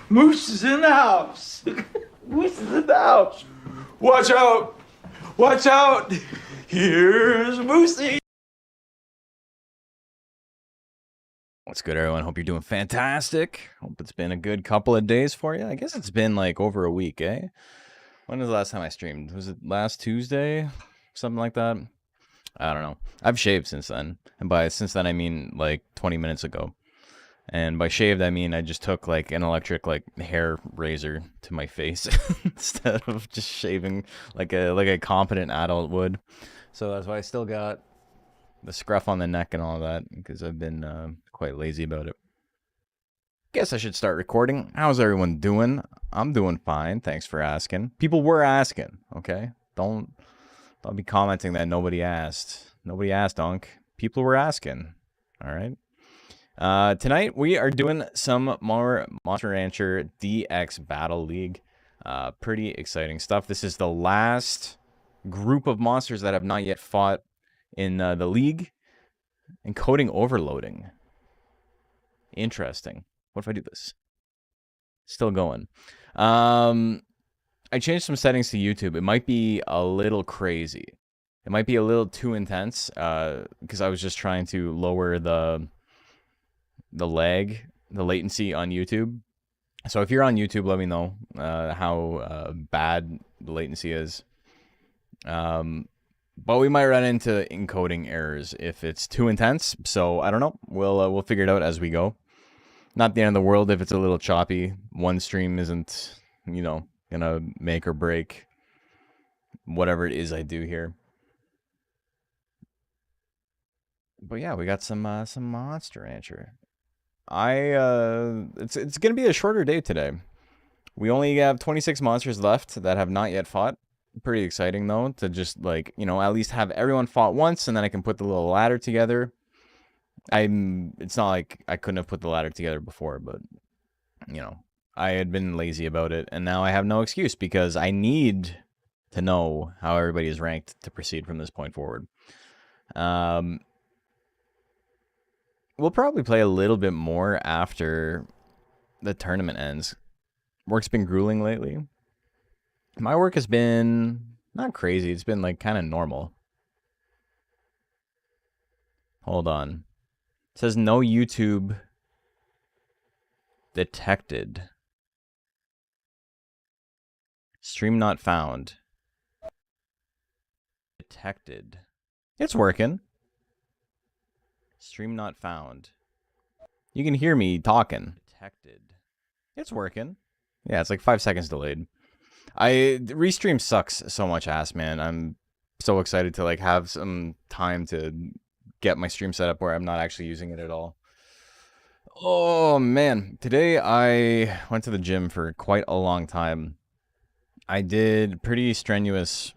Moose is in the house. Moose is in the house. Watch out. Watch out. Here's Moosey. What's good, everyone? Hope you're doing fantastic. Hope it's been a good couple of days for you. I guess it's been like over a week, eh? When was the last time I streamed? Was it last Tuesday? Something like that? I don't know. I've shaved since then. And by since then, I mean like 20 minutes ago. And by shaved, I mean I just took like an electric like hair razor to my face instead of just shaving like a competent adult would. So that's why I still got the scruff on the neck and all that, because I've been quite lazy about it. Guess I should start recording. How's everyone doing? I'm doing fine. Thanks for asking. People were asking, okay? Don't be commenting that nobody asked. Nobody asked, Unk. People were asking. All right. Tonight we are doing some more Monster Rancher DX Battle League. Pretty exciting stuff. This is the last group of monsters that have not yet fought in the league. Encoding overloading. Interesting. What if I do this? Still going. I changed some settings to YouTube. It might be a little crazy. It might be a little too intense because I was just trying to lower the lag, the latency on YouTube. So if you're on YouTube, let me know how bad the latency is. But we might run into encoding errors if it's too intense. So I don't know. We'll figure it out as we go. Not the end of the world if it's a little choppy. One stream isn't, you know, gonna make or break whatever it is I do here. But yeah, we got some Monster Rancher. It's gonna be a shorter day today. We only have 26 monsters left that have not yet fought. Pretty exciting though, to just like, you know, at least have everyone fought once, and then I can put the little ladder together. It's not like I couldn't have put the ladder together before, but you know, I had been lazy about it, and now I have no excuse because I need to know how everybody is ranked to proceed from this point forward. We'll probably play a little bit more after the tournament ends. Work's been grueling lately. My work has been not crazy. It's been like kind of normal. Hold on. It says no YouTube detected. Stream not found. Detected. It's working. Stream not found. You can hear me talking. Detected. It's working. Yeah, it's like 5 seconds delayed. Restream sucks so much ass, man. I'm so excited to like have some time to get my stream set up where I'm not actually using it at all. Oh man, today I went to the gym for quite a long time. I did pretty strenuous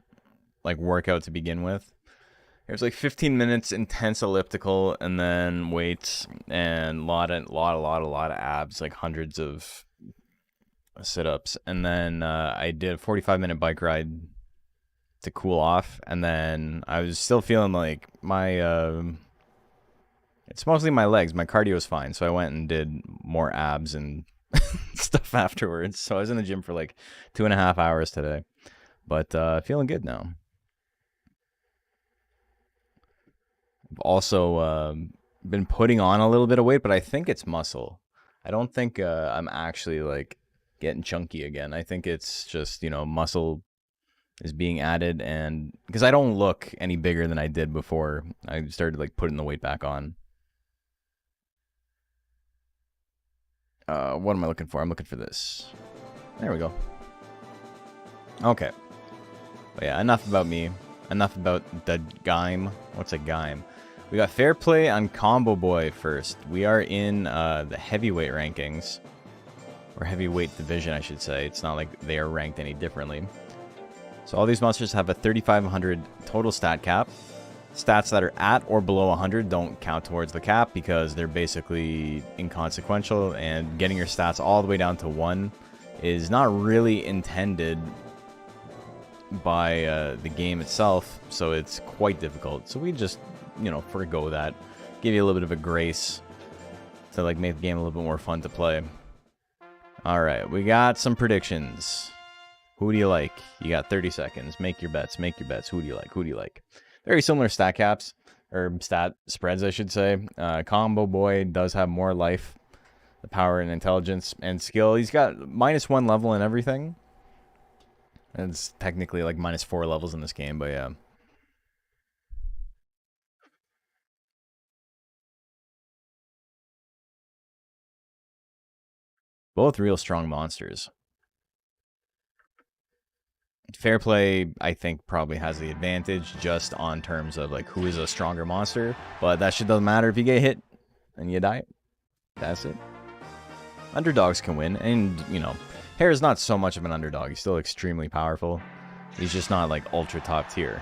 like workout to begin with. It was like 15 minutes intense elliptical, and then weights and a lot of abs, like hundreds of sit-ups, and then I did a 45-minute bike ride to cool off, and then I was still feeling like my it's mostly my legs. My cardio is fine, so I went and did more abs and stuff afterwards. So I was in the gym for like 2.5 hours today, but feeling good now. I've also been putting on a little bit of weight, but I think it's muscle. I don't think I'm actually like getting chunky again. I think it's just, you know, muscle is being added, and because I don't look any bigger than I did before I started like putting the weight back on. What am I looking for? I'm looking for this. There we go. Okay. But yeah, enough about me. Enough about the game. What's a game? We got Fair Play on Combo Boy first. We are in the heavyweight rankings. Or heavyweight division, I should say. It's not like they are ranked any differently. So all these monsters have a 3,500 total stat cap. Stats that are at or below 100 don't count towards the cap because they're basically inconsequential, and getting your stats all the way down to 1 is not really intended by the game itself, so it's quite difficult. So we just, you know, forgo that. Give you a little bit of a grace to like make the game a little bit more fun to play. All right, we got some predictions. Who do you like? You got 30 seconds. Make your bets. Make your bets. Who do you like? Who do you like? Very similar stat caps, or stat spreads, I should say. Combo Boy does have more life, the power and intelligence and skill. He's got -1 level and everything. It's technically like -4 levels in this game, but yeah. Both real strong monsters. Fair Play, I think, probably has the advantage just on terms of like who is a stronger monster. But that shit doesn't matter if you get hit and you die. That's it. Underdogs can win, and you know, Hare is not so much of an underdog. He's still extremely powerful. He's just not like ultra top tier.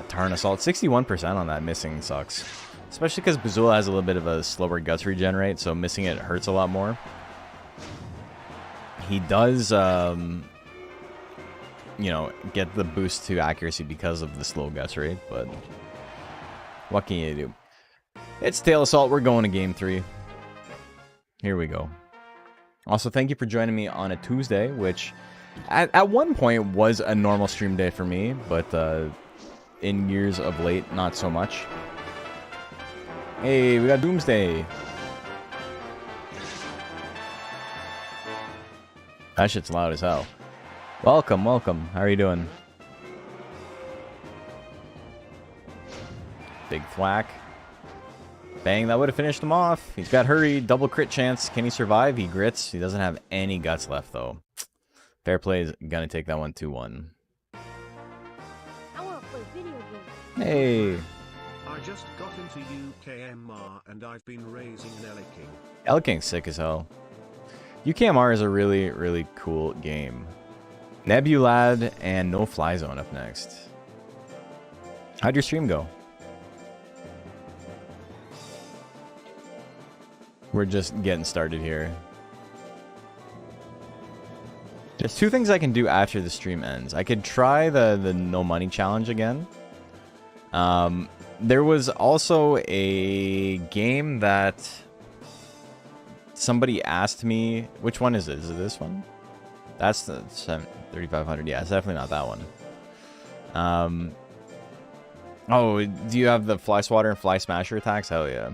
Tarn Assault, 61% on that missing sucks. Especially because Bazula has a little bit of a slower guts regenerate, so missing it hurts a lot more. He does, you know, get the boost to accuracy because of the slow guts rate, but what can you do? It's Tail Assault. We're going to Game 3. Here we go. Also, thank you for joining me on a Tuesday, which at one point was a normal stream day for me, but in years of late, not so much. Hey, we got Doomsday. That shit's loud as hell. Welcome, welcome. How are you doing? Big thwack. Bang, that would have finished him off. He's got hurry, double crit chance. Can he survive? He grits. He doesn't have any guts left, though. Fair Play is gonna take that one 2-1. I want to play video games. Hey. I just got into UKMR and I've been raising an Elekking. Eleking's sick as hell. UKMR is a really, really cool game. Nebulad and No Fly Zone up next. How'd your stream go? We're just getting started here. There's two things I can do after the stream ends. I could try the no money challenge again. There was also a game that somebody asked me, which one is it? Is it this one? That's the 3500. Yeah, it's definitely not that one. Oh, do you have the Fly Swatter and Fly Smasher attacks? Hell yeah.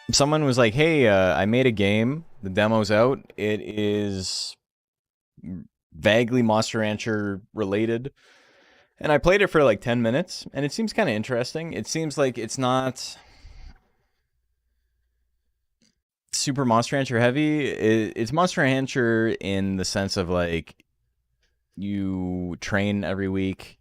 Someone was like, hey, I made a game. The demo's out. It is vaguely Monster Rancher related. And I played it for like 10 minutes, and it seems kind of interesting. It seems like it's not super Monster Rancher heavy. It's Monster Rancher in the sense of like you train every week,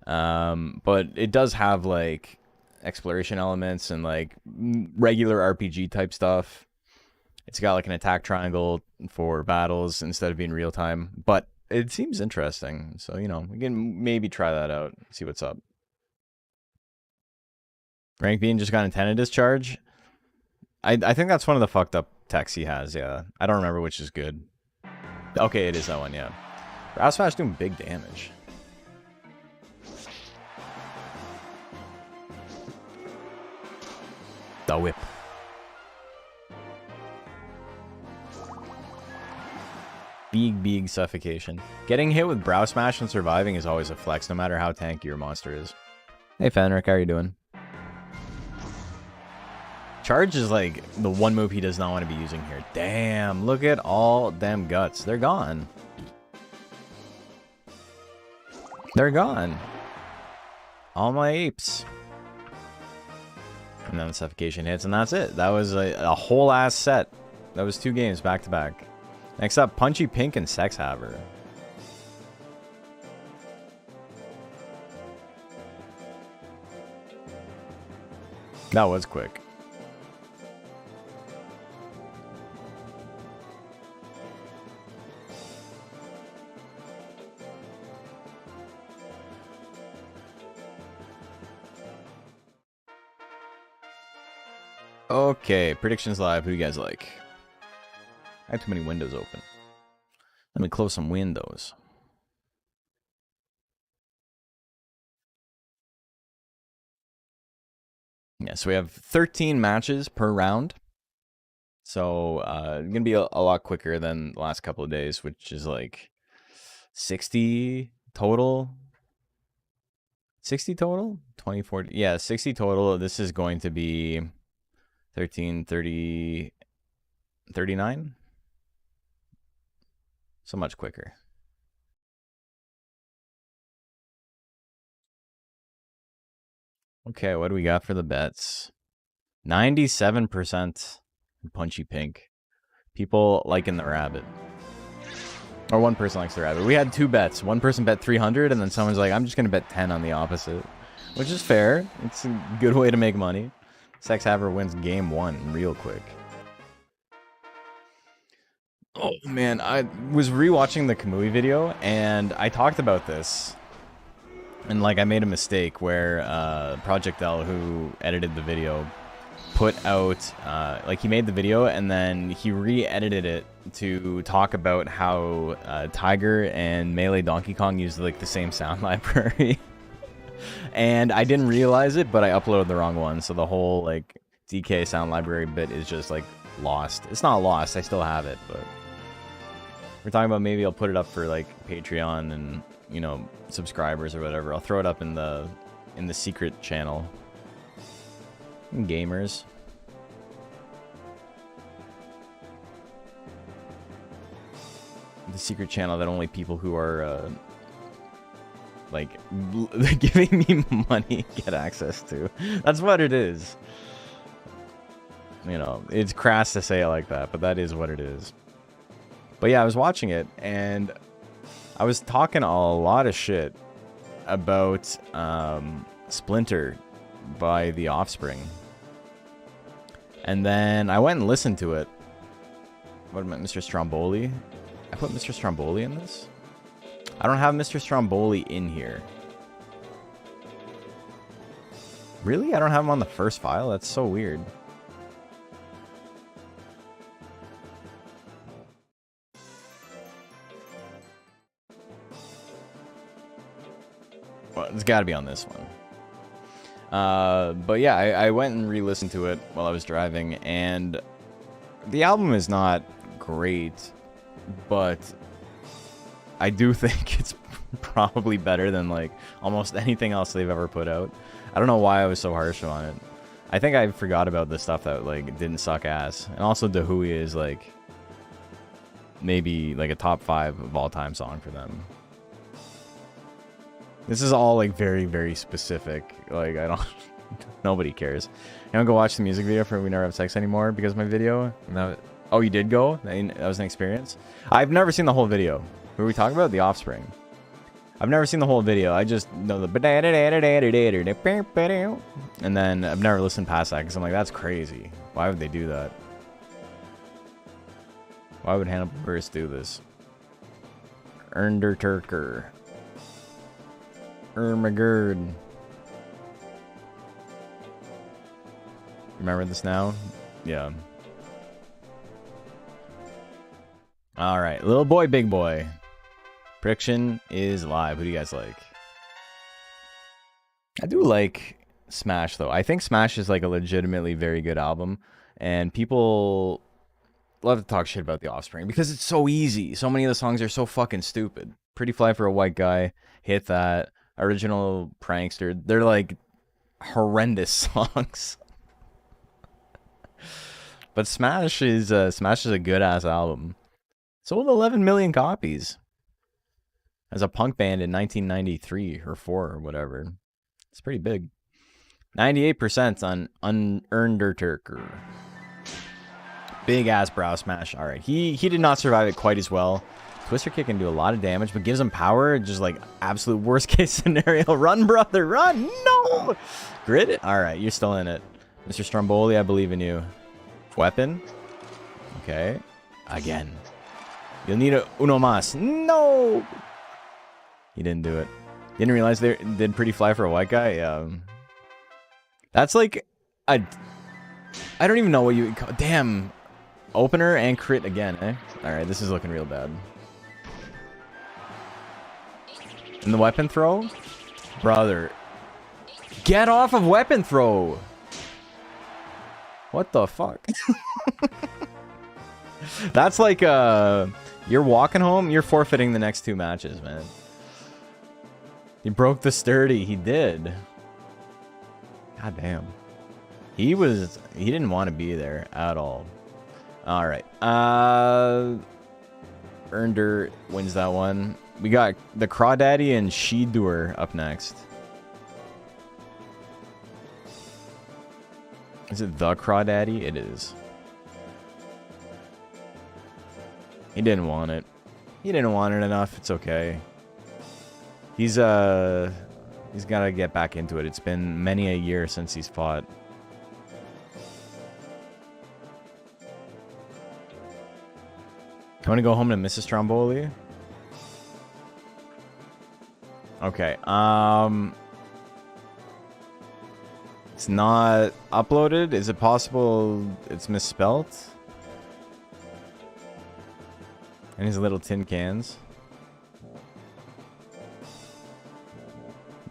but it does have like exploration elements and like regular RPG type stuff. It's got like an attack triangle for battles instead of being real time, but it seems interesting. So, you know, we can maybe try that out, see what's up. Rank Bean just got antenna discharge. I think that's one of the fucked up techs he has, yeah. I don't remember which is good. Okay, it is that one, yeah. Brow Smash doing big damage. The whip. Big suffocation. Getting hit with Brow Smash and surviving is always a flex, no matter how tanky your monster is. Hey Fenric, how are you doing? Charge is like the one move he does not want to be using here. Damn, look at all them guts. They're gone. They're gone. All my apes. And then the suffocation hits, and that's it. That was a whole ass set. That was 2 games back to back. Next up, Punchy Pink and Sex Haver. That was quick. Okay, predictions live. Who do you guys like? I have too many windows open. Let me close some windows. Yeah, so we have 13 matches per round. So going to be a lot quicker than the last couple of days, which is like 60 total. 60 total? 20, 40. Yeah, 60 total. This is going to be 13, 30, 39. So much quicker. Okay, what do we got for the bets? 97% Punchy Pink. People liking the rabbit. Or one person likes the rabbit. We had 2 bets. One person bet 300, and then someone's like, I'm just going to bet 10 on the opposite. Which is fair. It's a good way to make money. Sex Haver wins game 1 real quick. Oh, man. I was rewatching the Kamui video, and I talked about this. And, like, I made a mistake where Project L, who edited the video, put out, like, he made the video, and then he re-edited it to talk about how Tiger and Melee Donkey Kong use, like, the same sound library. And I didn't realize it, but I uploaded the wrong one, so the whole, like, DK sound library bit is just, like, lost. It's not lost, I still have it, but we're talking about maybe I'll put it up for, like, Patreon and, you know, subscribers or whatever. I'll throw it up in the secret channel. Gamers. The secret channel that only people who are like giving me money get access to. That's what it is. You know, it's crass to say it like that, but that is what it is. But yeah, I was watching it and I was talking a lot of shit about Splinter by The Offspring. And then I went and listened to it. What about Mr. Stromboli? I put Mr. Stromboli in this? I don't have Mr. Stromboli in here. Really? I don't have him on the first file? That's so weird. Well, it's got to be on this one. But yeah, I went and re-listened to it while I was driving, and the album is not great, but I do think it's probably better than, like, almost anything else they've ever put out. I don't know why I was so harsh on it. I think I forgot about the stuff that, like, didn't suck ass. And also Dahui is, like, maybe, like, a top 5 of all-time song for them. This is all, like, very, very specific. Like, I don't... Nobody cares. You don't go watch the music video for We Never Have Sex Anymore because of my video? And that, oh, you did go? That was an experience? I've never seen the whole video. Who are we talking about? The Offspring. I've never seen the whole video. I just know the... And then I've never listened past that because I'm like, that's crazy. Why would they do that? Why would Hannibal Buress do this? Underturker. Ermagerd. Remember this now? Yeah. Alright, little boy, big boy. Prediction is live. Who do you guys like? I do like Smash, though. I think Smash is, like, a legitimately very good album. And people love to talk shit about The Offspring because it's so easy. So many of the songs are so fucking stupid. Pretty Fly for a White Guy. Hit That. Original Prankster. They're, like, horrendous songs. But Smash is a good-ass album. Sold 11 million copies. As a punk band in 1993 or 4 or whatever. It's pretty big. 98% on Underturker. Big ass brow smash. Alright, he did not survive it quite as well. Twister Kick can do a lot of damage, but gives him power. Just like absolute worst case scenario. Run, brother, run! No! Grid? Alright, you're still in it. Mr. Stromboli, I believe in you. Weapon? Okay. Again. You'll need a uno mas. No! He didn't do it. Didn't realize they did Pretty Fly for a White Guy. That's like I don't even know what you would call. Damn. Opener and crit again, eh? Alright, this is looking real bad. And the weapon throw? Brother. Get off of weapon throw! What the fuck? That's like, you're walking home, you're forfeiting the next 2 matches, man. He broke the sturdy, he did. God damn. He didn't want to be there at all. Alright. Ernder wins that one. We got the Crawdaddy and Sheidor up next. Is it the Crawdaddy? It is. He didn't want it. He didn't want it enough. It's okay. He's got to get back into it. It's been many a year since he's fought. I want to go home to Mrs. Stromboli. Okay. It's not uploaded. Is it possible it's misspelled? And his little tin cans.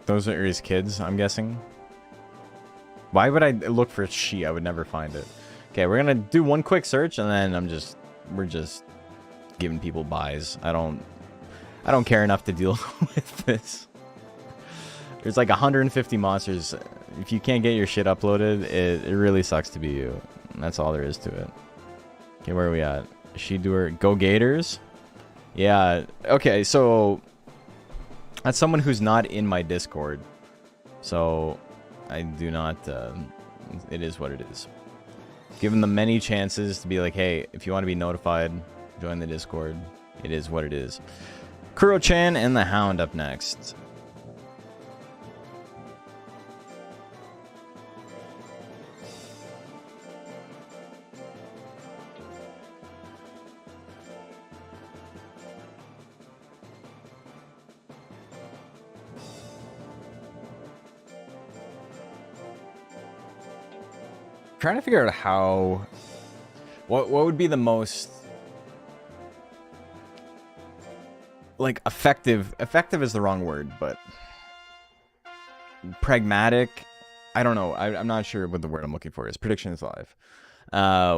Those are his kids, I'm guessing. Why would I look for she? I would never find it. Okay, we're gonna do one quick search and then we're just giving people buys. I don't care enough to deal with this. There's like 150 monsters. If you can't get your shit uploaded, it really sucks to be you. That's all there is to it. Okay, where are we at? Sheidor, go Gators. Yeah, okay, so that's someone who's not in my Discord. So I do not, it is what it is. Given them many chances to be like, hey, if you want to be notified, join the Discord. It is what it is. Kurochan and the Hound up next. Trying to figure out how what would be the most like effective is the wrong word, but pragmatic, I don't know, I'm not sure what the word I'm looking for is. Prediction is live.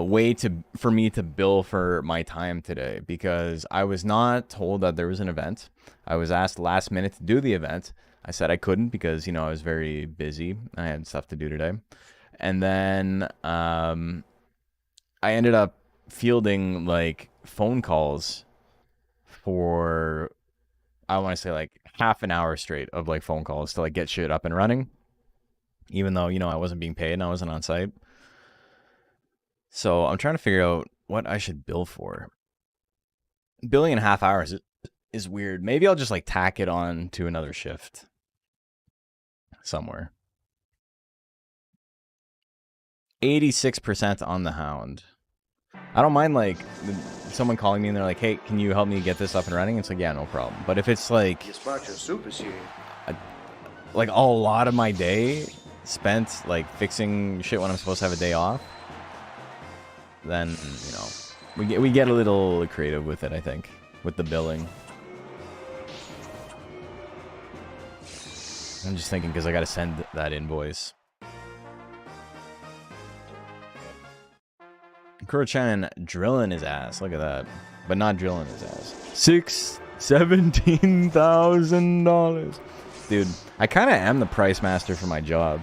Way for me to bill for my time today, because I was not told that there was an event. I was asked last minute to do the event. I said I couldn't because, you know, I was very busy. I had stuff to do today. And then I ended up fielding like phone calls for, I want to say like half an hour straight of like phone calls to like get shit up and running, even though, you know, I wasn't being paid and I wasn't on site. So I'm trying to figure out what I should bill for. Billing in half hours is weird. Maybe I'll just like tack it on to another shift somewhere. 86% on the Hound. I don't mind like someone calling me and they're like, hey, can you help me get this up and running? It's like, yeah, no problem. But if it's like like a lot of my day spent like fixing shit when I'm supposed to have a day off, then, you know, we get a little creative with it, I think, with the billing. I'm just thinking because I got to send that invoice. Kurochan drilling his ass. Look at that. But not drilling his ass. $17,000. Dude, I kind of am the price master for my job.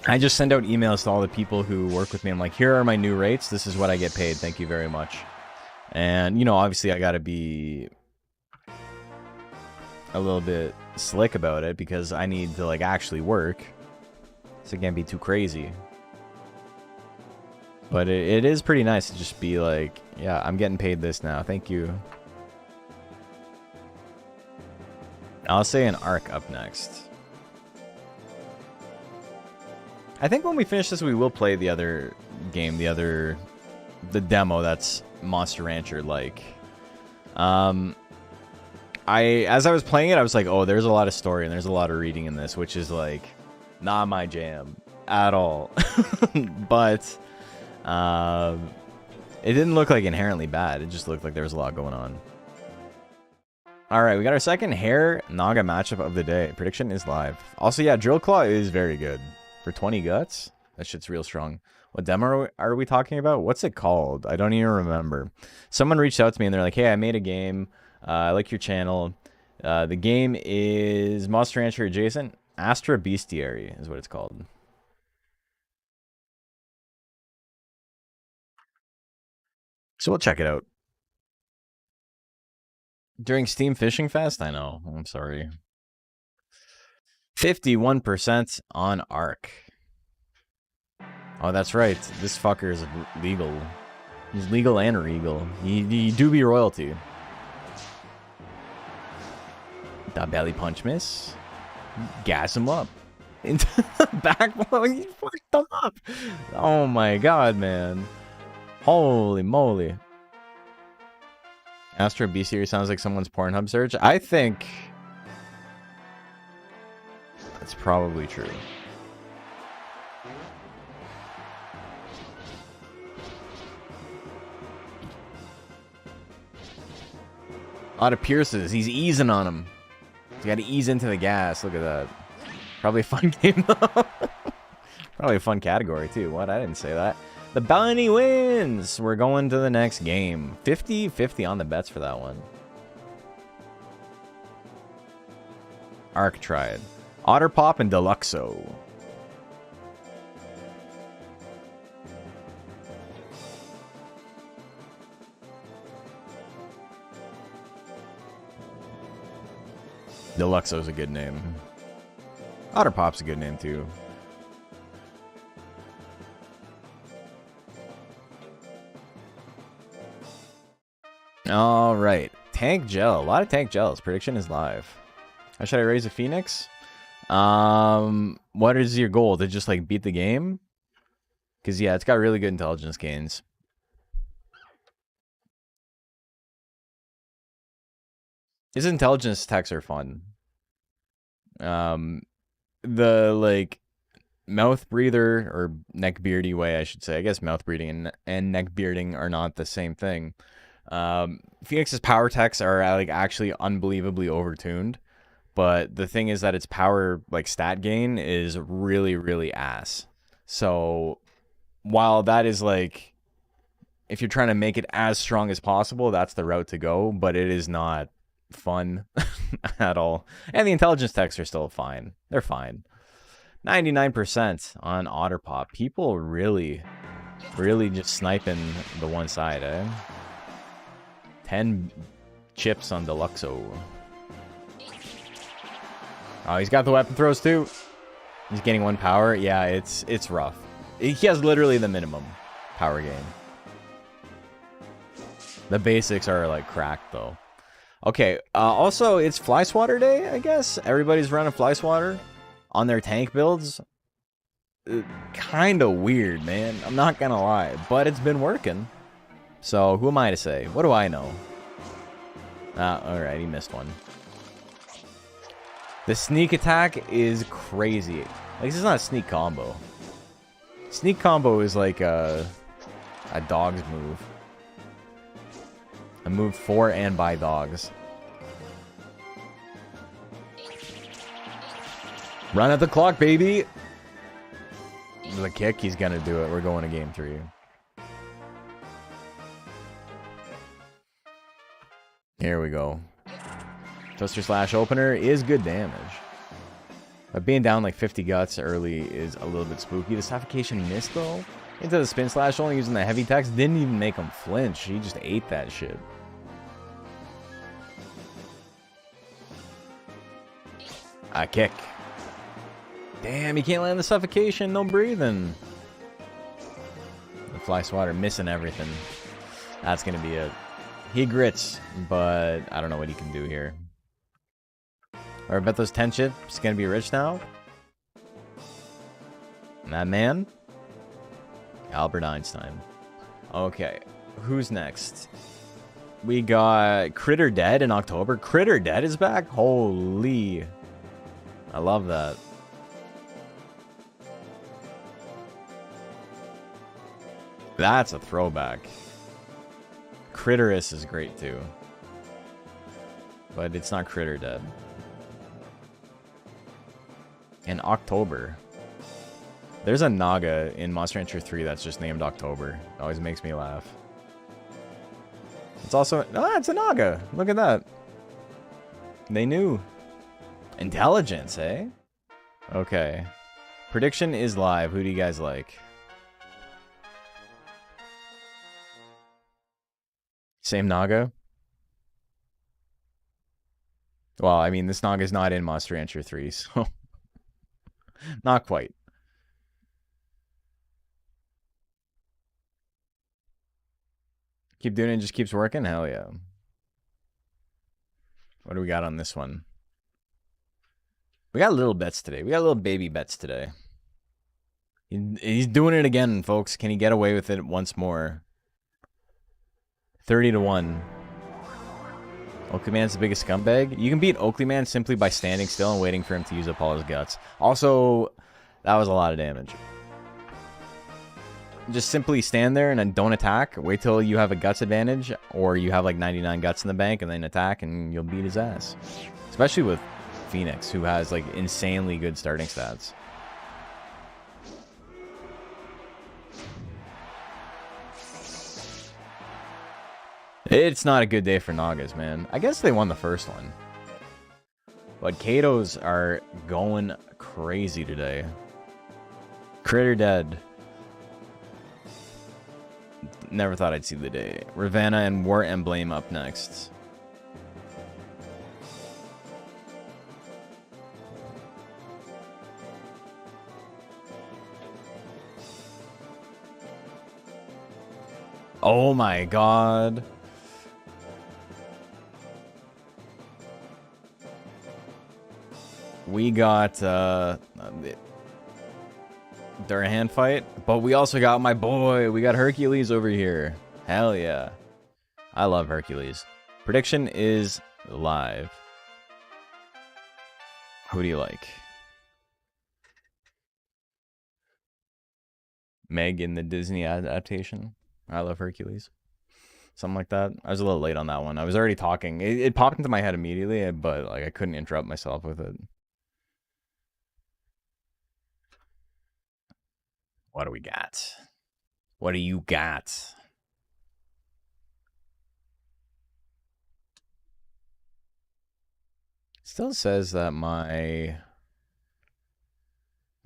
I just send out emails to all the people who work with me. I'm like, here are my new rates. This is what I get paid. Thank you very much. And, you know, obviously I got to be a little bit slick about it because I need to, like, actually work. So it can't be too crazy. But it is pretty nice to just be like, yeah, I'm getting paid this now. Thank you. I'll say an arc up next. I think when we finish this, we will play the other game, the demo that's Monster Rancher-like. As I was playing it, I was like, oh, there's a lot of story and there's a lot of reading in this, which is like not my jam at all. But it didn't look like inherently bad. It just looked like there was a lot going on. All right, we got our second Hair Naga matchup of the day. Prediction is live. Also, yeah, Drill Claw is very good. for 20 guts. That shit's real strong. What demo are we talking about? What's it called? I don't even remember. Someone reached out to me and they're like, hey, I made a game. I like your channel. The game is Monster Rancher adjacent. Astra Beastiary is what it's called. So we'll check it out. During Steam Fishing Fest? I know. I'm sorry. 51% on Arc. Oh, that's right. This fucker is legal. He's legal and regal. He do be royalty. That belly punch miss. Gas him up. Into the back. He fucked him up. Oh my god, man. Holy moly. Astra Beastiary sounds like someone's Pornhub search. I think that's probably true. Otter Pierces. He's easing on him. He's got to ease into the gas. Look at that. Probably a fun game, though. Probably a fun category, too. What? I didn't say that. The Bounty wins. We're going to the next game. 50-50 on the bets for that one. Arc tried. Otter Pop and Deluxo. Deluxo's a good name. Otter Pop's a good name, too. All right. Tank Gel. A lot of Tank Gels. Prediction is live. How should I raise a Phoenix? What is your goal? To just, like, beat the game? Because, yeah, it's got really good intelligence gains. His intelligence attacks are fun. The, like, mouth breather, or neck beardy way, I should say. I guess mouth breathing and neck bearding are not the same thing. Phoenix's power techs are, like, actually unbelievably overtuned. But the thing is that its power, like, stat gain is really, really ass. So, while that is, like, if you're trying to make it as strong as possible, that's the route to go. But it is not fun at all. And the intelligence techs are still fine. They're fine. 99% on Otter Pop. People really, really just sniping the one side, eh? 10 chips on Deluxo. Oh, he's got the weapon throws too. He's getting 1 power. Yeah, it's rough. He has literally the minimum power gain. The basics are, like, cracked, though. Okay, also, it's Fly Swatter Day, I guess. Everybody's running Fly Swatter on their tank builds. Kind of weird, man. I'm not gonna lie. But it's been working. So, who am I to say? What do I know? Alright, he missed one. The sneak attack is crazy. Like, this is not a sneak combo. Sneak combo is like a dog's move. A move for and by dogs. Run at the clock, baby! The kick, he's gonna do it. We're going to game 3. Here we go. Twister Slash opener is good damage. But being down like 50 guts early is a little bit spooky. The suffocation missed, though. Into the spin slash, only using the heavy attacks. Didn't even make him flinch. He just ate that shit. A kick. Damn, he can't land the suffocation. No breathing. The Fly Swatter missing everything. That's going to be it. He grits, but I don't know what he can do here. Or I bet those 10 chips going to be rich now. That man? Albert Einstein. Okay, who's next? We got Critter Dead in October. Critter Dead is back? Holy. I love that. That's a throwback. Critterus is great too. But it's not Critter Dead. In October. There's a Naga in Monster Rancher 3 that's just named October. It always makes me laugh. It's also... Oh, it's a Naga. Look at that. They knew. Intelligence, eh? Okay. Prediction is live. Who do you guys like? Same Naga? Well, I mean, this Naga's not in Monster Rancher 3, so... Not quite. Keep doing it, it just keeps working? Hell yeah. What do we got on this one? We got little bets today. We got little baby bets today. He's doing it again, folks. Can he get away with it once more? 30-1. Oakley Man's the biggest scumbag. You can beat Oakley Man simply by standing still and waiting for him to use up all his guts. Also, that was a lot of damage. Just simply stand there and then don't attack. Wait till you have a guts advantage, or you have like 99 guts in the bank, and then attack, and you'll beat his ass. Especially with Phoenix, who has like insanely good starting stats. It's not a good day for Nagas, man. I guess they won the first one. But Katos are going crazy today. Critter dead. Never thought I'd see the day. Ravena and War Emblem up next. Oh my god. We got Durahan fight, but we also got my boy. We got Hercules over here. Hell yeah. I love Hercules. Prediction is live. Who do you like? Meg in the Disney adaptation. I love Hercules. Something like that. I was a little late on that one. I was already talking. It popped into my head immediately, but like I couldn't interrupt myself with it. What do we got? What do you got? Still says that my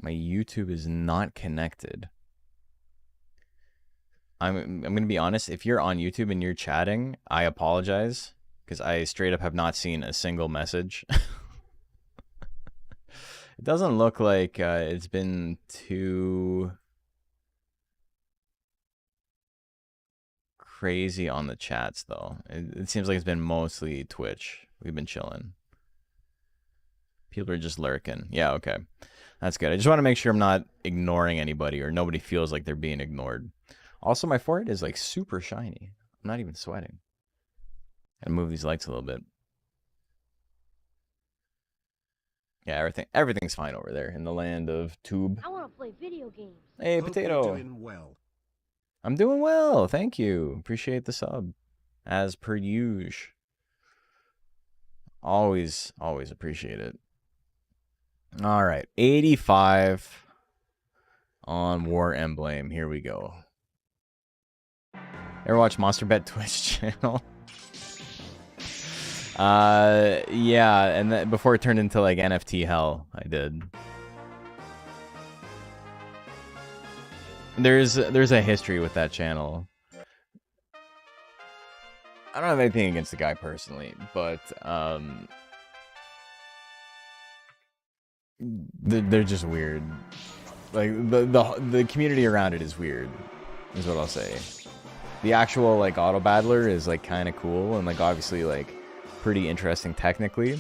YouTube is not connected. I'm going to be honest, if you're on YouTube and you're chatting, I apologize because I straight up have not seen a single message. It doesn't look like it's been too crazy on the chats though. It seems like it's been mostly Twitch. We've been chilling. People are just lurking. Yeah, okay. That's good. I just want to make sure I'm not ignoring anybody or nobody feels like they're being ignored. Also, my forehead is like super shiny. I'm not even sweating. Gotta move these lights a little bit. Yeah, everything's fine over there in the land of Tube. I want to play video games. Hey, Hope you're Potato. doing well. I'm doing well. Thank you. Appreciate the sub. As per usual. Always appreciate it. All right. 85 on War Emblem. Here we go. Ever watch Monster Bet Twitch channel? Yeah, and then before it turned into like NFT hell, I did. There's a history with that channel. I don't have anything against the guy personally, but they're just weird. Like the community around it is weird, is what I'll say. The actual like auto battler is like kind of cool and like obviously like pretty interesting technically.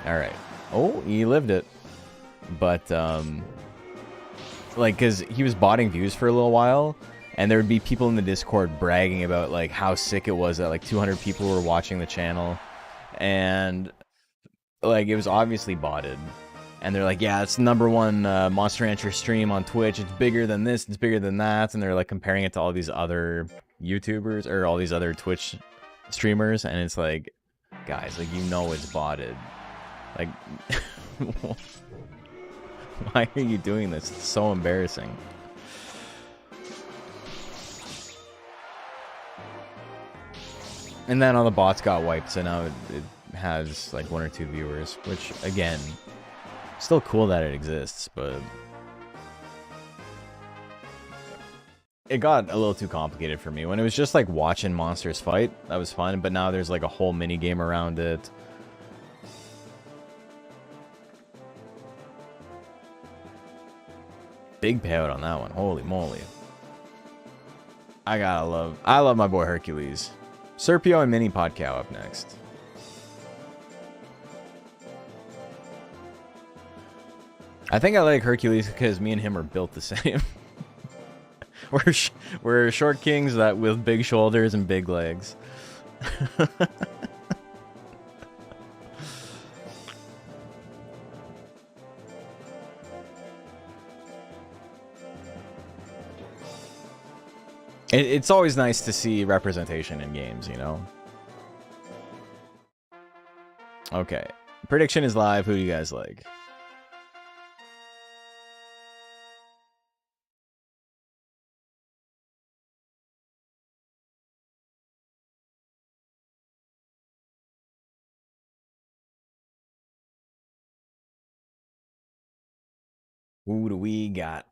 All right. Oh, he lived it. But like cuz he was botting views for a little while and there would be people in the Discord bragging about like how sick it was that like 200 people were watching the channel and like it was obviously botted. And they're like, yeah, it's the #1 Monster Rancher stream on Twitch. It's bigger than this. It's bigger than that. And they're like comparing it to all these other YouTubers or all these other Twitch streamers. And it's like, guys, like, you know it's botted. Like, Why are you doing this? It's so embarrassing. And then all the bots got wiped, so now it has like 1 or 2 viewers, which again, still cool that it exists, but it got a little too complicated for me. When it was just like watching monsters fight, that was fun, but now there's like a whole mini game around it. Big payout on that one. Holy moly. I love my boy Hercules. Serpio and mini Podcow up next. I think I like Hercules because me and him are built the same. we're short kings that with big shoulders and big legs. It's always nice to see representation in games, you know? Okay. Prediction is live. Who do you guys like? Who do we got?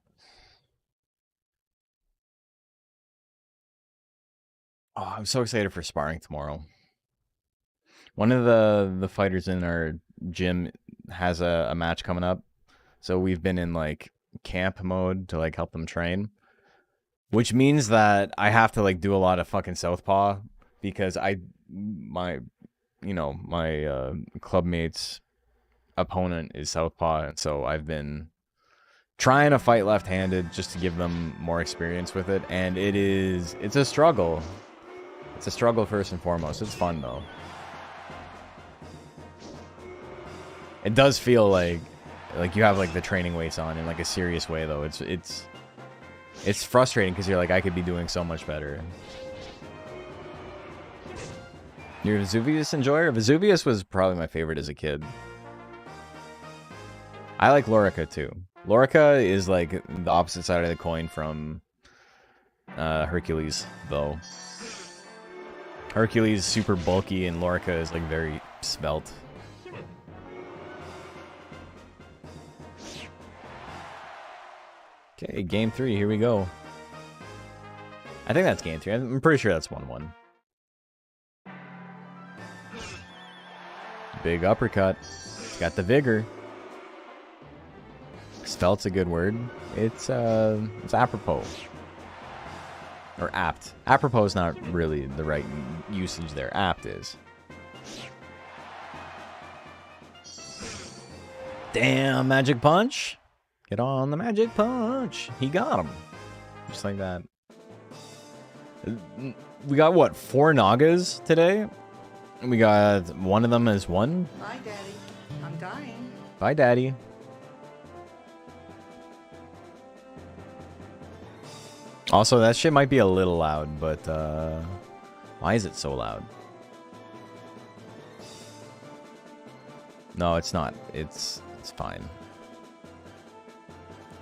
Oh, I'm so excited for sparring tomorrow. One of the fighters in our gym has a match coming up. So we've been in like camp mode to like help them train. Which means that I have to like do a lot of fucking southpaw because my clubmate's opponent is southpaw, and so I've been trying to fight left-handed just to give them more experience with it, and it's a struggle. It's a struggle first and foremost. It's fun though. It does feel like you have like the training weights on in like a serious way though. It's frustrating because you're like, I could be doing so much better. You're a Vesuvius enjoyer? Vesuvius was probably my favorite as a kid. I like Lorica too. Lorica is like the opposite side of the coin from Hercules though. Hercules is super bulky and Lorica is like very svelte. Okay, game 3, here we go. I think that's game 3. I'm pretty sure that's 1-1. Big uppercut. It's got the vigor. Svelte's a good word. It's apropos. Or apt. Apropos is not really the right usage there. Apt is. Damn, magic punch. Get on the magic punch. He got him. Just like that. We got, what, 4 Nagas today? We got one of them as one. Bye, Daddy. I'm dying. Bye, Daddy. Also, that shit might be a little loud, but why is it so loud? No, it's not. It's fine.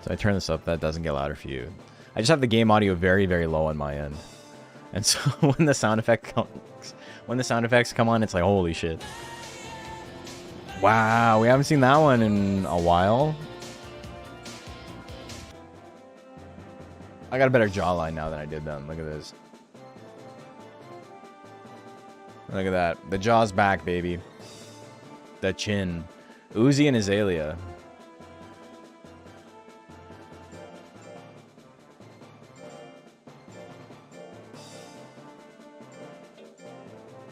So I turn this up, that doesn't get louder for you. I just have the game audio very, very low on my end. And so when the sound effects come on, it's like, holy shit. Wow, we haven't seen that one in a while. I got a better jawline now than I did then. Look at this. Look at that. The jaw's back, baby. The chin. Uzi and Aelia.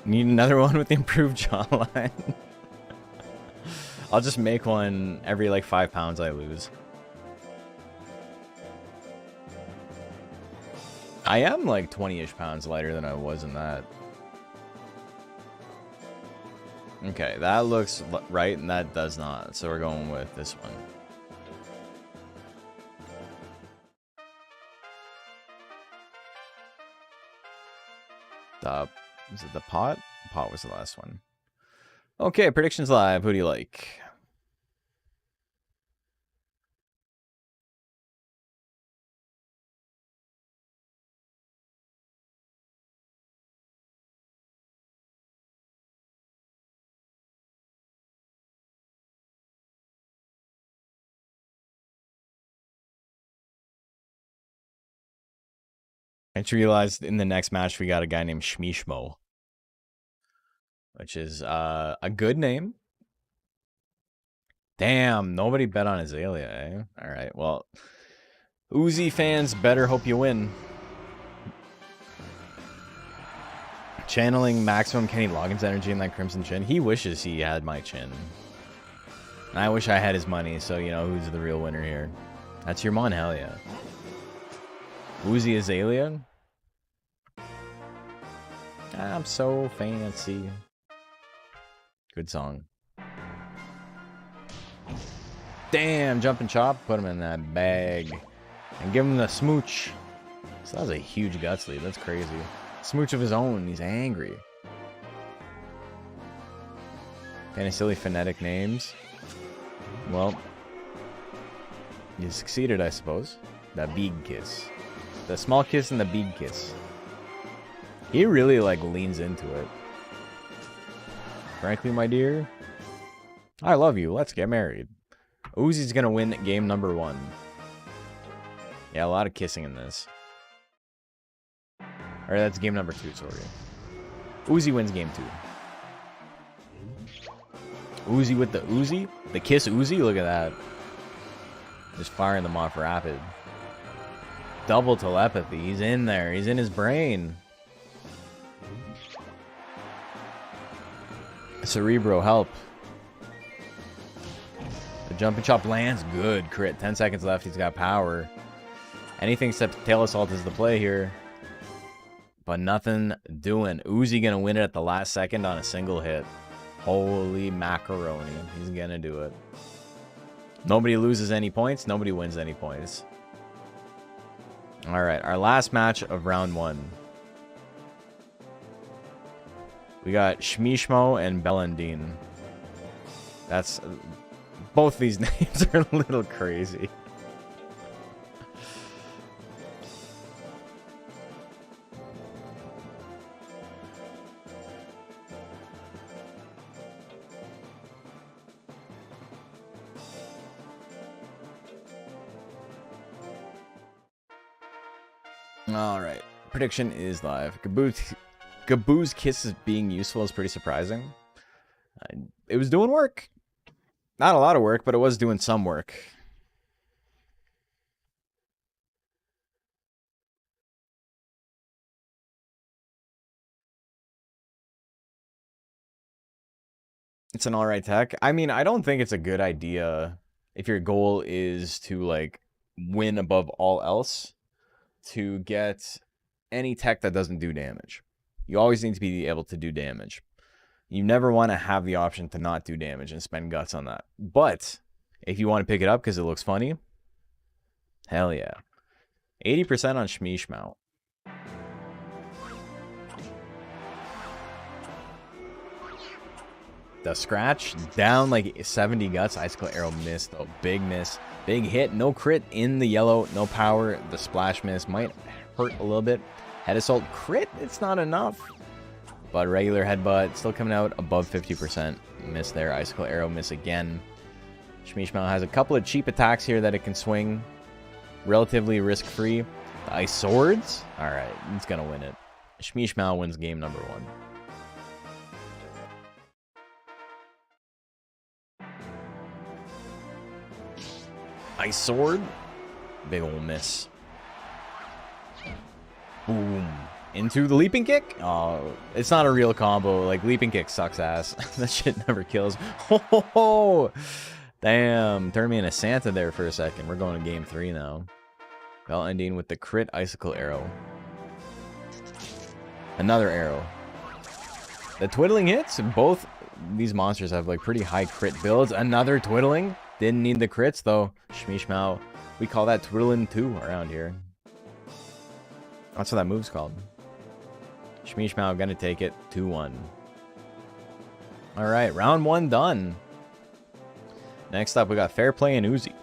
Need another one with the improved jawline. I'll just make one every like 5 pounds I lose. I am like 20-ish pounds lighter than I was in that. Okay, that looks right and that does not. So we're going with this one. Is it the pot? Pot was the last one. Okay, predictions live. Who do you like? I just realized in the next match we got a guy named Shmeishmo, which is a good name. Damn, nobody bet on Aelia, eh? Alright, well, Uzi fans better hope you win. Channeling maximum Kenny Loggins energy in that Crimson Chin. He wishes he had my chin. And I wish I had his money, so you know who's the real winner here. That's your mon, hell yeah. Uzi Aelia. I'm so fancy. Good song. Damn, jump and chop. Put him in that bag. And give him the smooch. So that was a huge guts lead. That's crazy. Smooch of his own. He's angry. Any silly phonetic names? Well, you succeeded, I suppose. The big kiss. The small kiss and the big kiss. He really, like, leans into it. Frankly, my dear, I love you. Let's get married. Uzi's gonna win game number 1. Yeah, a lot of kissing in this. Or that's game number 2, sorry. Uzi wins game 2. Uzi with the Uzi? The kiss Uzi? Look at that. Just firing them off rapid. Double telepathy. He's in there. He's in his brain. Cerebro, help. The jumping chop lands. Good crit. 10 seconds left. He's got power. Anything except tail assault is the play here. But nothing doing. Uzi gonna win it at the last second on a single hit. Holy macaroni. He's gonna do it. Nobody loses any points. Nobody wins any points. Alright, our last match of round 1. We got Shmeishmo and Bellendine. That's... both these names are a little crazy. Alright, prediction is live. Gaboo's kiss is being useful is pretty surprising. It was doing work. Not a lot of work, but it was doing some work. It's an alright tech. I mean, I don't think it's a good idea if your goal is to, like, win above all else to get any tech that doesn't do damage. You always need to be able to do damage. You never want to have the option to not do damage and spend guts on that. But if you want to pick it up because it looks funny, hell yeah. 80% on Shmeishmo. The scratch down like 70 guts. Icicle arrow missed though. Big miss. Big hit. No crit in the yellow. No power. The splash miss might hurt a little bit. Head assault crit. It's not enough. But regular headbutt still coming out above 50%. Miss there. Icicle arrow miss again. Shmeishmo has a couple of cheap attacks here that it can swing. Relatively risk free. The ice swords. Alright. It's going to win it. Shmeishmo wins game number 1. Ice sword. Big ol' miss. Boom. Into the leaping kick. Oh, it's not a real combo. Like, leaping kick sucks ass. That shit never kills. Ho, ho, ho. Damn. Turned me into Santa there for a second. We're going to game 3 now. Bellendine with the crit icicle arrow. Another arrow. The twiddling hits. Both these monsters have, like, pretty high crit builds. Another twiddling. Didn't need the crits, though. Shmeishmo. We call that twiddling 2 around here. That's what that move's called. Shmeishmo gonna take it 2-1. Alright, round 1 done. Next up, we got Fair Play and Uzi.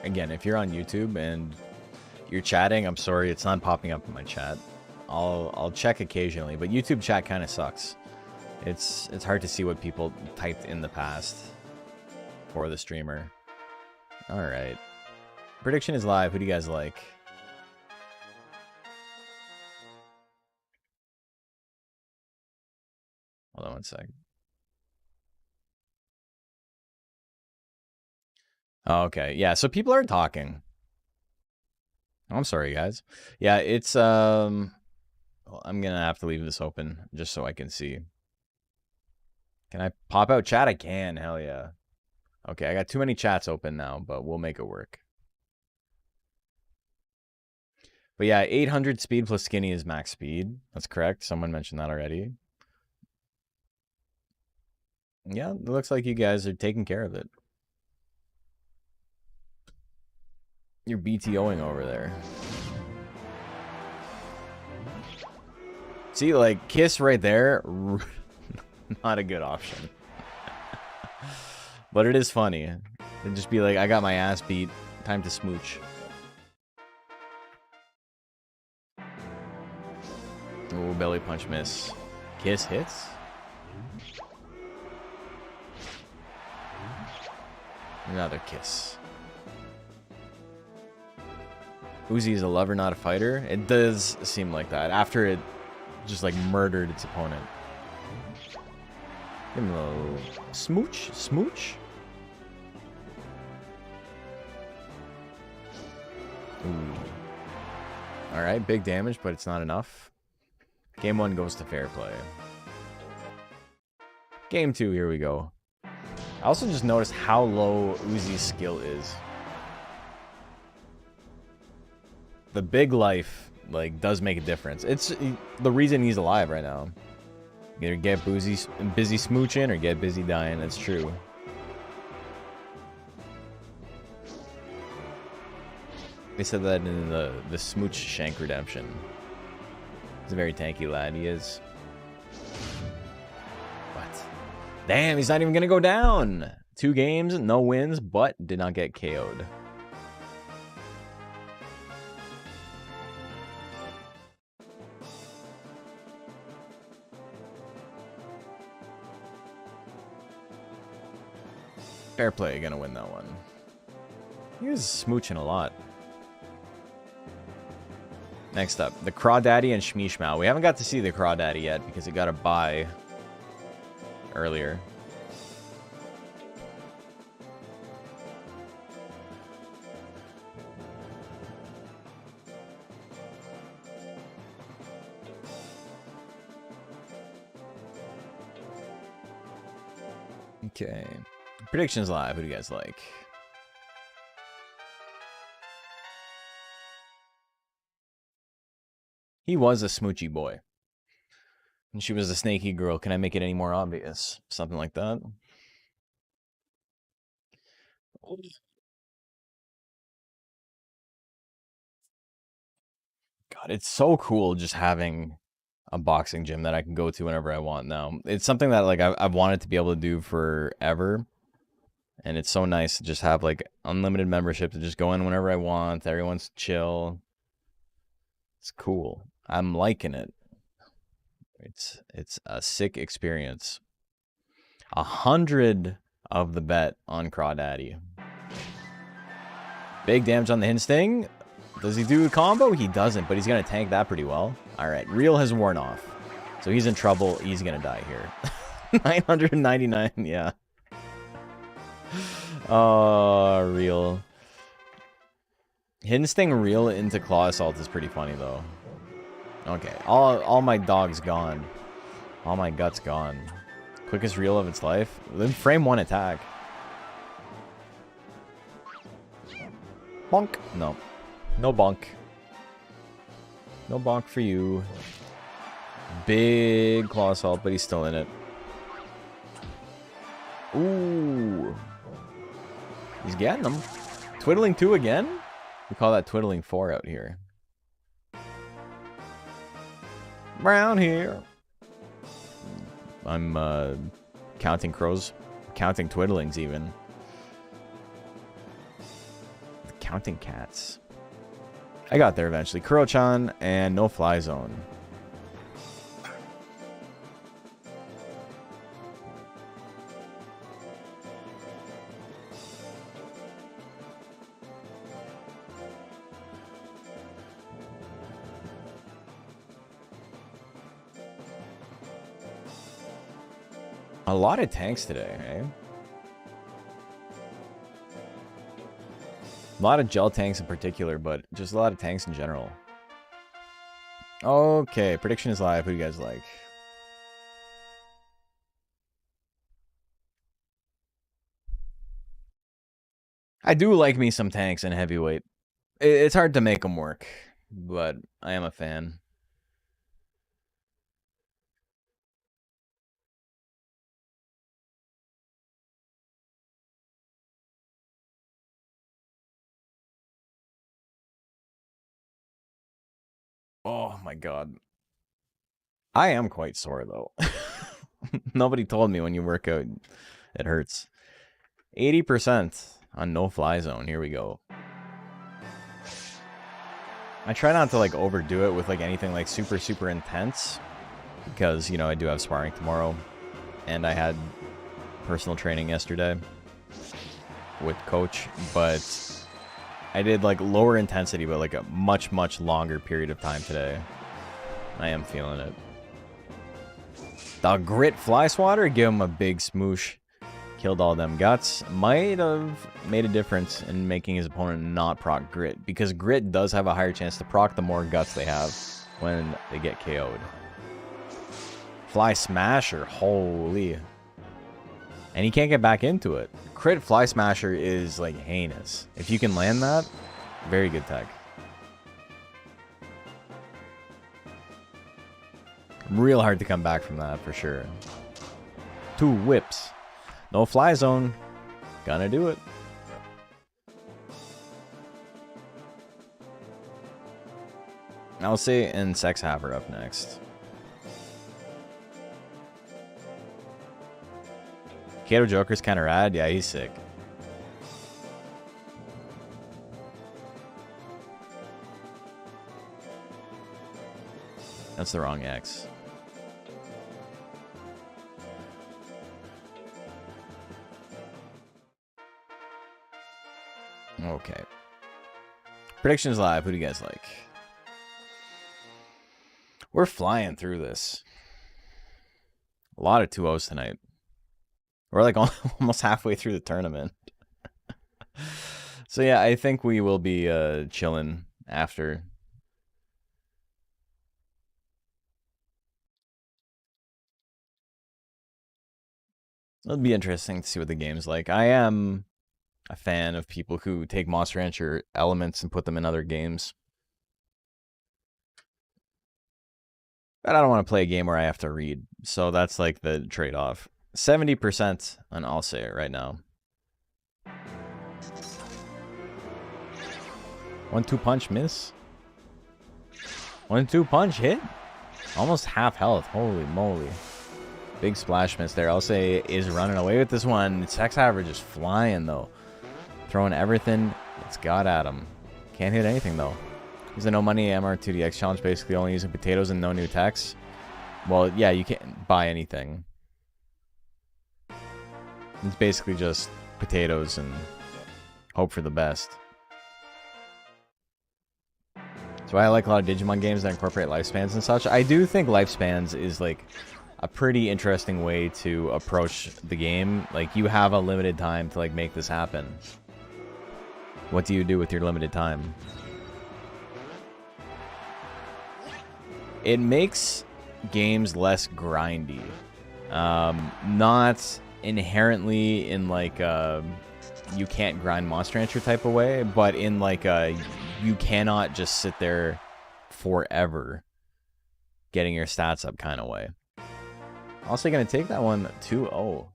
Again, if you're on YouTube and you're chatting, I'm sorry, it's not popping up in my chat. I'll check occasionally, but YouTube chat kind of sucks. It's hard to see what people typed in the past for the streamer. All right. Prediction is live. Who do you guys like? Hold on one sec. Oh, okay. Yeah, so people are talking. Oh, I'm sorry, guys. Yeah, it's well, I'm gonna have to leave this open just so I can see. Can I pop out chat? I can. Hell yeah. Okay, I got too many chats open now, but we'll make it work. But yeah, 800 speed plus skinny is max speed. That's correct. Someone mentioned that already. Yeah, it looks like you guys are taking care of it. You're BTOing over there. See, like, kiss right there, not a good option. But it is funny. It'd just be like, I got my ass beat, time to smooch. Ooh, belly punch miss. Kiss hits? Another kiss. Uzi is a lover, not a fighter. It does seem like that. After it just like murdered its opponent. Give him a little smooch. Smooch? Ooh. Alright, big damage, but it's not enough. Game 1 goes to fair play. Game 2, here we go. I also just noticed how low Uzi's skill is. The big life, like, does make a difference. It's the reason he's alive right now. Either get busy smooching or get busy dying. That's true. They said that in the Smooch Shank Redemption. He's a very tanky lad, he is. What? Damn, he's not even gonna go down! 2 games, no wins, but did not get KO'd. Fair play, gonna win that one. He was smooching a lot. Next up, the Crawdaddy and Shmeishmo. We haven't got to see the Crawdaddy yet because it got a bye earlier. Okay. Predictions live. Who do you guys like? He was a smoochy boy. And she was a snaky girl. Can I make it any more obvious? Something like that. God, it's so cool just having a boxing gym that I can go to whenever I want now. It's something that like I've wanted to be able to do forever. And it's so nice to just have like unlimited membership to just go in whenever I want. Everyone's chill. It's cool. I'm liking it. It's a sick experience. 100 of the bet on Crawdaddy. Big damage on the hint sting. Does he do a combo? He doesn't, but he's going to tank that pretty well. All right, Reel has worn off. So he's in trouble. He's going to die here. 999, yeah. Oh, Reel. Hidden Sting Reel into Claw Assault is pretty funny, though. Okay, all my dogs gone. All my guts gone. Quickest Reel of its life. Then frame 1 attack. Bonk. No. No bonk. No bonk for you. Big Claw Assault, but he's still in it. Ooh. He's getting them. Twiddling 2 again? We call that Twiddling 4 out here. Brown here. I'm counting crows. Counting twiddlings even. Counting cats. I got there eventually. Kurochan and no fly zone. A lot of tanks today, eh? A lot of gel tanks in particular, but just a lot of tanks in general. Okay, prediction is live. Who do you guys like? I do like me some tanks in heavyweight. It's hard to make them work, but I am a fan. Oh my god. I am quite sore though. Nobody told me when you work out it hurts. 80% on no fly zone. Here we go. I try not to like overdo it with like anything like super intense because, you know, I do have sparring tomorrow and I had personal training yesterday with coach, but I did like lower intensity but like a much longer period of time today. I am feeling it. The grit fly swatter, give him a big smoosh. Killed all them guts. Might have made a difference in making his opponent not proc grit, because grit does have a higher chance to proc the more guts they have when they get KO'd. Fly smasher, holy. And he can't get back into it. Crit fly smasher is like heinous. If you can land that, very good tech. Real hard to come back from that for sure. 2 whips. No fly zone. Gonna do it. I'll say and Sex Haver up next. Kato Joker's kind of rad. Yeah, he's sick. That's the wrong X. Okay. Predictions live. Who do you guys like? We're flying through this. A lot of 2-0s tonight. We're like almost halfway through the tournament. So yeah, I think we will be chilling after. It'll be interesting to see what the game's like. I am a fan of people who take Monster Rancher elements and put them in other games. But I don't want to play a game where I have to read. So that's like the trade-off. 70% on I'll say it right now. 1-2 punch miss. 1-2 punch hit. Almost half health. Holy moly. Big splash miss there. I'll say is running away with this one. Sex Haver just flying though. Throwing everything it's got at him. Can't hit anything though. He's a no money MR2DX challenge, basically only using potatoes and no new techs. Well, yeah, you can't buy anything. It's basically just potatoes and hope for the best. So I like a lot of Digimon games that incorporate lifespans and such. I do think lifespans is like a pretty interesting way to approach the game. Like you have a limited time to like make this happen. What do you do with your limited time? It makes games less grindy. Not inherently in like you can't grind Monster Rancher type of way, but in like you cannot just sit there forever getting your stats up kind of way. Also gonna take that one 2-0.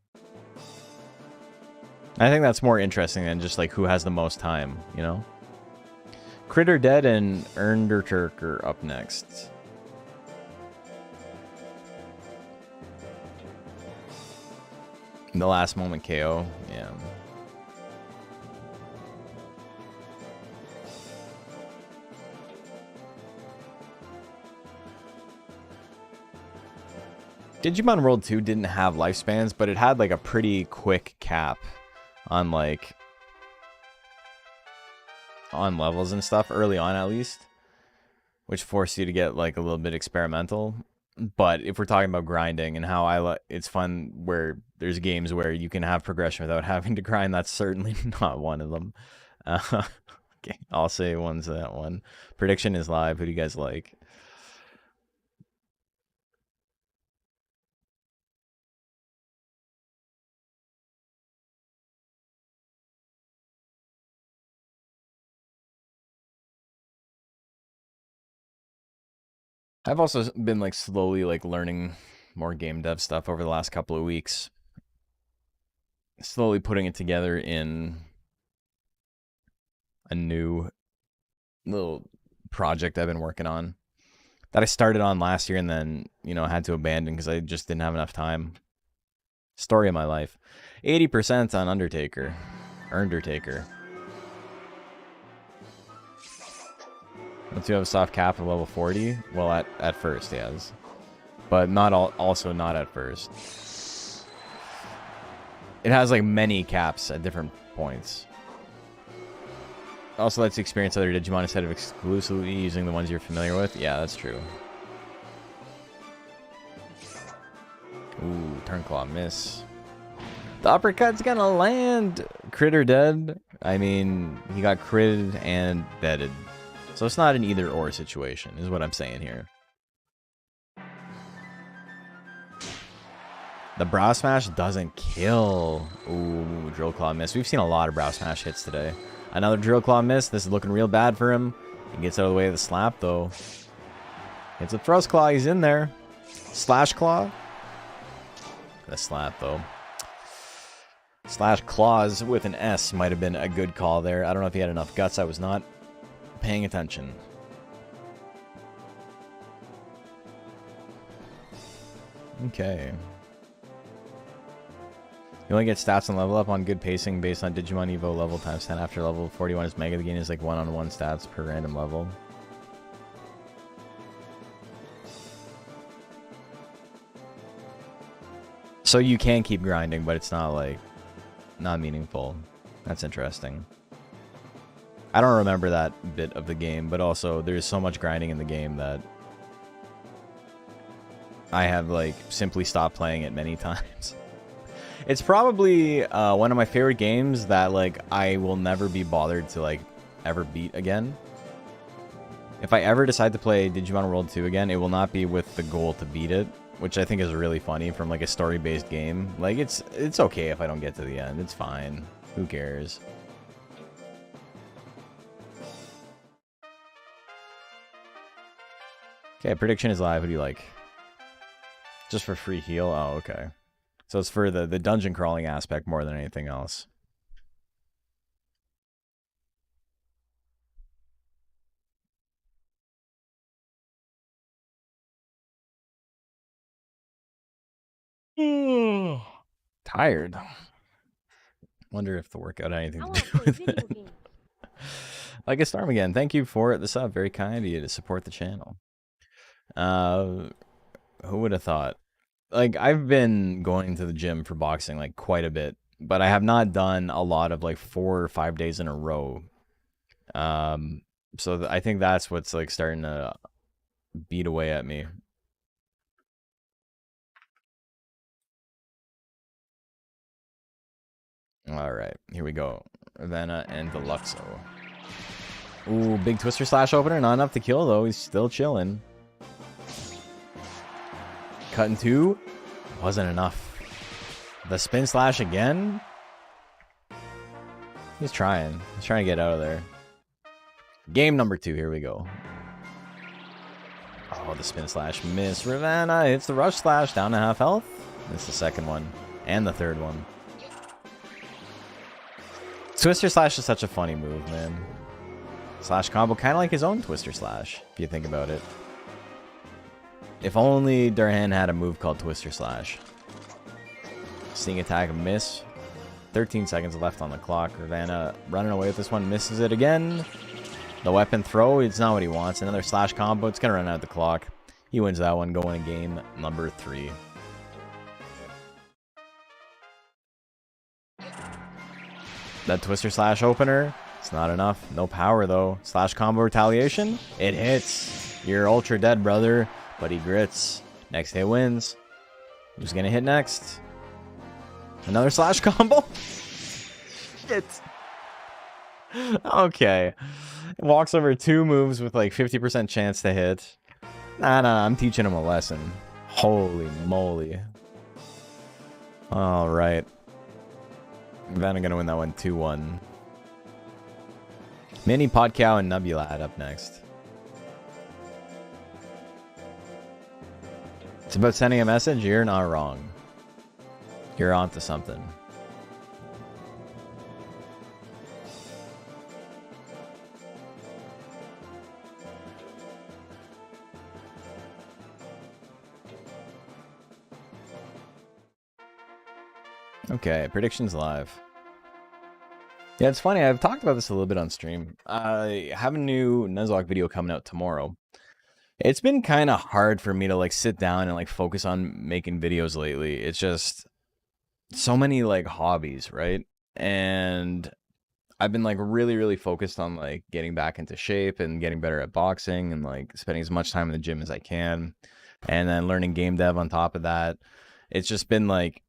I think that's more interesting than just like who has the most time, you know? Critter Dead and Ernder Turk are up next. The last moment KO, yeah. Digimon World 2 didn't have lifespans, but it had like a pretty quick cap on like on levels and stuff early on at least, which forced you to get like a little bit experimental. But if we're talking about grinding and how it's fun where there's games where you can have progression without having to grind, that's certainly not one of them. Okay, I'll say one's that one. Prediction is live. Who do you guys like? I've also been like slowly like learning more game dev stuff over the last couple of weeks. Slowly putting it together in a new little project I've been working on that I started on last year and then, you know, had to abandon because I just didn't have enough time. Story of my life. 80% on Undertaker. Once you have a soft cap at level 40, well, at first, yes. But also not at first. It has like many caps at different points. Also lets you experience other Digimon instead of exclusively using the ones you're familiar with. Yeah, that's true. Ooh, Turnclaw miss. The uppercut's gonna land. Critter dead. I mean, he got critted and deaded. So it's not an either or situation, is what I'm saying here. The Brow Smash doesn't kill. Ooh, Drill Claw miss. We've seen a lot of Brow Smash hits today. Another Drill Claw miss. This is looking real bad for him. He gets out of the way of the slap, though. Hits a Thrust Claw. He's in there. Slash Claw. The slap, though. Slash Claws with an S might have been a good call there. I don't know if he had enough guts. I was not paying attention. Okay. You only get stats and level up on good pacing based on Digimon Evo level times 10 after level 41 is Mega. The gain is like one-on-one stats per random level. So you can keep grinding, but it's not like not meaningful. That's interesting. I don't remember that bit of the game, but also there's so much grinding in the game that I have like simply stopped playing it many times. It's probably one of my favorite games that like I will never be bothered to like ever beat again. If I ever decide to play Digimon World 2 again, it will not be with the goal to beat it, which I think is really funny from like a story-based game. Like it's okay if I don't get to the end. It's fine. Who cares? Okay, prediction is live. Who do you like? Just for free heal? Oh, okay. So it's for the dungeon crawling aspect more than anything else. Tired. Wonder if the workout had anything to do with it. Like a Storm again. Thank you for the sub. Very kind of you to support the channel. Who would have thought? Like, I've been going to the gym for boxing like quite a bit, but I have not done a lot of like 4 or 5 days in a row. So I think that's what's like starting to beat away at me. All right, here we go. Ravena and Deluxo. Ooh, big Twister Slash opener. Not enough to kill, though. He's still chilling. Cut in 2. Wasn't enough. The Spin Slash again? He's trying. He's trying to get out of there. Game number 2. Here we go. Oh, the Spin Slash miss. Ravena hits the Rush Slash. Down to half health. It's the second one. And the third one. Twister Slash is such a funny move, man. Slash combo, kind of like his own Twister Slash, if you think about it. If only Durhan had a move called Twister Slash. Sting attack, miss. 13 seconds left on the clock. Ravena running away with this one, misses it again. The weapon throw, it's not what he wants. Another Slash combo, it's going to run out the clock. He wins that one, going to game number 3. That Twister Slash opener, it's not enough. No power, though. Slash combo retaliation, it hits. You're ultra dead, brother, but he grits. Next hit wins. Who's gonna hit next? Another slash combo? Shit. Okay. Walks over 2 moves with like 50% chance to hit. Nah, I'm teaching him a lesson. Holy moly. Alright. Then I'm gonna win that one 2-1. Mini Podcow and Nebulad up next. It's about sending a message. You're not wrong. You're onto something. Okay, predictions live. Yeah, it's funny. I've talked about this a little bit on stream. I have a new Nuzlocke video coming out tomorrow. It's been kind of hard for me to like sit down and like focus on making videos lately. It's just so many like hobbies, right? And I've been like really focused on like getting back into shape and getting better at boxing and like spending as much time in the gym as I can, and then learning game dev on top of that. It's just been like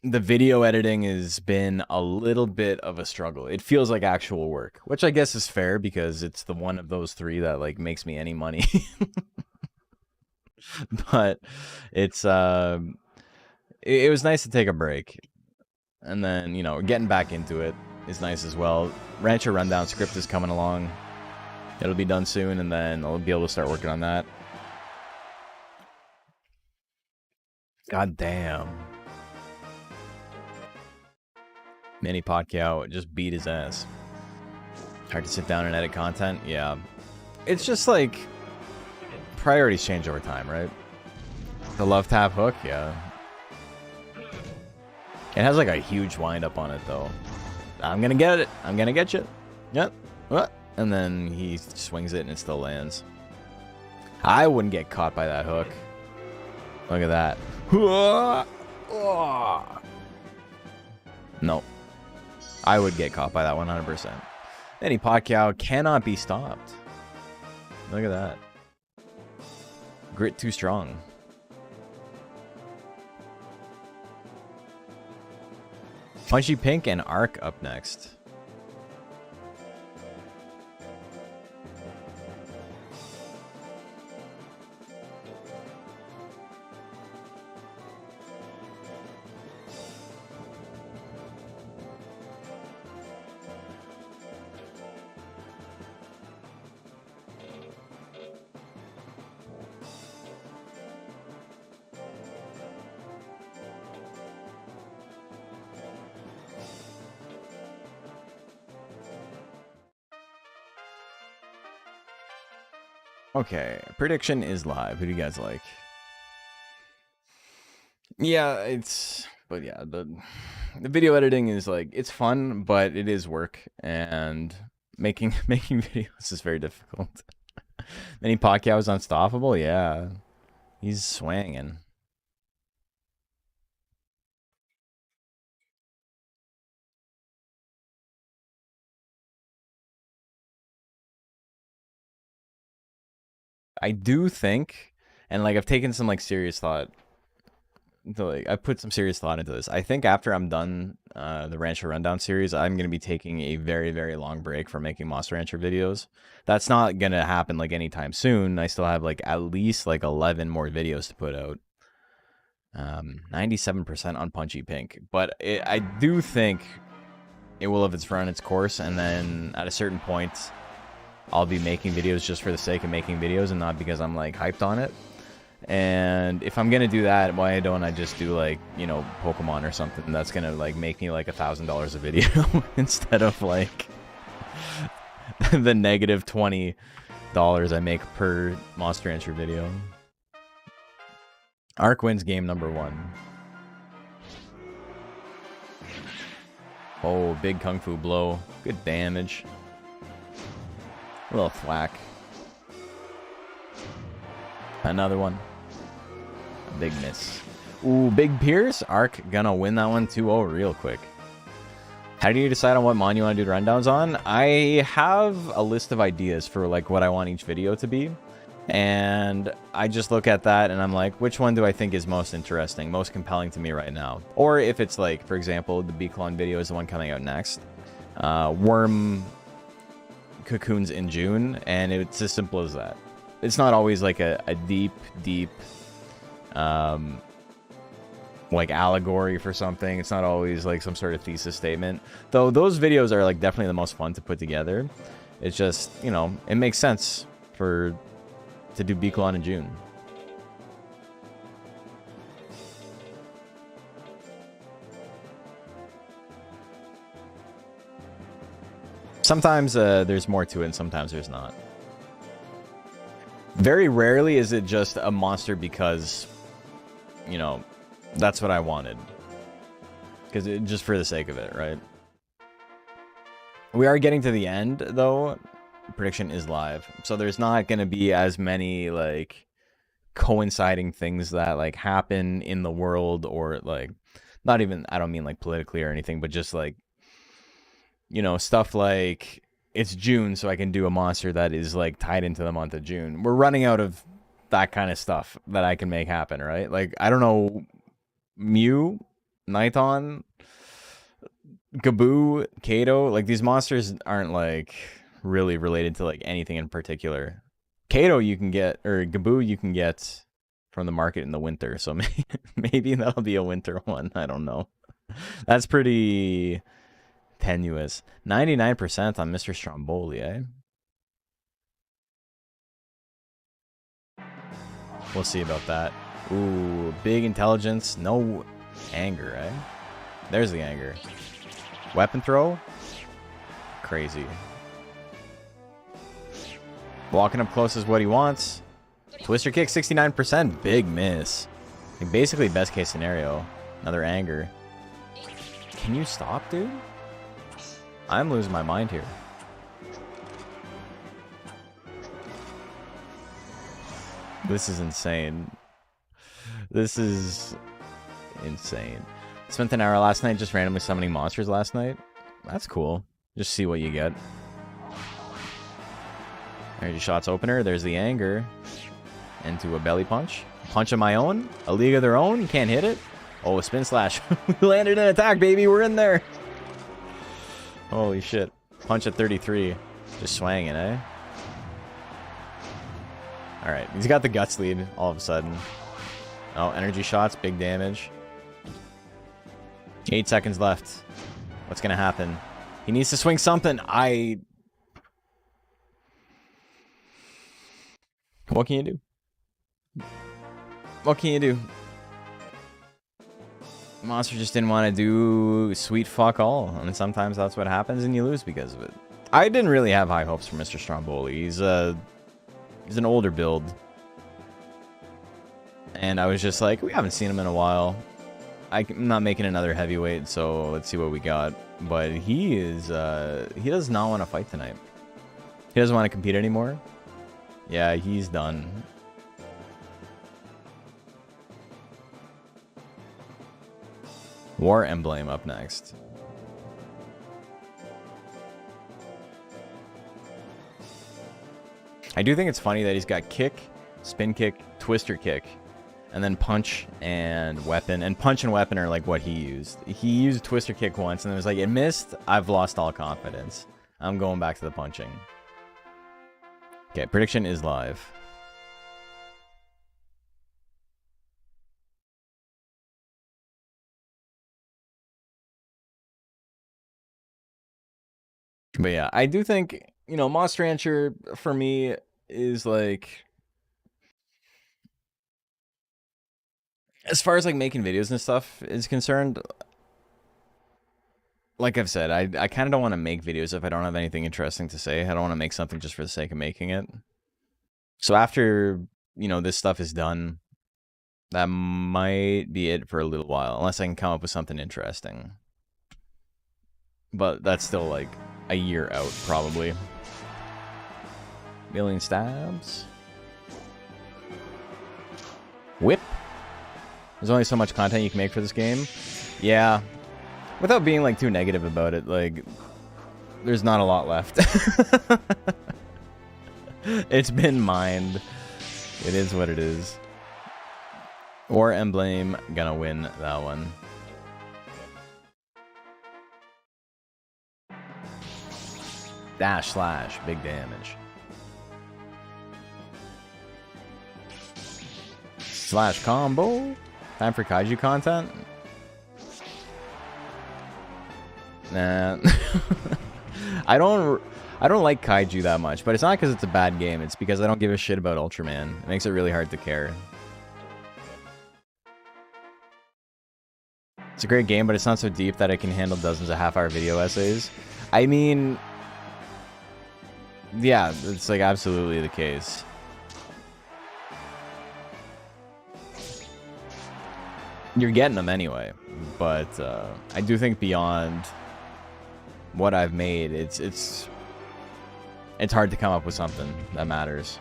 the video editing has been a little bit of a struggle. It feels like actual work, which I guess is fair because it's the one of those 3 that like makes me any money. But it's it was nice to take a break, and then, you know, getting back into it is nice as well. Rancher Rundown script is coming along. It'll be done soon, and then I'll be able to start working on that. God damn. Mini Podcow just beat his ass. Hard to sit down and edit content? Yeah. It's just like priorities change over time, right? The love tap hook, yeah. It has like a huge wind up on it though. I'm gonna get it. I'm gonna get you. Yep. What? And then he swings it and it still lands. I wouldn't get caught by that hook. Look at that. No. I would get caught by that 100%. Any Podcow cannot be stopped. Look at that. Grit too strong. Punchy Pink and Arc up next. Okay, prediction is live. Who do you guys like? Yeah, but yeah, the video editing is like, it's fun, but it is work, and making videos is very difficult. Mini Podcow is unstoppable. Yeah, he's swanging. I do think, and like I've taken some like serious thought to, like, I put some serious thought into this. I think after I'm done the Rancher Rundown series, I'm gonna be taking a very long break from making Monster Rancher videos. That's not gonna happen like anytime soon. I still have like at least like 11 more videos to put out. 97% on Punchy Pink, but I do think it will have its run its course, and then at a certain point I'll be making videos just for the sake of making videos and not because I'm like hyped on it. And if I'm gonna do that, why don't I just do like, you know, Pokemon or something that's gonna like make me like $1,000 a video instead of like the negative $20 I make per Monster Rancher video. Arc wins game number 1. Oh, big Kung Fu blow. Good damage. A little thwack. Another one. A big miss. Ooh, big Pierce. Arc gonna win that one 2-0 real quick. How do you decide on what mon you want to do the rundowns on? I have a list of ideas for like what I want each video to be. And I just look at that and I'm like, which one do I think is most interesting, most compelling to me right now? Or if it's like, for example, the Beacon video is the one coming out next. Worm cocoons in June, and it's as simple as that. It's not always like a deep like allegory for something. It's not always like some sort of thesis statement, though those videos are like definitely the most fun to put together. It's just, you know, it makes sense to do Beacon in June. Sometimes there's more to it, and sometimes there's not. Very rarely is it just a monster because, you know, that's what I wanted. Because just for the sake of it, right? We are getting to the end, though. Prediction is live. So there's not going to be as many, like, coinciding things that, like, happen in the world, or, like, not even, I don't mean, like, politically or anything, but just, like, you know, stuff like, it's June, so I can do a monster that is, like, tied into the month of June. We're running out of that kind of stuff that I can make happen, right? Like, I don't know, Mew, Nighton, Gaboo, Kato, like, these monsters aren't, like, really related to, like, anything in particular. Kato you can get, or Gaboo you can get from the market in the winter, so maybe that'll be a winter one. I don't know. That's pretty tenuous. 99% on Mr. Stromboli, eh? We'll see about that. Ooh, big intelligence, no anger, eh? There's the anger. Weapon throw? Crazy. Walking up close is what he wants. Twister kick, 69%. Big miss. Like, basically, best case scenario. Another anger. Can you stop, dude? I'm losing my mind here. This is insane. This is insane. Spent an hour last night just randomly summoning monsters last night. That's cool. Just see what you get. Energy shots opener. There's the anger. Into a belly punch. Punch of my own. A league of their own. Can't hit it. Oh, a spin slash. We landed an attack, baby. We're in there. Holy shit. Punch at 33. Just swanging, eh? Alright, he's got the guts lead all of a sudden. Oh, energy shots, big damage. 8 seconds left. What's gonna happen? He needs to swing something. What can you do? What can you do? Monster just didn't want to do sweet fuck all, and sometimes that's what happens, and you lose because of it. I didn't really have high hopes for Mr. Stromboli. He's an older build, and I was just like, we haven't seen him in a while. I'm not making another heavyweight, so let's see what we got. But he does not want to fight tonight. He doesn't want to compete anymore. Yeah, he's done. War Emblem up next. I do think it's funny that he's got kick, spin kick, twister kick, and then punch and weapon. And punch and weapon are like what he used. He used twister kick once and it was like, it missed. I've lost all confidence. I'm going back to the punching. Okay, prediction is live. But yeah, I do think, you know, Monster Rancher for me is like, as far as like making videos and stuff is concerned, like I've said, I kind of don't want to make videos if I don't have anything interesting to say. I don't want to make something just for the sake of making it. So after, you know, this stuff is done, that might be it for a little while, unless I can come up with something interesting. But that's still like a year out, probably. Million stabs. Whip. There's only so much content you can make for this game. Yeah. Without being like too negative about it, like, there's not a lot left. It's been mined. It is what it is. Or Emblem gonna win that one. Dash slash, big damage. Slash combo. Time for kaiju content? Nah. I don't like kaiju that much, but it's not because it's a bad game. It's because I don't give a shit about Ultraman. It makes it really hard to care. It's a great game, but it's not so deep that it can handle dozens of half-hour video essays. I mean, yeah, it's like absolutely the case. You're getting them anyway, but I do think beyond what I've made, it's hard to come up with something that matters.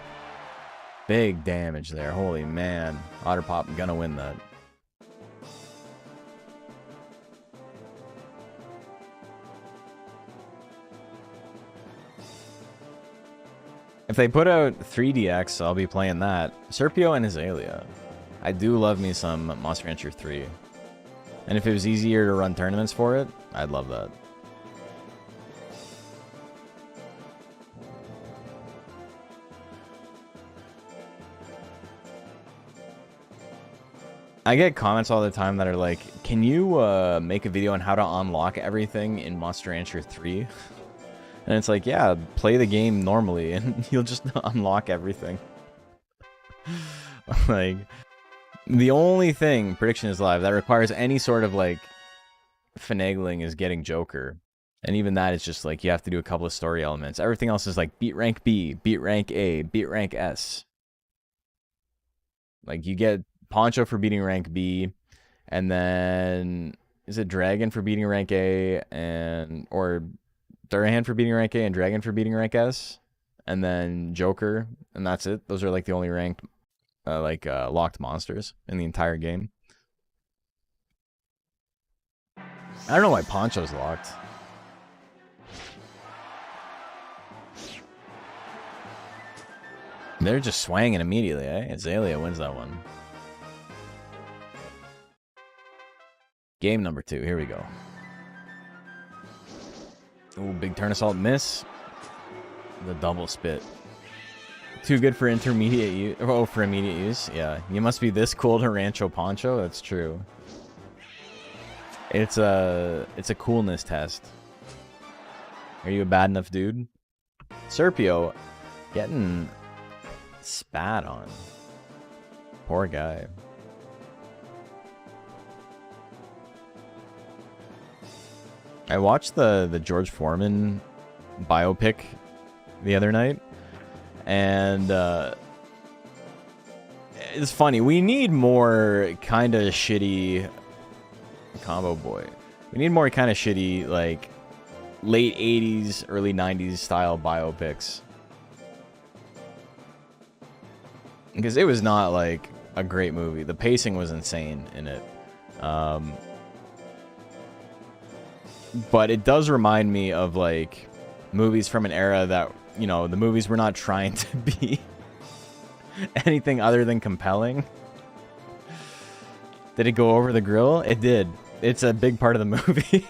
Big damage there, holy man. Otter Pop gonna win that. If they put out 3DX, I'll be playing that. Serpio and his Aelia. I do love me some Monster Rancher 3. And if it was easier to run tournaments for it, I'd love that. I get comments all the time that are like, can you make a video on how to unlock everything in Monster Rancher 3? And it's like, yeah, play the game normally and you'll just unlock everything. Like, the only thing, Prediction is Live, that requires any sort of, like, finagling is getting Joker. And even that is just, like, you have to do a couple of story elements. Everything else is, like, beat rank B, beat rank A, beat rank S. Like, you get Poncho for beating rank B, and then, is it Dragon for beating rank A, or Durahan for beating rank A and Dragon for beating rank S, and then Joker, and that's it. Those are like the only ranked, locked monsters in the entire game. I don't know why Poncho's locked. They're just swanging immediately, eh? Aelia wins that one. Game number 2, here we go. Ooh, big turn assault miss. The double spit. Too good for intermediate use. Oh, for immediate use. Yeah, you must be this cool to Rancho Poncho. That's true. It's a coolness test. Are you a bad enough dude? Serpio getting spat on. Poor guy. I watched the George Foreman biopic the other night, and it's funny. We need more kind of shitty combo boy. We need more kind of shitty, like, late 80s, early 90s style biopics. Because it was not, like, a great movie. The pacing was insane in it. But it does remind me of, like, movies from an era that, you know, the movies were not trying to be anything other than compelling. Did it go over the grill? It did. It's a big part of the movie.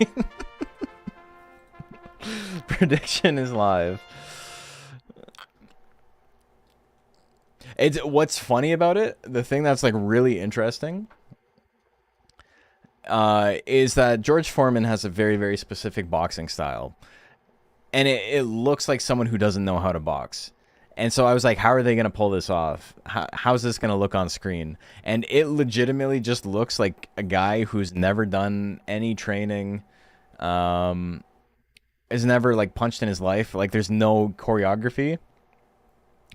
Prediction is live. It's what's funny about it, the thing that's, like, really interesting, is that George Foreman has a very, very specific boxing style. And it looks like someone who doesn't know how to box. And so I was like, how are they going to pull this off? How's this going to look on screen? And it legitimately just looks like a guy who's never done any training, has never, like, punched in his life. Like, there's no choreography.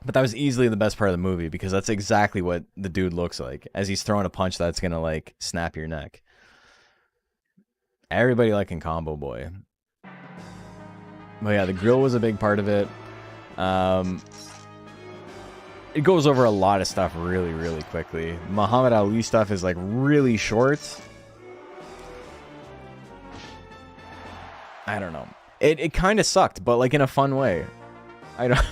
But that was easily the best part of the movie, because that's exactly what the dude looks like as he's throwing a punch that's going to, like, snap your neck. Everybody liking Combo Boy. But yeah, the grill was a big part of it. It goes over a lot of stuff really, really quickly. Muhammad Ali stuff is, like, really short. I don't know. It kind of sucked, but, like, in a fun way. I don't...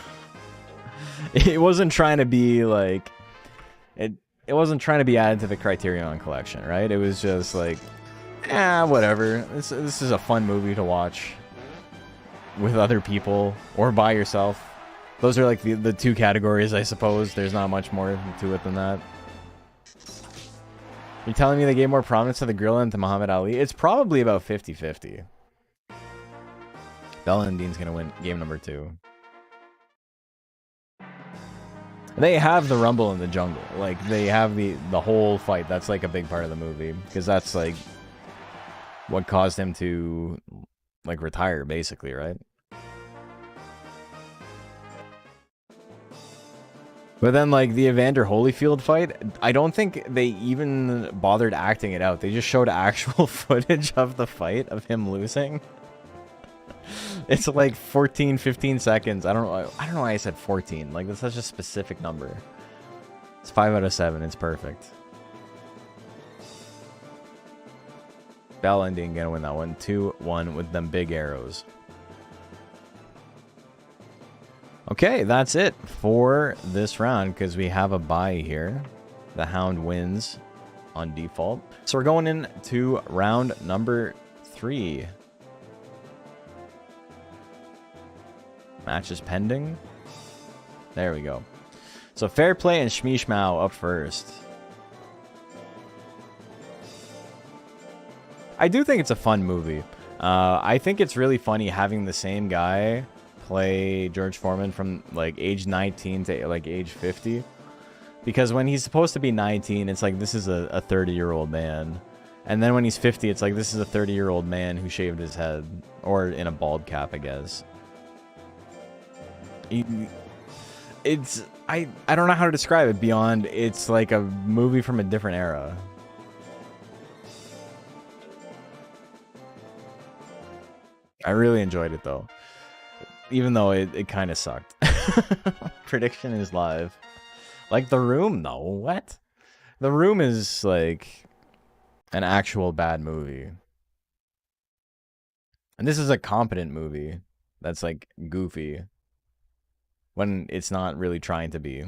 It wasn't trying to be, like, It wasn't trying to be added to the Criterion collection, right? It was just like, whatever. This is a fun movie to watch with other people or by yourself. Those are like the two categories, I suppose. There's not much more to it than that. You're telling me they gave more prominence to the gorilla than to Muhammad Ali? It's probably about 50-50. Bellendine's going to win game number 2. They have the rumble in the jungle. Like, they have the whole fight. That's like a big part of the movie. Because that's like what caused him to like retire, basically, right? But then, like, the Evander Holyfield fight, I don't think they even bothered acting it out. They just showed actual footage of the fight, of him losing. It's like 14, 15 seconds. I don't know why I said 14. Like, that's such a specific number. It's 5 out of 7. It's perfect. Bellendine gonna win that one. 2-1 with them big arrows. Okay, that's it for this round because we have a bye here. The Hound wins on default. So we're going into round number 3. Matches pending. There we go. So Fair Play and Shmeishmo up first. I do think it's a fun movie. I think it's really funny having the same guy play George Foreman from like age 19 to like age 50, because when he's supposed to be 19, it's like this is a 30-year-old man, and then when he's 50, it's like this is a 30-year-old man who shaved his head, or in a bald cap, I guess. It's I don't know how to describe it beyond it's like a movie from a different era. I really enjoyed it though. Even though it kind of sucked. Prediction is live. Like The Room? No, what? The Room is like an actual bad movie. And this is a competent movie that's like goofy when it's not really trying to be.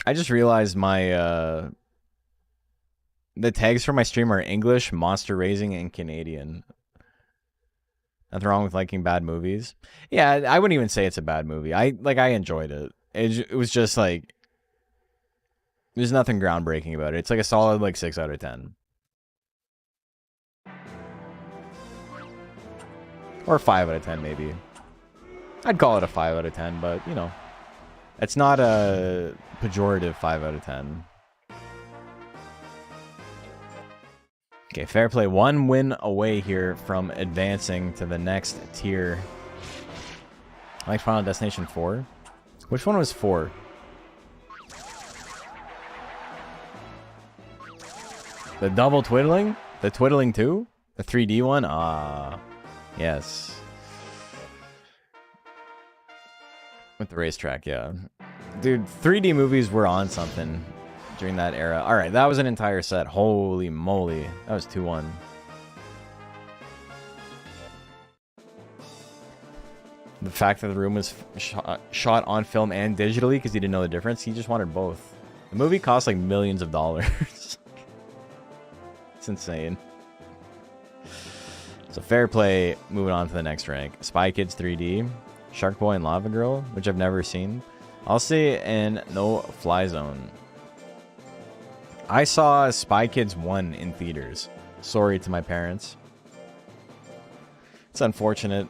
I just realized my the tags for my stream are English, monster raising, and Canadian. Nothing wrong with liking bad movies. Yeah, I wouldn't even say it's a bad movie. I enjoyed it. It was just like there's nothing groundbreaking about it. It's like a solid like 6 out of 10. Or 5 out of 10 maybe. I'd call it a 5 out of 10, but you know, it's not a pejorative 5 out of 10. Okay, Fair Play. 1 win away here from advancing to the next tier. I like Final Destination 4. Which one was 4? The double twiddling? The twiddling 2? The 3D one? Ah, yes. With the racetrack, yeah. Dude, 3D movies were on something during that era. All right, that was an entire set. Holy moly. That was 2-1. The fact that The Room was shot on film and digitally because he didn't know the difference. He just wanted both. The movie cost like millions of dollars. It's insane. So Fair Play, moving on to the next rank. Spy Kids 3D, Shark Boy and Lava Girl, which I've never seen. I'll see in No Fly Zone. I saw Spy Kids 1 in theaters. Sorry to my parents. It's unfortunate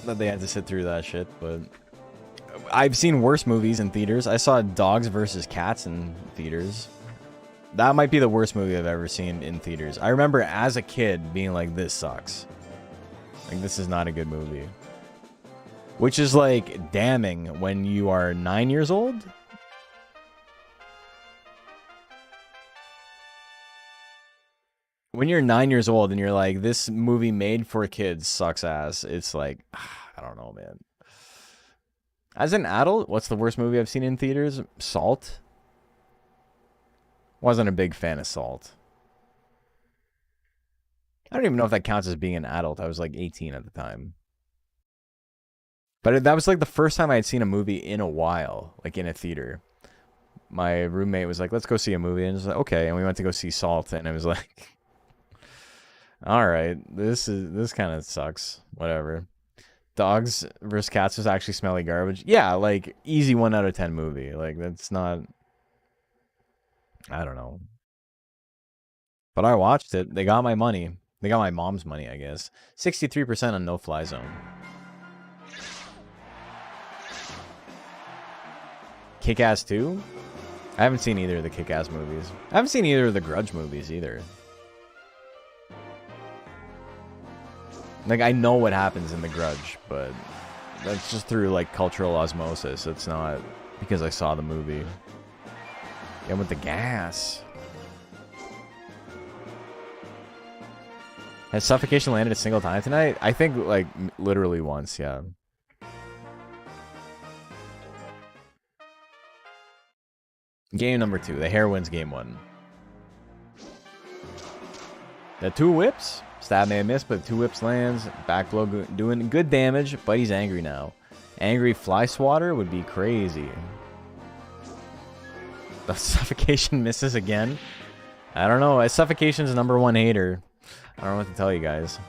that they had to sit through that shit, but I've seen worse movies in theaters. I saw Dogs vs. Cats in theaters. That might be the worst movie I've ever seen in theaters. I remember as a kid being like, this sucks. Like, this is not a good movie. Which is like damning when you are 9 years old. When you're 9 years old and you're like, this movie made for kids sucks ass. It's like, I don't know, man. As an adult, what's the worst movie I've seen in theaters? Salt. Wasn't a big fan of Salt. I don't even know if that counts as being an adult. I was like 18 at the time. But that was like the first time I had seen a movie in a while, like in a theater. My roommate was like, let's go see a movie. And I was like, okay. And we went to go see Salt. And it was like, all right, this kind of sucks. Whatever. Dogs vs. Cats was actually smelly garbage. Yeah, like easy 1 out of 10 movie. Like that's not, I don't know. But I watched it. They got my money. They got my mom's money, I guess. 63% on No Fly Zone. Kick-Ass 2? I haven't seen either of the Kick-Ass movies. I haven't seen either of the Grudge movies either. Like, I know what happens in the Grudge, but that's just through, like, cultural osmosis. It's not because I saw the movie. Yeah, with the gas. Has Suffocation landed a single time tonight? I think, like, literally once, yeah. Game number 2. The hare wins game 1. The 2 whips. Stab may have missed, but 2 whips lands. Back blow doing good damage, but he's angry now. Angry fly swatter would be crazy. The Suffocation misses again. I don't know. Suffocation's #1 hater. I don't know what to tell you guys.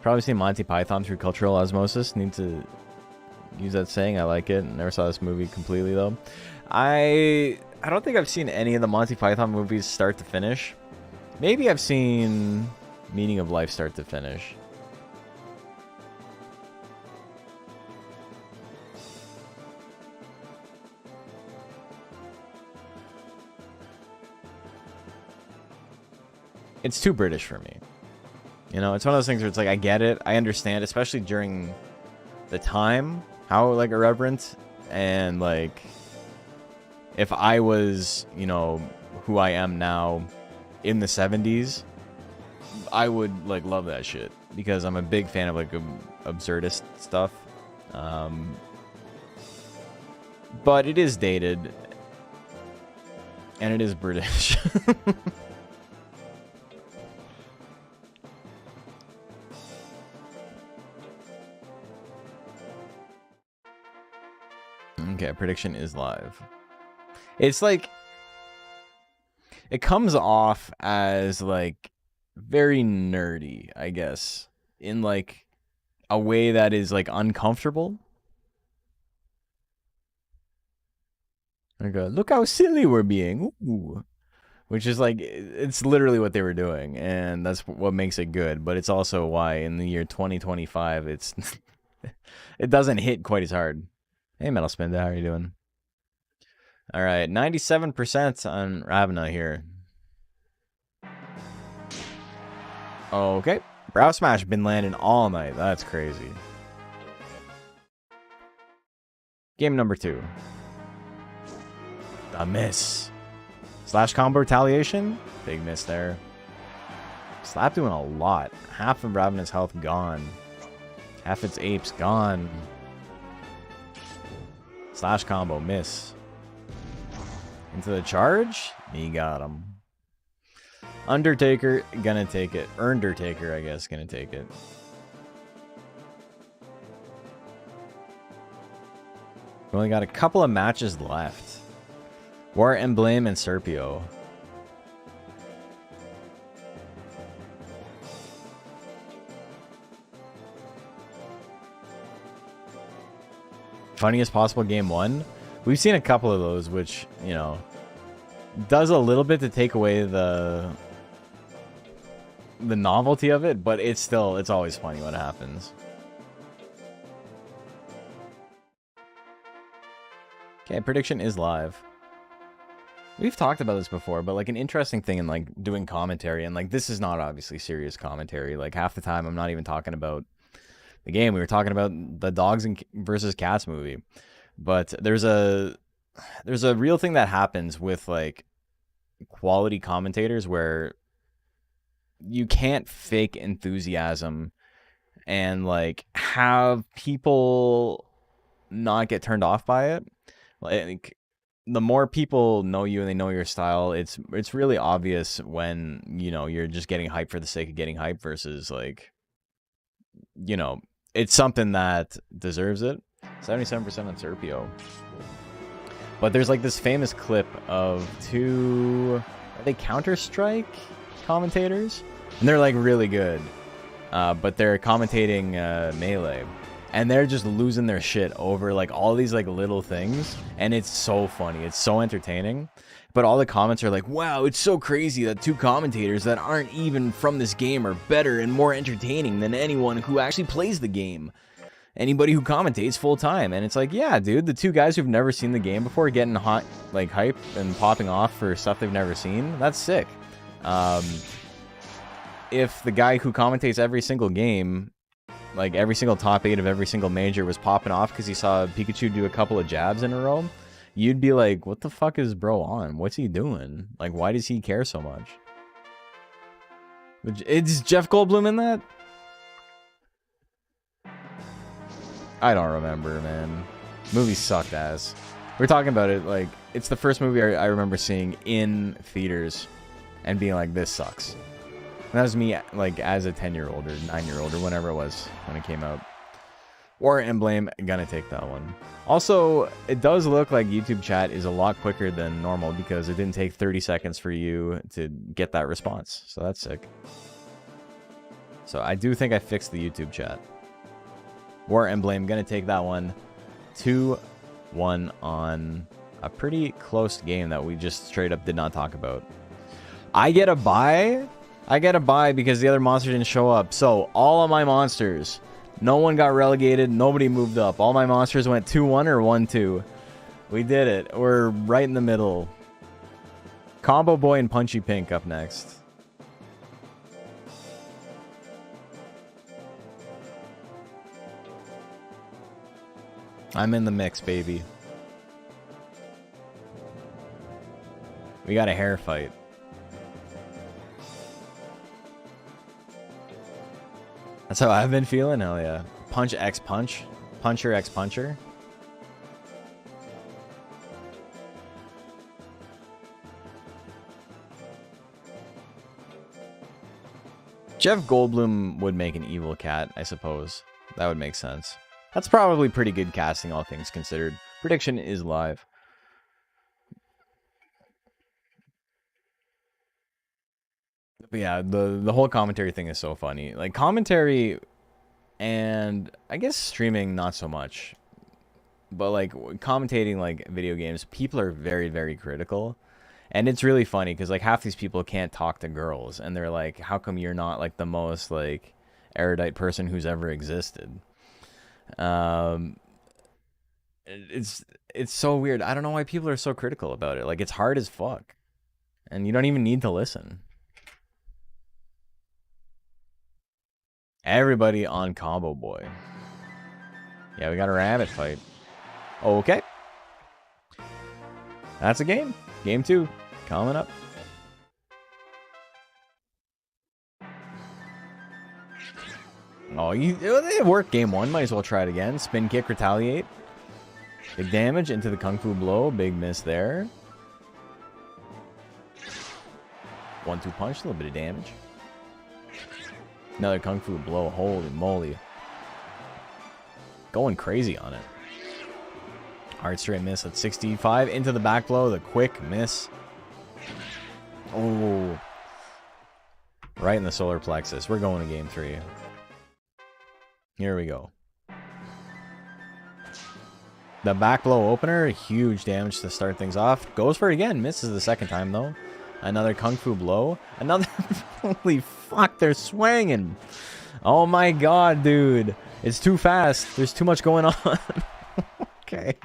Probably seen Monty Python through cultural osmosis. Need to use that saying. I like it. Never saw this movie completely though. I don't think I've seen any of the Monty Python movies start to finish. Maybe I've seen Meaning of Life start to finish. It's too British for me. You know, it's one of those things where it's like, I get it. I understand, especially during the time, how, like, irreverent. And, like, if I was, you know, who I am now in the 70s, I would, like, love that shit. Because I'm a big fan of, like, absurdist stuff. But it is dated. And it is British. Okay, prediction is live. It's like, it comes off as like very nerdy, I guess, in like a way that is like uncomfortable. Like, look how silly we're being. Ooh. Which is like, it's literally what they were doing, and that's what makes it good. But it's also why in the year 2025, it's it doesn't hit quite as hard. Hey, Metal Spinda, how are you doing? All right, 97% on Ravena here. Okay, Brow Smash been landing all night. That's crazy. Game number 2. A miss. Slash combo retaliation. Big miss there. Slap doing a lot. Half of Ravena's health gone. Half its apes gone. Slash combo, miss. Into the charge? He got him. Undertaker, gonna take it. Undertaker, I guess, gonna take it. We only got a couple of matches left. War Emblem and Serpio. Funniest possible game 1. We've seen a couple of those, which, you know, does a little bit to take away the novelty of it, but it's always funny when it happens. Okay, prediction is live. We've talked about this before, but like an interesting thing in like doing commentary, and like this is not obviously serious commentary. Like half the time I'm not even talking about the game. We were talking about the dogs versus cats movie. But there's a real thing that happens with like quality commentators where you can't fake enthusiasm and like have people not get turned off by it. Like the more people know you and they know your style, it's really obvious when, you know, you're just getting hyped for the sake of getting hyped versus like you know, it's something that deserves it. 77% on Serpio. But there's like this famous clip of two, are they Counter-Strike commentators? And they're like really good. But they're commentating Melee. And they're just losing their shit over like all these like little things. And it's so funny. It's so entertaining. But all the comments are like, wow, it's so crazy that two commentators that aren't even from this game are better and more entertaining than anyone who actually plays the game. Anybody who commentates full time. And it's like, yeah, dude, the two guys who've never seen the game before getting hot, like hype and popping off for stuff they've never seen. That's sick. If the guy who commentates every single game, like every single top 8 of every single major was popping off because he saw Pikachu do a couple of jabs in a row, you'd be like, what the fuck is bro on? What's he doing? Like, why does he care so much? Is Jeff Goldblum in that? I don't remember, man. Movie sucked ass. We're talking about it, like, it's the first movie I remember seeing in theaters and being like, this sucks. And that was me, like, as a 10-year-old or 9-year-old or whenever it was when it came out. Or Emblem, gonna take that one. Also, it does look like YouTube chat is a lot quicker than normal because it didn't take 30 seconds for you to get that response. So that's sick. So I do think I fixed the YouTube chat. War Emblem, gonna take that one. 2-1 on a pretty close game that we just straight up did not talk about. I get a bye? I get a bye because the other monster didn't show up. So all of my monsters, no one got relegated, nobody moved up. All my monsters went 2-1 or 1-2. We did it. We're right in the middle. Combo Boy and Punchy Pink up next. I'm in the mix, baby. We got a hair fight. That's how I've been feeling, hell yeah. Punch X punch. Puncher X puncher. Jeff Goldblum would make an evil cat, I suppose. That would make sense. That's probably pretty good casting, all things considered. Prediction is live. But yeah, the whole commentary thing is so funny. Like, commentary and I guess streaming, not so much. But, like, commentating, like, video games, people are very, very critical. And it's really funny because, like, half these people can't talk to girls. And they're like, how come you're not, like, the most, like, erudite person who's ever existed? It's so weird. I don't know why people are so critical about it. Like, it's hard as fuck. And you don't even need to listen. Everybody on Combo Boy. Yeah, we got a rabbit fight. Okay. That's a game. Game 2. Coming up. Oh, it worked game 1. Might as well try it again. Spin kick, retaliate. Big damage into the Kung Fu blow. Big miss there. 1-2 punch. A little bit of damage. Another Kung Fu blow. Holy moly. Going crazy on it. Hard straight miss at 65. Into the back blow. The quick miss. Oh. Right in the solar plexus. We're going to game 3. Here we go. The back blow opener. Huge damage to start things off. Goes for it again. Misses the second time, though. Another Kung Fu blow. Another... Holy fuck, they're swinging. Oh my god, dude. It's too fast. There's too much going on. Okay.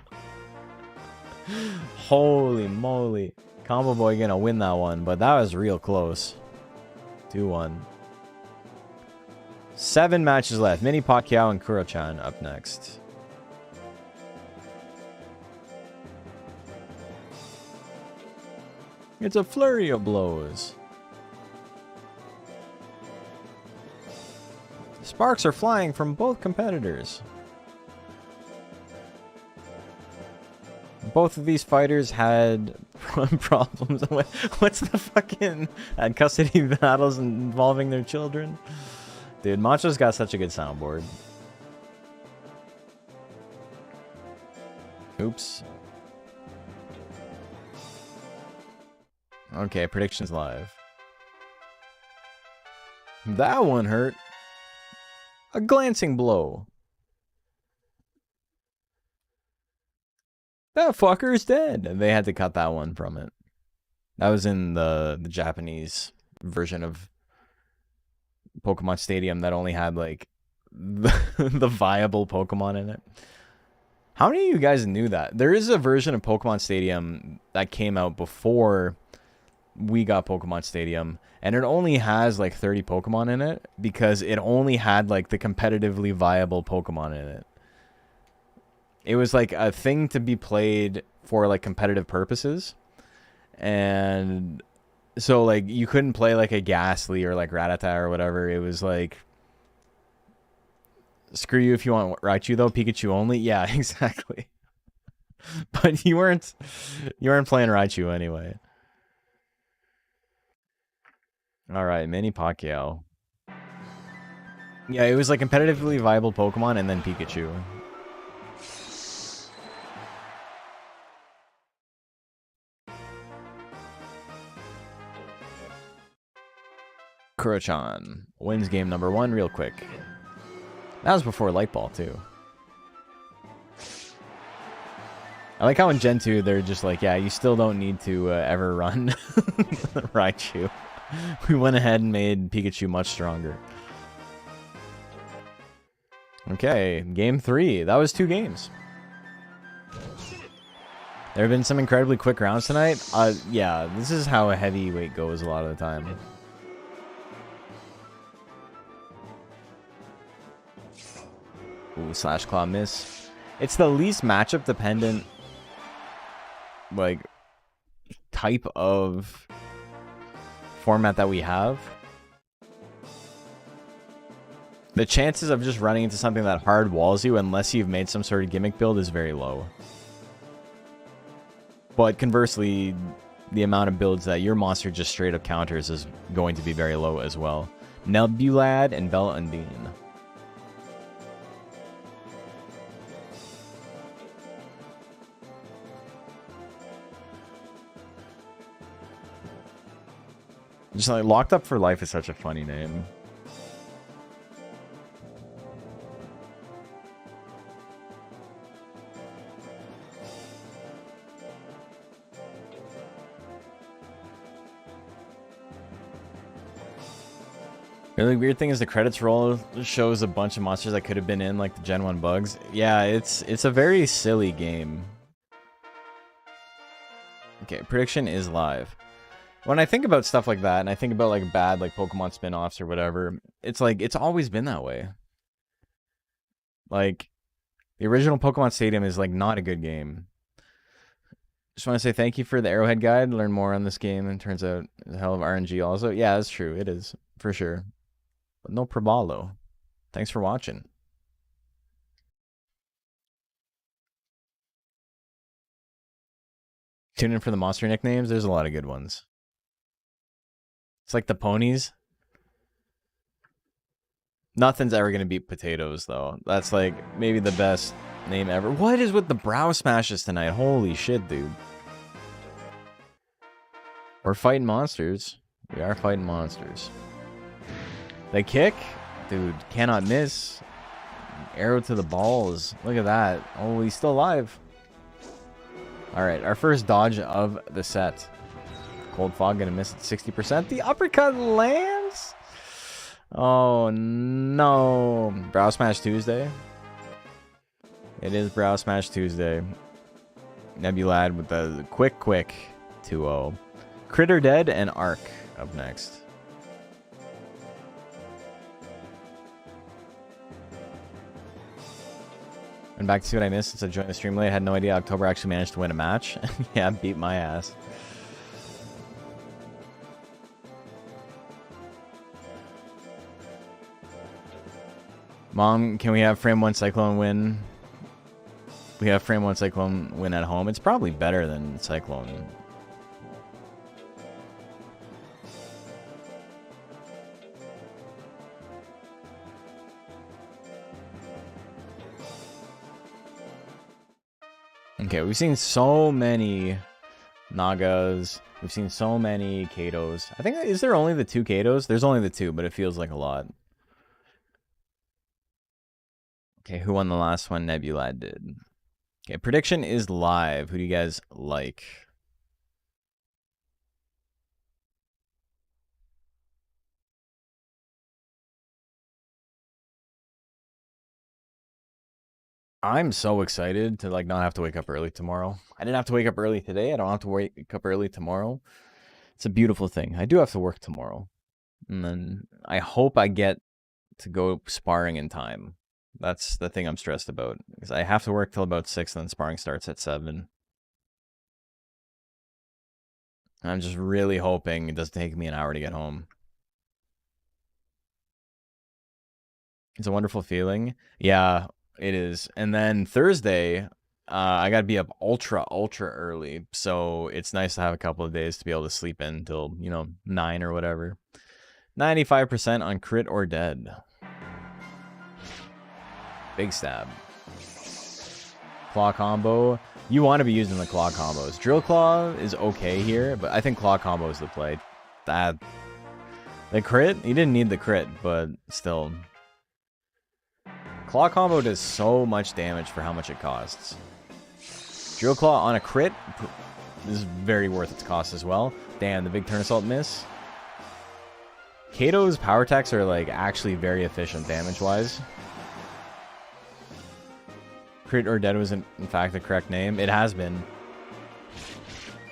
Holy moly. Combo Boy gonna win that one, but that was real close. 2-1. 7 matches left. Mini Podcow and Kurochan up next. It's a flurry of blows. Sparks are flying from both competitors. Both of these fighters had problems. What's the fucking custody battles involving their children? Dude, Macho's got such a good soundboard. Oops. Okay, predictions live. That one hurt. A glancing blow. That fucker's dead. And they had to cut that one from it. That was in the Japanese version of Pokemon Stadium that only had, like, the viable Pokemon in it. How many of you guys knew that? There is a version of Pokemon Stadium that came out before we got Pokemon Stadium, and it only has, like, 30 Pokemon in it because it only had, like, the competitively viable Pokemon in it. It was, like, a thing to be played for, like, competitive purposes. And so, like, you couldn't play, like, a Ghastly or, like, Rattata or whatever. It was, like, screw you if you want Raichu, though. Pikachu only. Yeah, exactly. But you weren't playing Raichu anyway. All right, Mini Pacquiao. Yeah, it was, like, competitively viable Pokemon and then Pikachu. Kurochan wins game number 1 real quick. That was before Light Ball, too. I like how in Gen 2, they're just like, yeah, you still don't need to ever run Raichu. We went ahead and made Pikachu much stronger. Okay, game 3. That was 2 games. There have been some incredibly quick rounds tonight. Yeah, this is how a heavyweight goes a lot of the time. Ooh, Slash Claw miss. It's the least matchup dependent, like, type of format that we have. The chances of just running into something that hard walls you unless you've made some sort of gimmick build is very low. But conversely, the amount of builds that your monster just straight up counters is going to be very low as well. Nebulad and Bellendine. Just like Locked Up for Life is such a funny name. The really weird thing is the credits roll shows a bunch of monsters that could have been in, like the Gen 1 bugs. Yeah, it's a very silly game. Okay, prediction is live. When I think about stuff like that, and I think about like bad like Pokemon spin-offs or whatever, it's like it's always been that way. Like the original Pokemon Stadium is like not a good game. Just want to say thank you for the Arrowhead guide. Learn more on this game, and turns out a hell of RNG also. Yeah, that's true. It is for sure. But no probalo. Thanks for watching. Tune in for the monster nicknames. There's a lot of good ones. It's like the ponies. Nothing's ever going to beat potatoes, though. That's like maybe the best name ever. What is with the brow smashes tonight? Holy shit, dude. We're fighting monsters. We are fighting monsters. The kick? Dude, cannot miss. Arrow to the balls. Look at that. Oh, he's still alive. Alright, our first dodge of the set. Cold Fog gonna miss at 60%. The uppercut lands? Oh no. Brow Smash Tuesday. It is Brow Smash Tuesday. Nebulad with the quick 2-0. Critter Dead and Arc up next. And back to see what I missed since I joined the stream late. I had no idea October actually managed to win a match. Yeah, beat my ass. Mom, can we have Frame 1 Cyclone win? We have Frame 1 Cyclone win at home. It's probably better than Cyclone. Okay, we've seen so many Nagas. We've seen so many Katos. I think, is there only the 2 Katos? There's only the 2, but it feels like a lot. Okay, who won the last one? Nebulad did. Okay, prediction is live. Who do you guys like? I'm so excited to like not have to wake up early tomorrow. I didn't have to wake up early today. I don't have to wake up early tomorrow. It's a beautiful thing. I do have to work tomorrow. And then I hope I get to go sparring in time. That's the thing I'm stressed about. Because I have to work till about 6, and then sparring starts at 7. I'm just really hoping it doesn't take me an hour to get home. It's a wonderful feeling. Yeah, it is. And then Thursday, I got to be up ultra early. So it's nice to have a couple of days to be able to sleep in until, 9 or whatever. 95% on crit or dead. Big stab. Claw combo. You want to be using the claw combos. Drill claw is okay here, but I think claw combo is the play. The crit? You didn't need the crit, but still. Claw combo does so much damage for how much it costs. Drill claw on a crit is very worth its cost as well. Damn, the big turn assault miss. Kato's power attacks are like actually very efficient damage-wise. Crit or dead was in fact the correct name. It has been.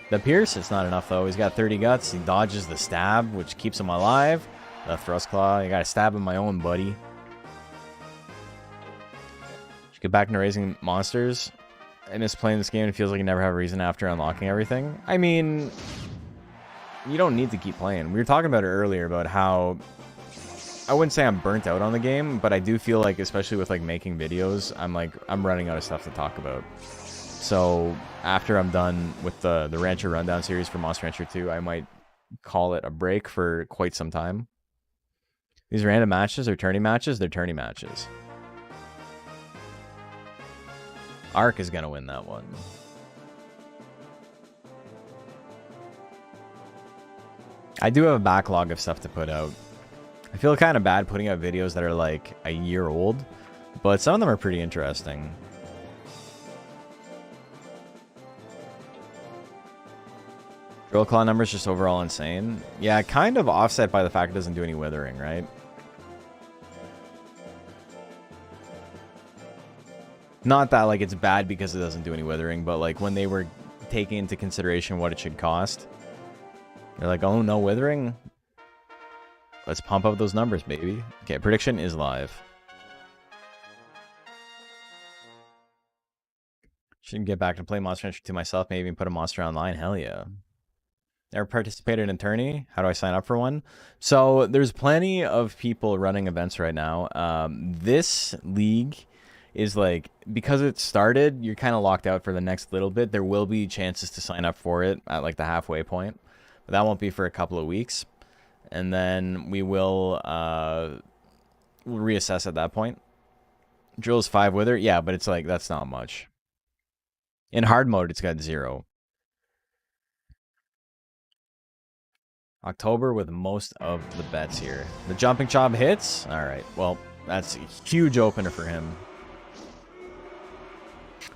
The pierce, it's not enough though. He's got 30 guts. He dodges the stab, which keeps him alive. The thrust claw. You gotta stab him, my own buddy. Should get back into raising monsters. I miss playing this game and it feels like you never have a reason after unlocking everything. I mean, you don't need to keep playing. We were talking about it earlier about how I wouldn't say I'm burnt out on the game, but I do feel like, especially with like making videos, I'm running out of stuff to talk about. So after I'm done with the Rancher Rundown series for Monster Rancher 2, I might call it a break for quite some time. These random matches are tourney matches. They're tourney matches. Ark is gonna win that one. I do have a backlog of stuff to put out. I feel kind of bad putting out videos that are like a year old, but some of them are pretty interesting. Drill claw numbers just overall insane. Yeah, kind of offset by the fact it doesn't do any withering, right? Not that like it's bad because it doesn't do any withering, but like when they were taking into consideration what it should cost, they're like, oh, no withering? Let's pump up those numbers, baby. Okay, prediction is live. Should get back to play Monster Hunter 2 myself, maybe even put a monster online. Hell yeah. Never participated in tourney? How do I sign up for one? So there's plenty of people running events right now. This league is like, because it started, you're kind of locked out for the next little bit. There will be chances to sign up for it at like the halfway point, but that won't be for a couple of weeks. And then we will we'll reassess at that point. Drill's 5 wither. Yeah, but it's like, that's not much. In hard mode, it's got 0. October with most of the bets here. The jumping chop hits. All right. Well, that's a huge opener for him.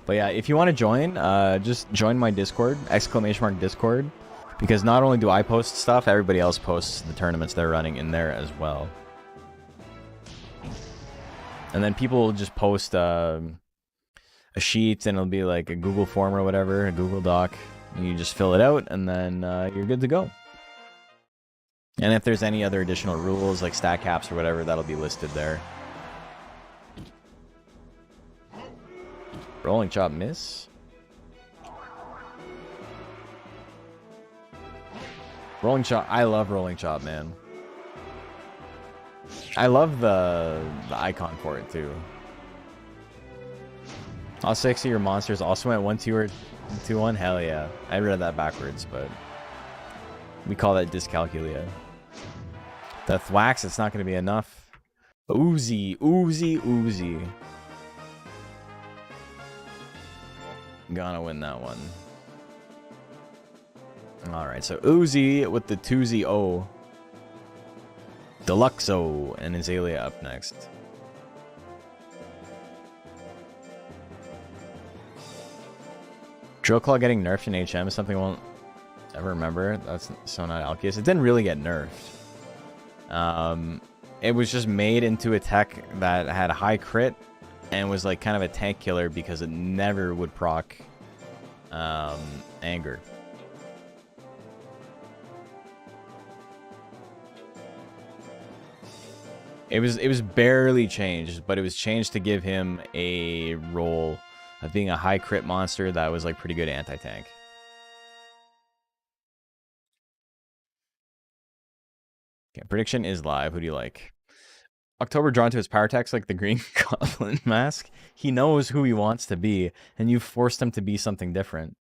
But yeah, if you want to join, just join my Discord, !Discord. Because not only do I post stuff, everybody else posts the tournaments they're running in there as well. And then people will just post a sheet, and it'll be like a Google form or whatever, a Google Doc. And you just fill it out, and then you're good to go. And if there's any other additional rules, like stat caps or whatever, that'll be listed there. Rolling chop miss. Rolling chop. I love rolling chop, man. I love the icon for it too. All 6 of your monsters also went 1-2 or 2-1. Hell yeah! I read that backwards, but we call that dyscalculia. The thwax, it's not going to be enough. Oozy. Gonna win that one. Alright, so Uzi with the 2-0. Deluxo and Aelia up next. Drill Claw getting nerfed in HM is something I won't ever remember. That's so not Alkius. It didn't really get nerfed. It was just made into a tech that had a high crit and was like kind of a tank killer because it never would proc anger. It was barely changed, but it was changed to give him a role of being a high crit monster that was like pretty good anti-tank. Okay, prediction is live. Who do you like? October drawn to his power attacks like the Green Goblin mask. He knows who he wants to be, and you forced him to be something different.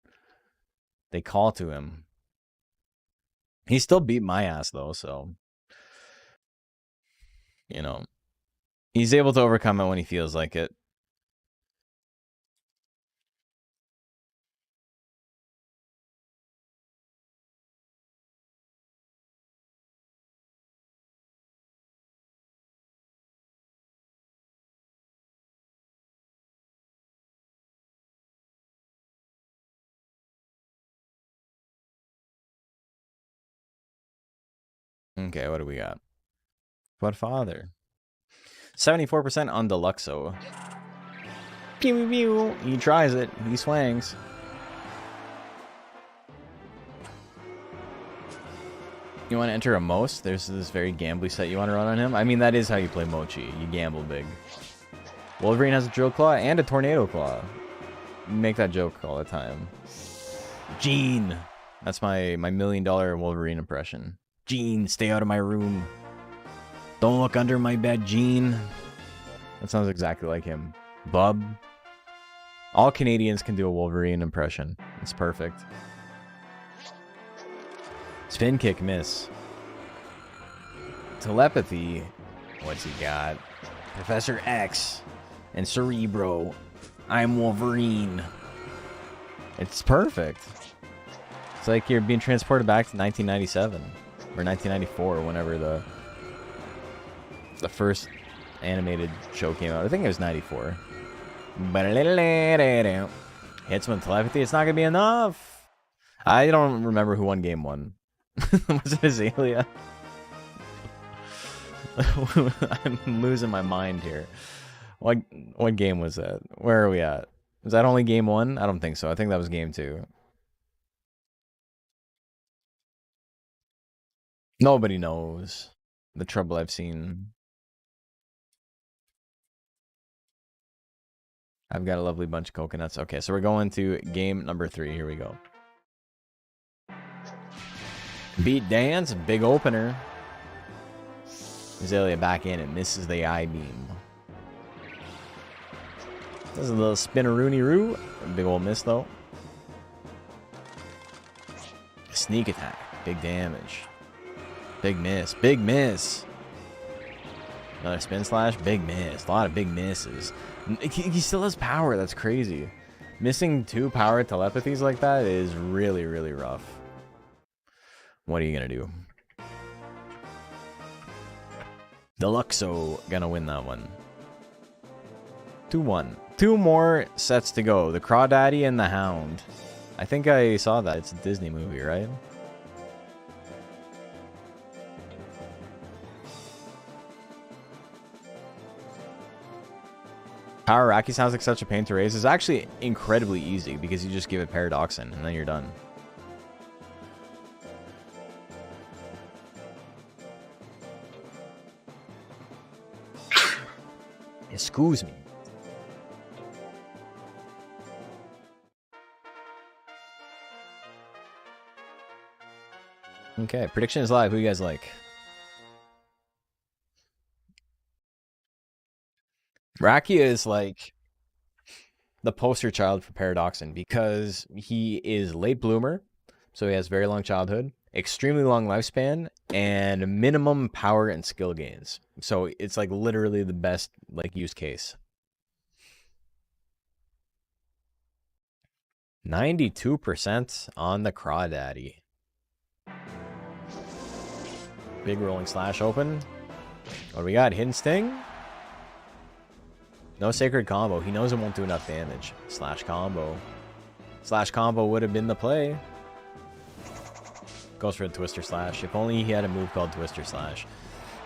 They call to him. He still beat my ass though, so you know, he's able to overcome it when he feels like it. Okay, what do we got? What father? 74% on Deluxo. Pew pew pew. He tries it. He swings. You want to enter a most? There's this very gambly set you want to run on him. I mean, that is how you play Mochi. You gamble big. Wolverine has a Drill Claw and a Tornado Claw. Make that joke all the time. Gene. That's my $1 million Wolverine impression. Gene, stay out of my room. Don't look under my bed, Gene. That sounds exactly like him. Bub. All Canadians can do a Wolverine impression. It's perfect. Spin kick, miss. Telepathy. What's he got? Professor X and Cerebro. I'm Wolverine. It's perfect. It's like you're being transported back to 1997 or 1994, whenever the first animated show came out. I think it was 94. Hits with telepathy. It's not gonna be enough. I don't remember who won game one. Was it Aelia? I'm losing my mind here. What game was that? Where are we at? Was that only game one? I don't think so. I think that was game two. Nobody knows the trouble I've seen. I've got a lovely bunch of coconuts. Okay, so we're going to game number 3. Here we go. Beat Dance, big opener. Aelia back in and misses the I-beam. This is a little spinneroony-roo. Big old miss, though. Sneak attack. Big damage. Big miss. Big miss. Another spin slash. Big miss. A lot of big misses. He still has power. That's crazy. Missing 2 power telepathies like that is really, really rough. What are you going to do? Deluxo gonna win that one. 2-1. 2 more sets to go. The Crawdaddy and the Hound. I think I saw that. It's a Disney movie, right? Power Raki sounds like such a pain to raise. It's actually incredibly easy because you just give it Paradoxin and then you're done. Excuse me. Okay, prediction is live. Who you guys like? Rakia is like the poster child for Paradoxin because he is late bloomer, so he has very long childhood, extremely long lifespan, and minimum power and skill gains. So it's like literally the best like use case. 92% on the Crawdaddy. Big rolling slash open. What do we got? Hidden Sting? No sacred combo. He knows it won't do enough damage. Slash combo. Slash combo would have been the play. Goes for the Twister Slash. If only he had a move called Twister Slash.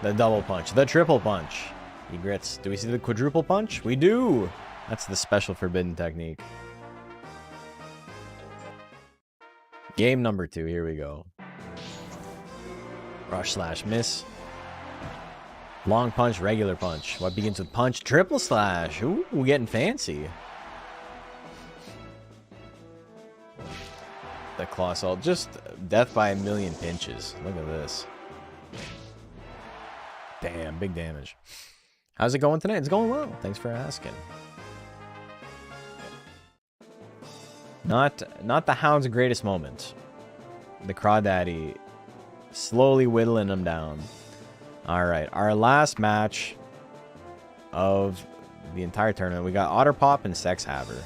The double punch. The triple punch. He grits. Do we see the quadruple punch? We do! That's the special forbidden technique. Game number 2. Here we go. Rush slash miss. Long punch, regular punch. What begins with punch? Triple slash. Ooh, we're getting fancy. The claw assault. Just death by a million pinches. Look at this. Damn, big damage. How's it going tonight? It's going well. Thanks for asking. Not the Hound's greatest moment. The Crawdaddy slowly whittling him down. Alright, our last match of the entire tournament. We got Otter Pop and Sex Haver.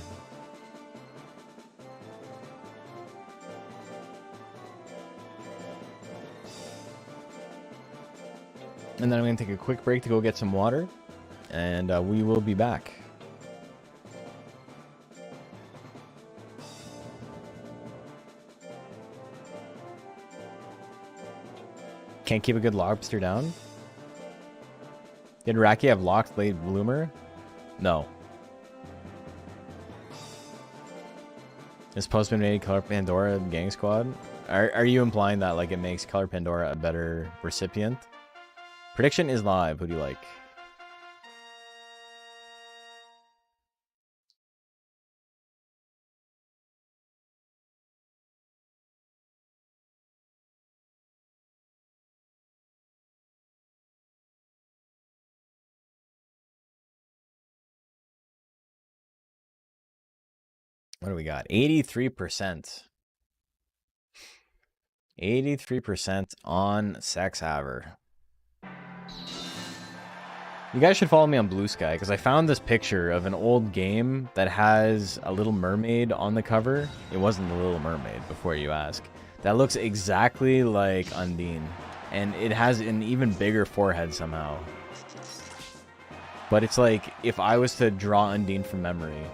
And then I'm going to take a quick break to go get some water. And we will be back. Can't keep a good lobster down? Did Raki have locked blade bloomer? No. Is Postman made Color Pandora gang squad? Are you implying that like it makes Color Pandora a better recipient? Prediction is live. Who do you like? What do we got? 83%. 83% on Sex Haver. You guys should follow me on Blue Sky, because I found this picture of an old game that has a Little Mermaid on the cover. It wasn't the Little Mermaid, before you ask. That looks exactly like Undine. And it has an even bigger forehead somehow. But it's like, if I was to draw Undine from memory,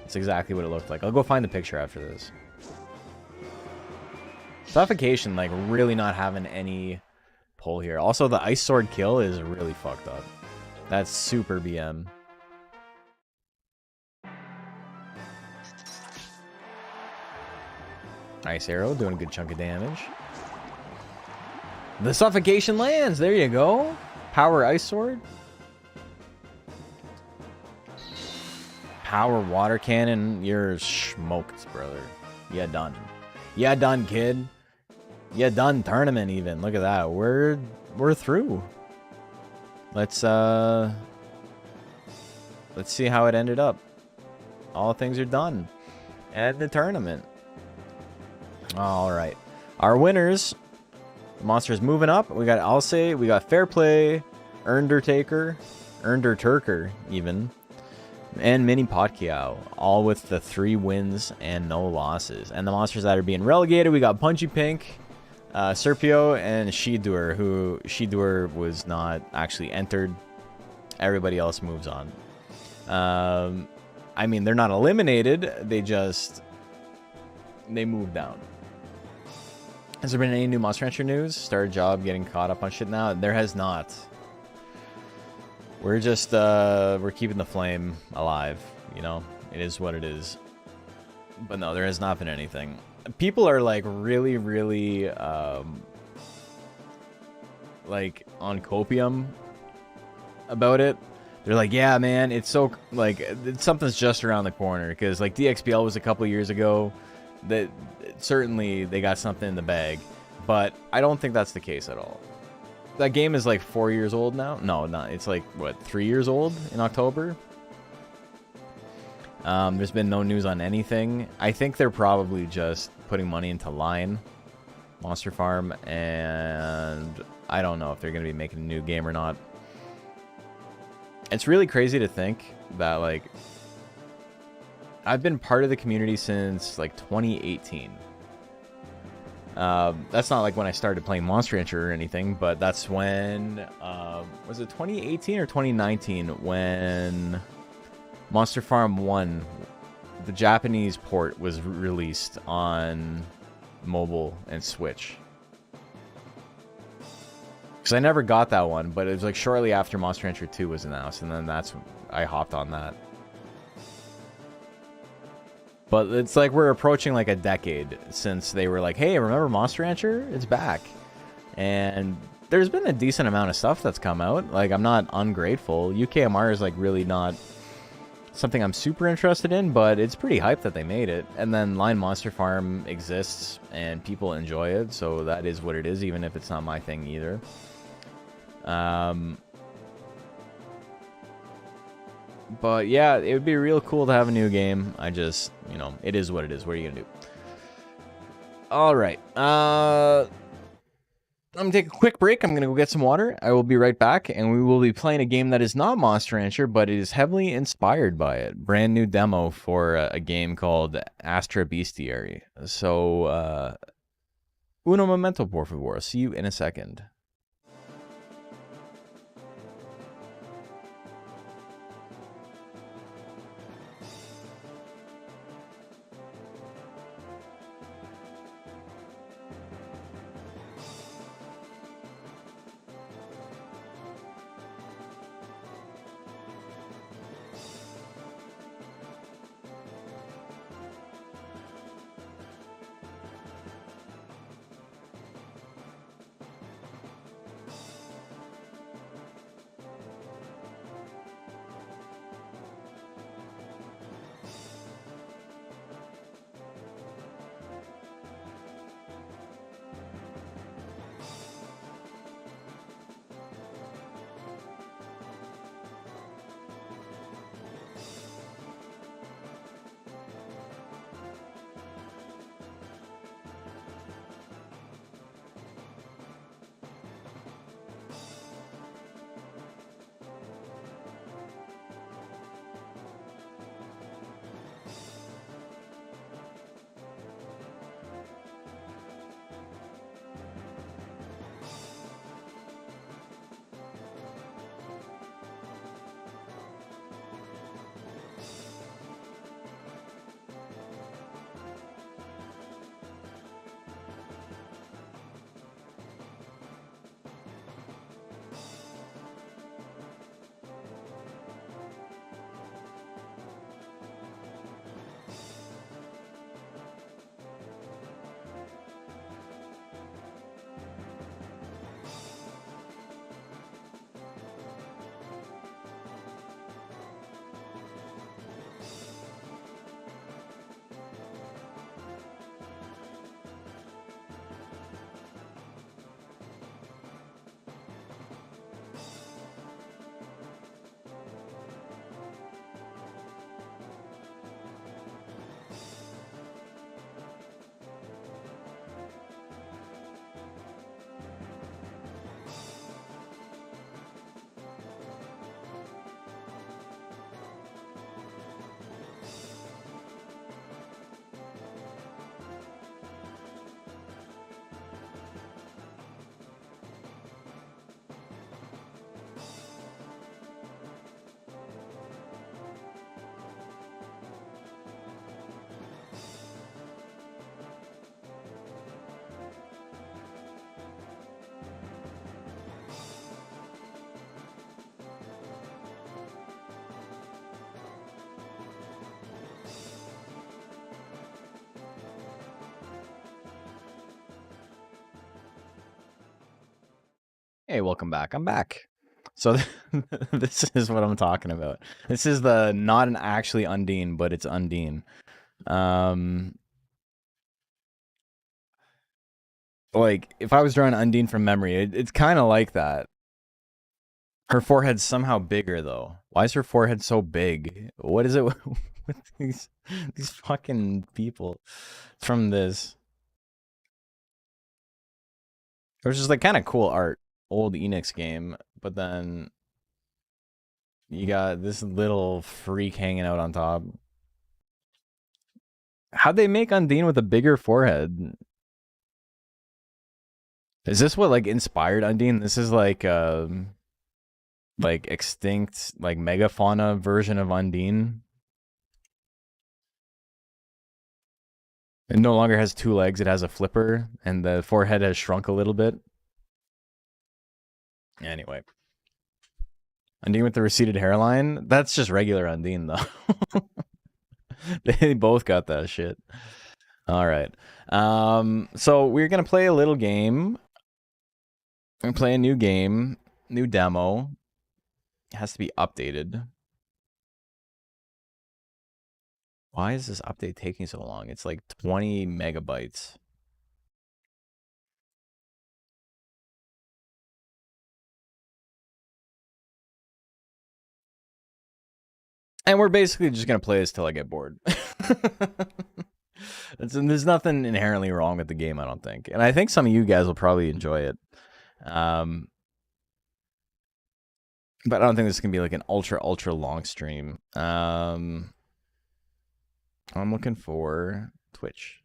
it's exactly what it looked like. I'll go find the picture after this. Suffocation, like, really not having any pull here. Also, the Ice Sword kill is really fucked up. That's super BM. Ice Arrow doing a good chunk of damage. The Suffocation lands! There you go! Power Ice Sword. Power Water Cannon. You're smoked, brother. You done. You done, kid. You done tournament even. Look at that. We're through. Let's see how it ended up. All things are done. And the tournament. Alright. Our winners. The monster's moving up. We got Alce, we got Fair Play, Undertaker, Turker even. And Mini Podcow, all with the 3 wins and no losses. And the monsters that are being relegated, we got Punchy Pink, Serpio, and Sheidor, who Sheidor was not actually entered. Everybody else moves on. I mean, they're not eliminated, they move down. Has there been any new Monster Rancher news? Started job getting caught up on shit now? There has not. We're just, we're keeping the flame alive, you know? It is what it is. But no, there has not been anything. People are, like, really, really, like, on copium about it. They're like, yeah, man, it's so, like, something's just around the corner. Because, like, DXBL was a couple years ago. That certainly, they got something in the bag. But I don't think that's the case at all. That game is like 4 years old now. No, not. It's like, what, 3 years old in October? There's been no news on anything. I think they're probably just putting money into Line, Monster Farm, and I don't know if they're going to be making a new game or not. It's really crazy to think that, like, I've been part of the community since like 2018. That's not like when I started playing Monster Rancher or anything, but that's when, was it 2018 or 2019 when Monster Farm 1, the Japanese port, was released on mobile and Switch. Because I never got that one, but it was like shortly after Monster Rancher 2 was announced, and then that's when I hopped on that. But it's like we're approaching like a decade since they were like, hey, remember Monster Rancher? It's back. And there's been a decent amount of stuff that's come out. Like, I'm not ungrateful. UKMR is like really not something I'm super interested in, but it's pretty hype that they made it. And then Line Monster Farm exists and people enjoy it, so that is what it is, even if it's not my thing either. But yeah, it would be real cool to have a new game. I just, you know, it is what it is. What are you gonna do? All right. I'm gonna take a quick break. I'm gonna go get some water. I will be right back, and we will be playing a game that is not Monster Rancher, but it is heavily inspired by it. Brand new demo for a game called Astra Beastiary. So, uno momento, por favor. See you in a second. Hey, welcome back. I'm back. So this is what I'm talking about. This is the not an actually Undine, but it's Undine. Like, if I was drawing Undine from memory, it's kind of like that. Her forehead's somehow bigger, though. Why is her forehead so big? What is it with these fucking people from this? It was just like kind of cool art. Old Enix game, but then you got this little freak hanging out on top. How'd they make Undine with a bigger forehead? Is this what like inspired Undine? This is like extinct like megafauna version of Undine. It no longer has 2 legs, it has a flipper, and the forehead has shrunk a little bit. Anyway. Undine with the receded hairline? That's just regular Undine, though. They both got that shit. All right. So we're going to play a little game. We're going to play a new game, new demo. It has to be updated. Why is this update taking so long? It's like 20 megabytes. And we're basically just going to play this till I get bored. There's nothing inherently wrong with the game, I don't think. And I think some of you guys will probably enjoy it. But I don't think this is going to be like an ultra long stream. I'm looking for Twitch.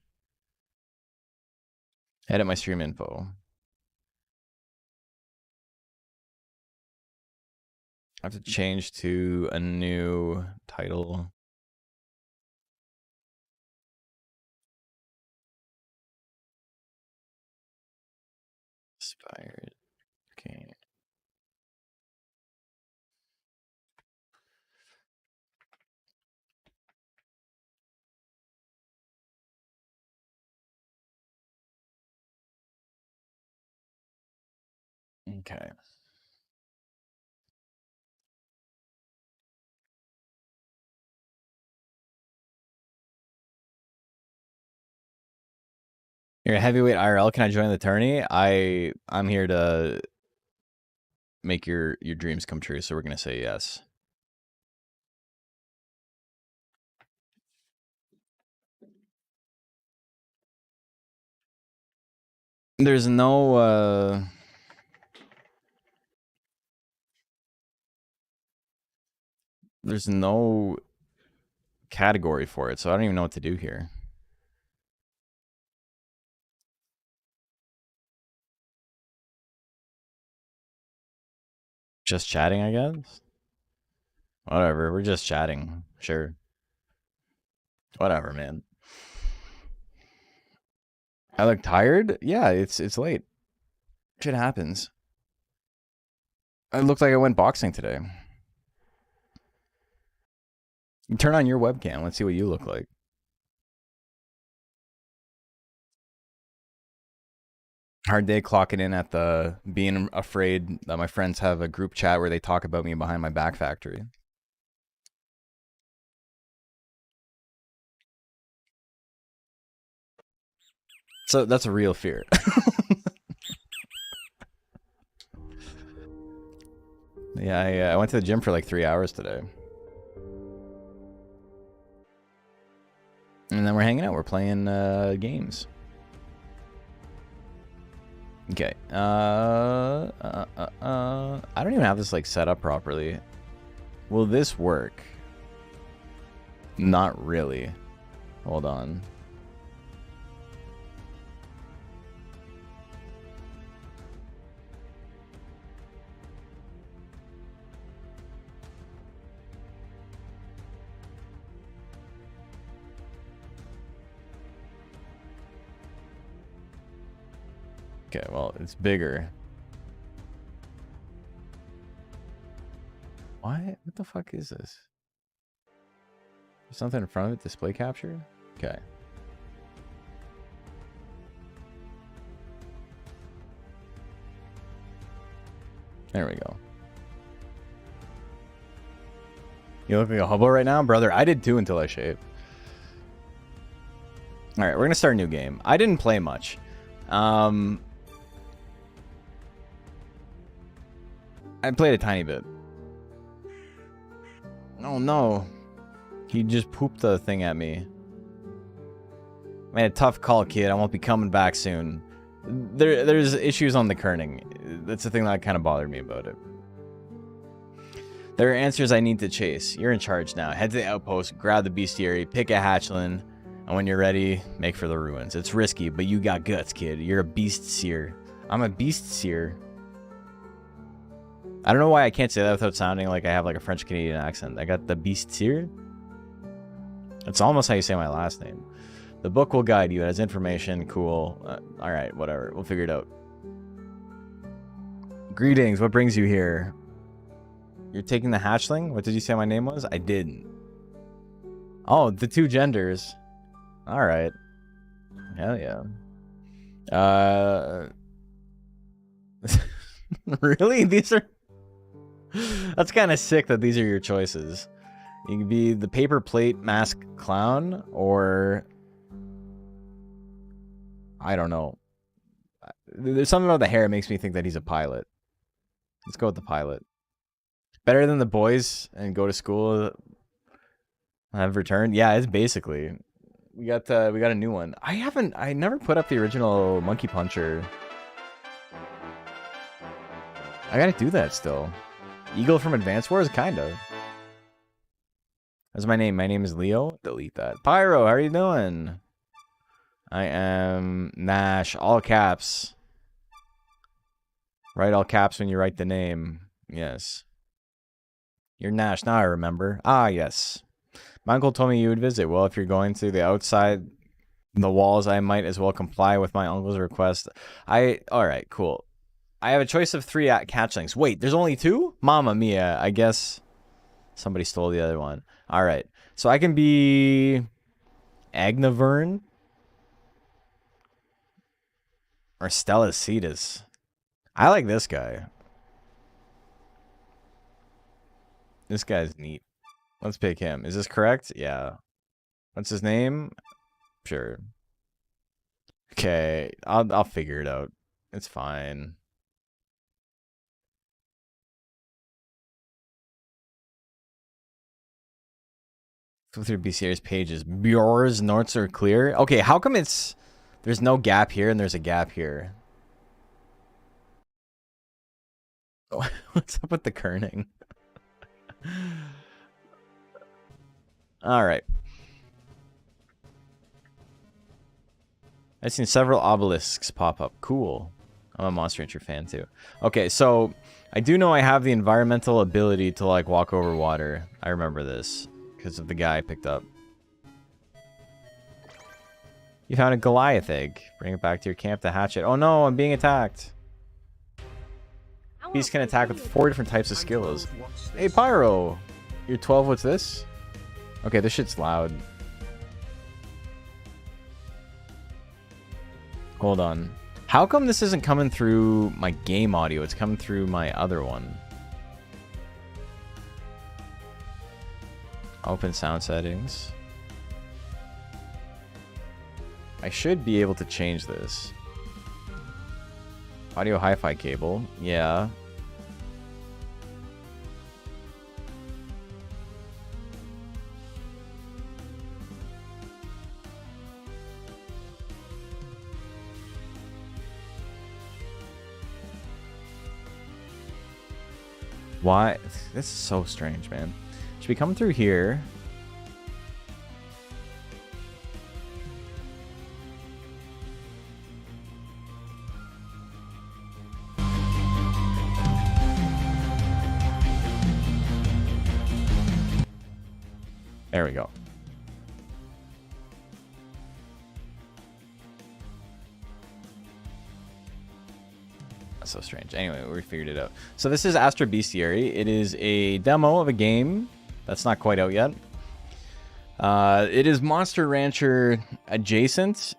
Edit my stream info. I have to change to a new title. Inspired. Okay. Okay. You're a heavyweight IRL. Can I join the tourney? I'm here to make your dreams come true, so we're gonna say yes. There's no category for it, so I don't even know what to do here. Just chatting, I guess? Whatever, we're just chatting. Sure. Whatever, man. I look tired? Yeah, it's late. Shit happens. I looked like I went boxing today. Turn on your webcam. Let's see what you look like. Hard day clocking in at the being afraid that my friends have a group chat where they talk about me behind my back factory. So that's a real fear. Yeah, I went to the gym for like 3 hours today. And then we're hanging out. We're playing games. Okay. I don't even have this like set up properly. Will this work? Not really. Hold on. Okay, well, it's bigger. What the fuck is this? There's something in front of it, display capture? Okay. There we go. You look like a hobo right now? Brother, I did too until I shaved. Alright, we're gonna start a new game. I didn't play much. I played a tiny bit. Oh no. He just pooped the thing at me. Made a tough call, kid. I won't be coming back soon. There's issues on the kerning. That's the thing that kind of bothered me about it. There are answers I need to chase. You're in charge now. Head to the outpost, grab the bestiary, pick a hatchling, And when you're ready, make for the ruins. It's risky, but you got guts, kid. You're a beast seer. I'm a beast seer. I don't know why I can't say that without sounding like I have like a French Canadian accent. I got the beast seer. It's almost how you say my last name. The book will guide you. It has information. Cool. All right, whatever. We'll figure it out. Greetings. What brings you here? You're taking the hatchling? What did you say my name was? I didn't. Oh, the two genders. All right. Hell yeah. Really? These are... That's kind of sick that these are your choices. You can be the paper plate mask clown, or... I don't know. There's something about the hair that makes me think that he's a pilot. Let's go with the pilot. Better than the boys and go to school have returned? Yeah, it's basically... We got a new one. I never put up the original Monkey Puncher. I gotta do that still. Eagle from Advance Wars? Kinda. That's my name. My name is Leo. Delete that. Pyro, how are you doing? I am Nash. All caps. Write all caps when you write the name. Yes. You're Nash. Now I remember. Ah, yes. My uncle told me you would visit. Well, if you're going to the outside the walls, I might as well comply with my uncle's request. Alright, cool. I have a choice of 3 catchlings. Wait, there's only 2? Mamma mia. I guess somebody stole the other one. Alright. So I can be Agnavern or Stellacetus. I like this guy. This guy's neat. Let's pick him. Is this correct? Yeah. What's his name? Sure. Okay, I'll figure it out. It's fine. Go through BCR's pages. Bjor's notes are clear. Okay, how come there's no gap here and there's a gap here? What's up with the kerning? Alright. I've seen several obelisks pop up. Cool. I'm a Monster Rancher fan too. Okay, so I do know I have the environmental ability to like walk over water. I remember this because of the guy I picked up. You found a Goliath egg. Bring it back to your camp to hatch it. Oh no, I'm being attacked. Beasts can attack with 4 different types of skills. Hey Pyro! You're 12, what's this? Okay, this shit's loud. Hold on. How come this isn't coming through my game audio? It's coming through my other one. Open sound settings. I should be able to change this. Audio hi-fi cable. Yeah. Why? This is so strange, man. Should we come through here? There we go. That's so strange. Anyway, we figured it out. So this is Astra Beastiary. It is a demo of a game that's not quite out yet. It is Monster Rancher adjacent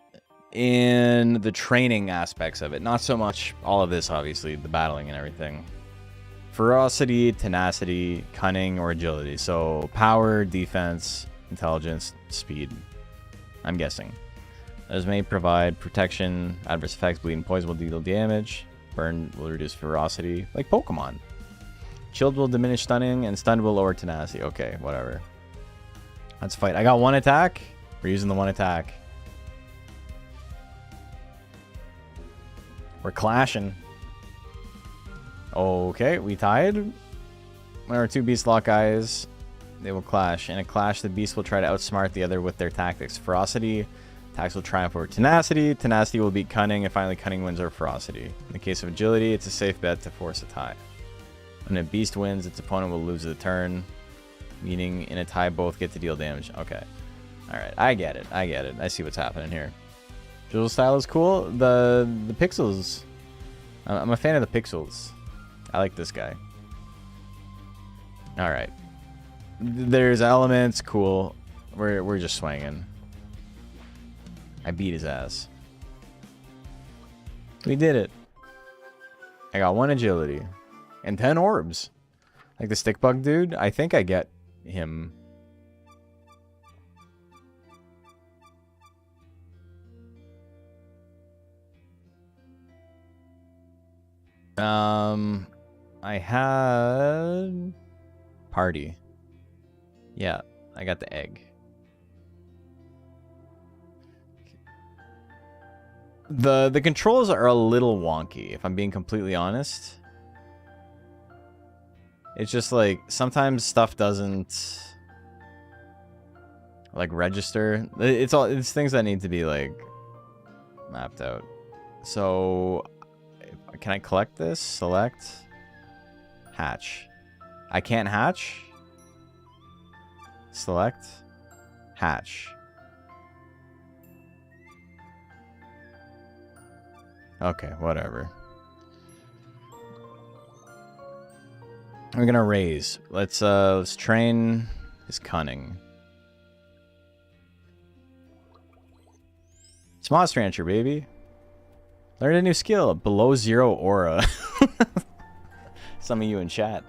in the training aspects of it. Not so much all of this, obviously, the battling and everything. Ferocity, tenacity, cunning, or agility. So power, defense, intelligence, speed. I'm guessing. Those may provide protection, adverse effects, bleed and poison will deal damage. Burn will reduce ferocity, like Pokemon. Chilled will diminish stunning, and stunned will lower tenacity. Okay, whatever. Let's fight. I got 1 attack. We're using the 1 attack. We're clashing. Okay, we tied. Our 2 beast lock eyes. They will clash. In a clash, the beast will try to outsmart the other with their tactics. Ferocity attacks will triumph over tenacity. Tenacity will beat cunning, and finally cunning wins over ferocity. In the case of agility, it's a safe bet to force a tie. When a beast wins, its opponent will lose the turn, meaning in a tie both get to deal damage. Okay. Alright, I get it. I get it. I see what's happening here. Visual style is cool. The pixels. I'm a fan of the pixels. I like this guy. Alright. There's elements. Cool. We're just swinging. I beat his ass. We did it. I got 1 agility. And 10 orbs. Like the stick bug dude. I think I get him. I had party. Yeah, I got the egg. The controls are a little wonky, if I'm being completely honest. It's just like sometimes stuff doesn't like register. It's things that need to be like mapped out. So can I collect this? Select. Hatch. I can't hatch. Select. Hatch. Okay, whatever. We're gonna raise. Let's train his cunning. It's Monster Rancher, baby. Learn a new skill. Below 0 aura. Some of you in chat.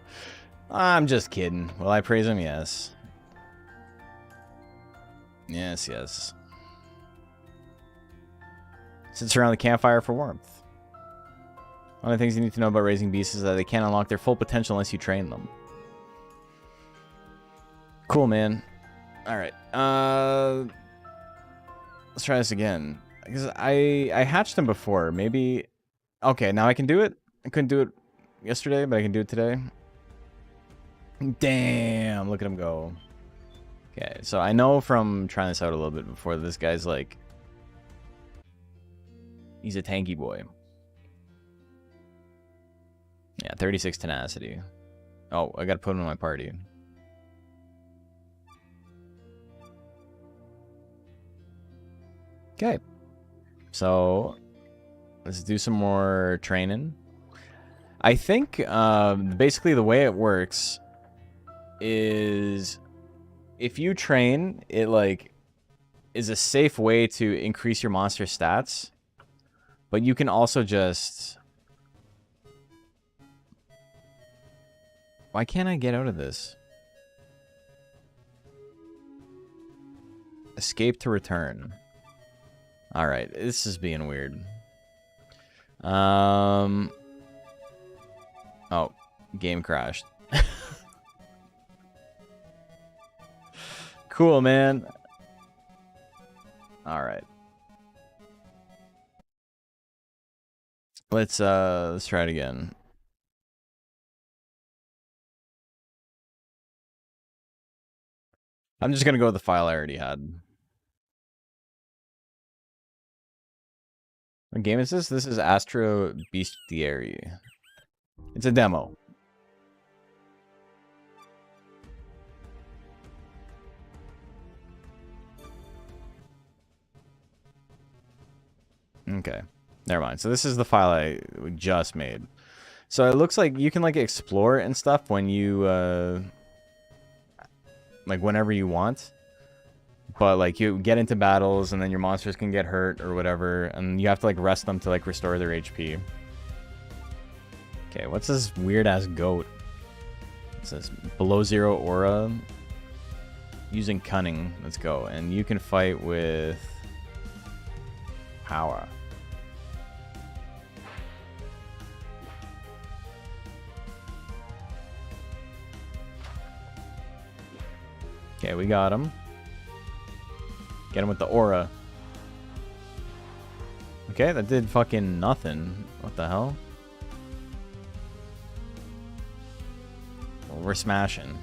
I'm just kidding. Will I praise him? Yes. Yes, yes. Sits around the campfire for warmth. One of the things you need to know about raising beasts is that they can't unlock their full potential unless you train them. Cool, man. Alright. Let's try this again. Because I hatched him before. Maybe... Okay, now I can do it. I couldn't do it yesterday, but I can do it today. Damn, look at him go. Okay, so I know from trying this out a little bit before that this guy's like... He's a tanky boy. Yeah, 36 tenacity. Oh, I gotta put him in my party. Okay. So, let's do some more training. I think, basically the way it works is if you train, it, like, is a safe way to increase your monster stats. But you can also just... Why can't I get out of this? Escape to return. Alright, this is being weird. Oh, game crashed. Cool, man. Alright. Let's try it again. I'm just gonna go with the file I already had. What game is this? This is Astra Beastiary. It's a demo. Okay. Never mind. So this is the file I just made. So it looks like you can like explore and stuff when you like whenever you want. But like you get into battles and then your monsters can get hurt or whatever, and you have to like rest them to like restore their HP. Okay, what's this weird ass goat? It says below 0 aura. Using cunning. Let's go. And you can fight with power. Okay, we got him. Get him with the aura. Okay, that did fucking nothing. What the hell? Well, we're smashing.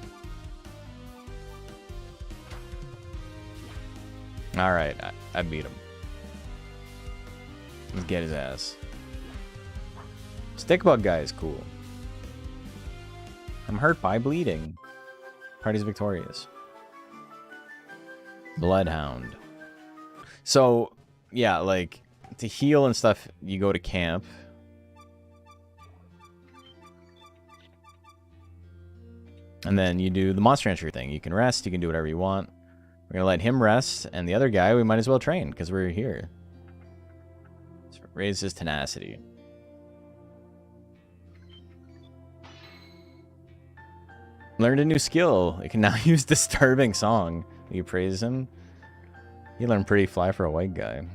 Alright, I beat him. Let's get his ass. Stickbug guy is cool. I'm hurt by bleeding. Party's victorious. Bloodhound. So, yeah, like, to heal and stuff, you go to camp. And then you do the monster entry thing. You can rest, you can do whatever you want. We're going to let him rest, and the other guy, we might as well train, because we're here. So raise his tenacity. Learned a new skill. It can now use Disturbing Song. You praise him. You learned Pretty Fly for a white guy.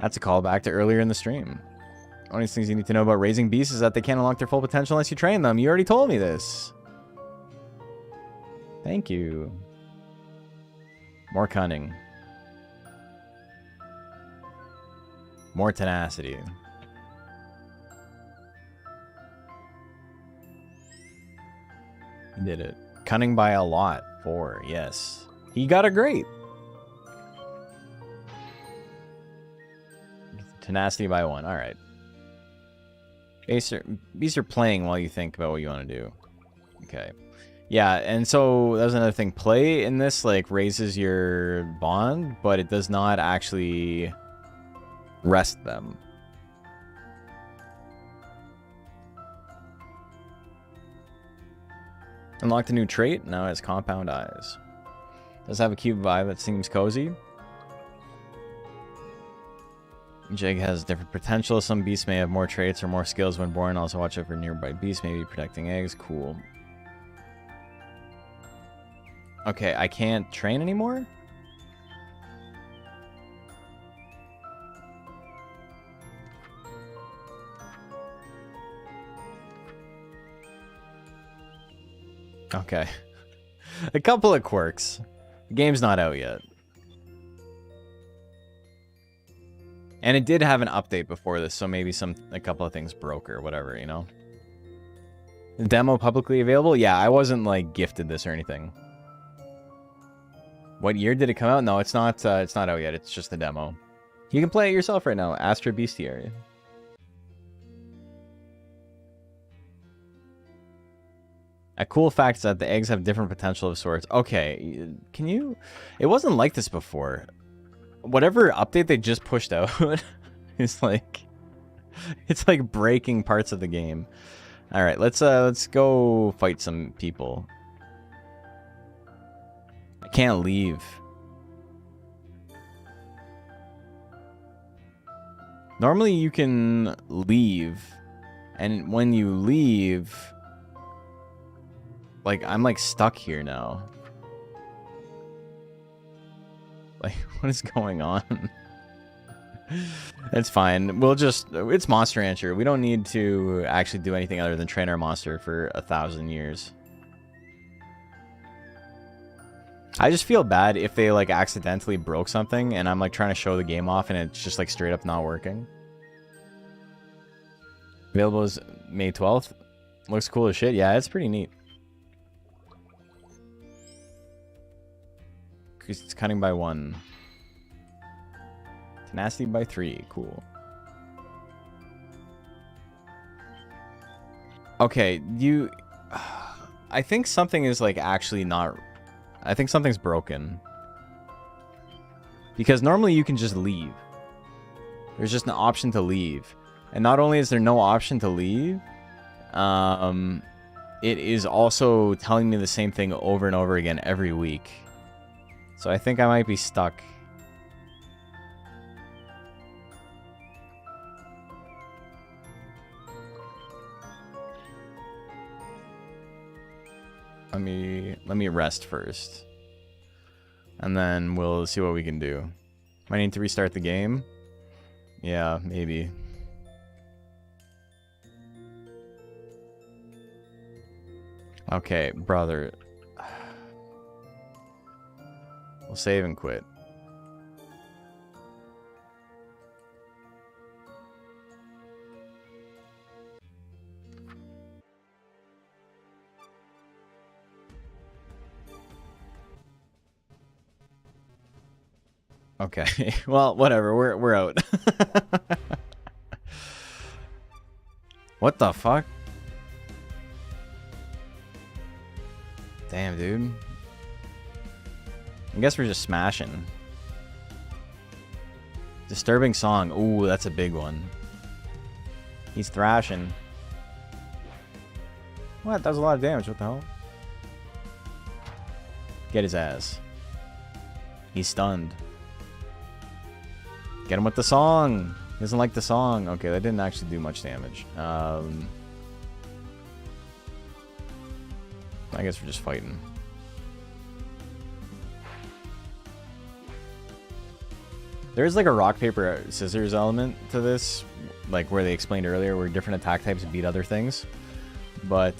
That's a callback to earlier in the stream. Only things you need to know about raising beasts is that they can't unlock their full potential unless you train them. You already told me this. Thank you. More cunning. More tenacity. He did it. Cunning by a lot. 4, yes. He got a great. Tenacity by 1. Alright. Beasts are playing while you think about what you want to do. Okay. Yeah, and so that was another thing. Play in this, like, raises your bond, but it does not actually rest them. Unlocked a new trait. Now it has compound eyes. Does have a cute vibe that seems cozy. Jig has different potential. Some beasts may have more traits or more skills when born. Also watch out for nearby beasts, maybe protecting eggs. Cool. Okay, I can't train anymore? Okay. A couple of quirks. The game's not out yet. And it did have an update before this, so maybe a couple of things broke or whatever, you know? The demo publicly available? Yeah, I wasn't, like, gifted this or anything. What year did it come out? No, it's not out yet. It's just the demo. You can play it yourself right now. Astra Beastiary. A cool fact is that the eggs have different potential of sorts. Okay, can you... It wasn't like this before. Whatever update they just pushed out is like... It's like breaking parts of the game. Alright, let's go fight some people. I can't leave. Normally you can leave, and when you leave, like, I'm like stuck here now. Like, what is going on? It's fine. We'll just, it's Monster Rancher. We don't need to actually do anything other than train our monster for 1,000 years. I just feel bad if they, like, accidentally broke something and I'm, like, trying to show the game off and it's just, like, straight up not working. Available is May 12th. Looks cool as shit. Yeah, it's pretty neat. It's cutting by 1. Tenacity by 3. Cool. Okay, you... I think something is, like, actually not... I think something's broken. Because normally you can just leave. There's just an option to leave. And not only is there no option to leave, it is also telling me the same thing over and over again every week. So I think I might be stuck. Let me rest first. And then we'll see what we can do. Might need to restart the game. Yeah, maybe. Okay, brother. We'll save and quit. Okay. Well, whatever. We're out. What the fuck? Damn, dude. I guess we're just smashing. Disturbing song. Ooh, that's a big one. He's thrashing. What? That was a lot of damage. What the hell? Get his ass. He's stunned. Get him with the song. He doesn't like the song. Okay, that didn't actually do much damage. I guess we're just fighting. There is like a rock, paper, scissors element to this. Like where they explained earlier where different attack types beat other things. But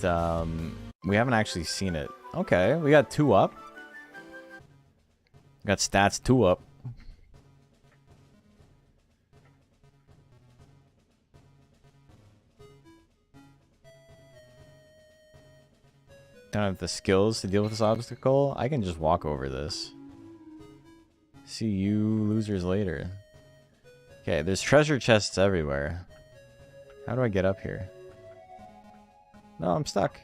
we haven't actually seen it. Okay, we got 2 up. We got stats 2 up. Don't have the skills to deal with this obstacle. I can just walk over this. See you losers later. Okay, there's treasure chests everywhere. How do I get up here? No, I'm stuck.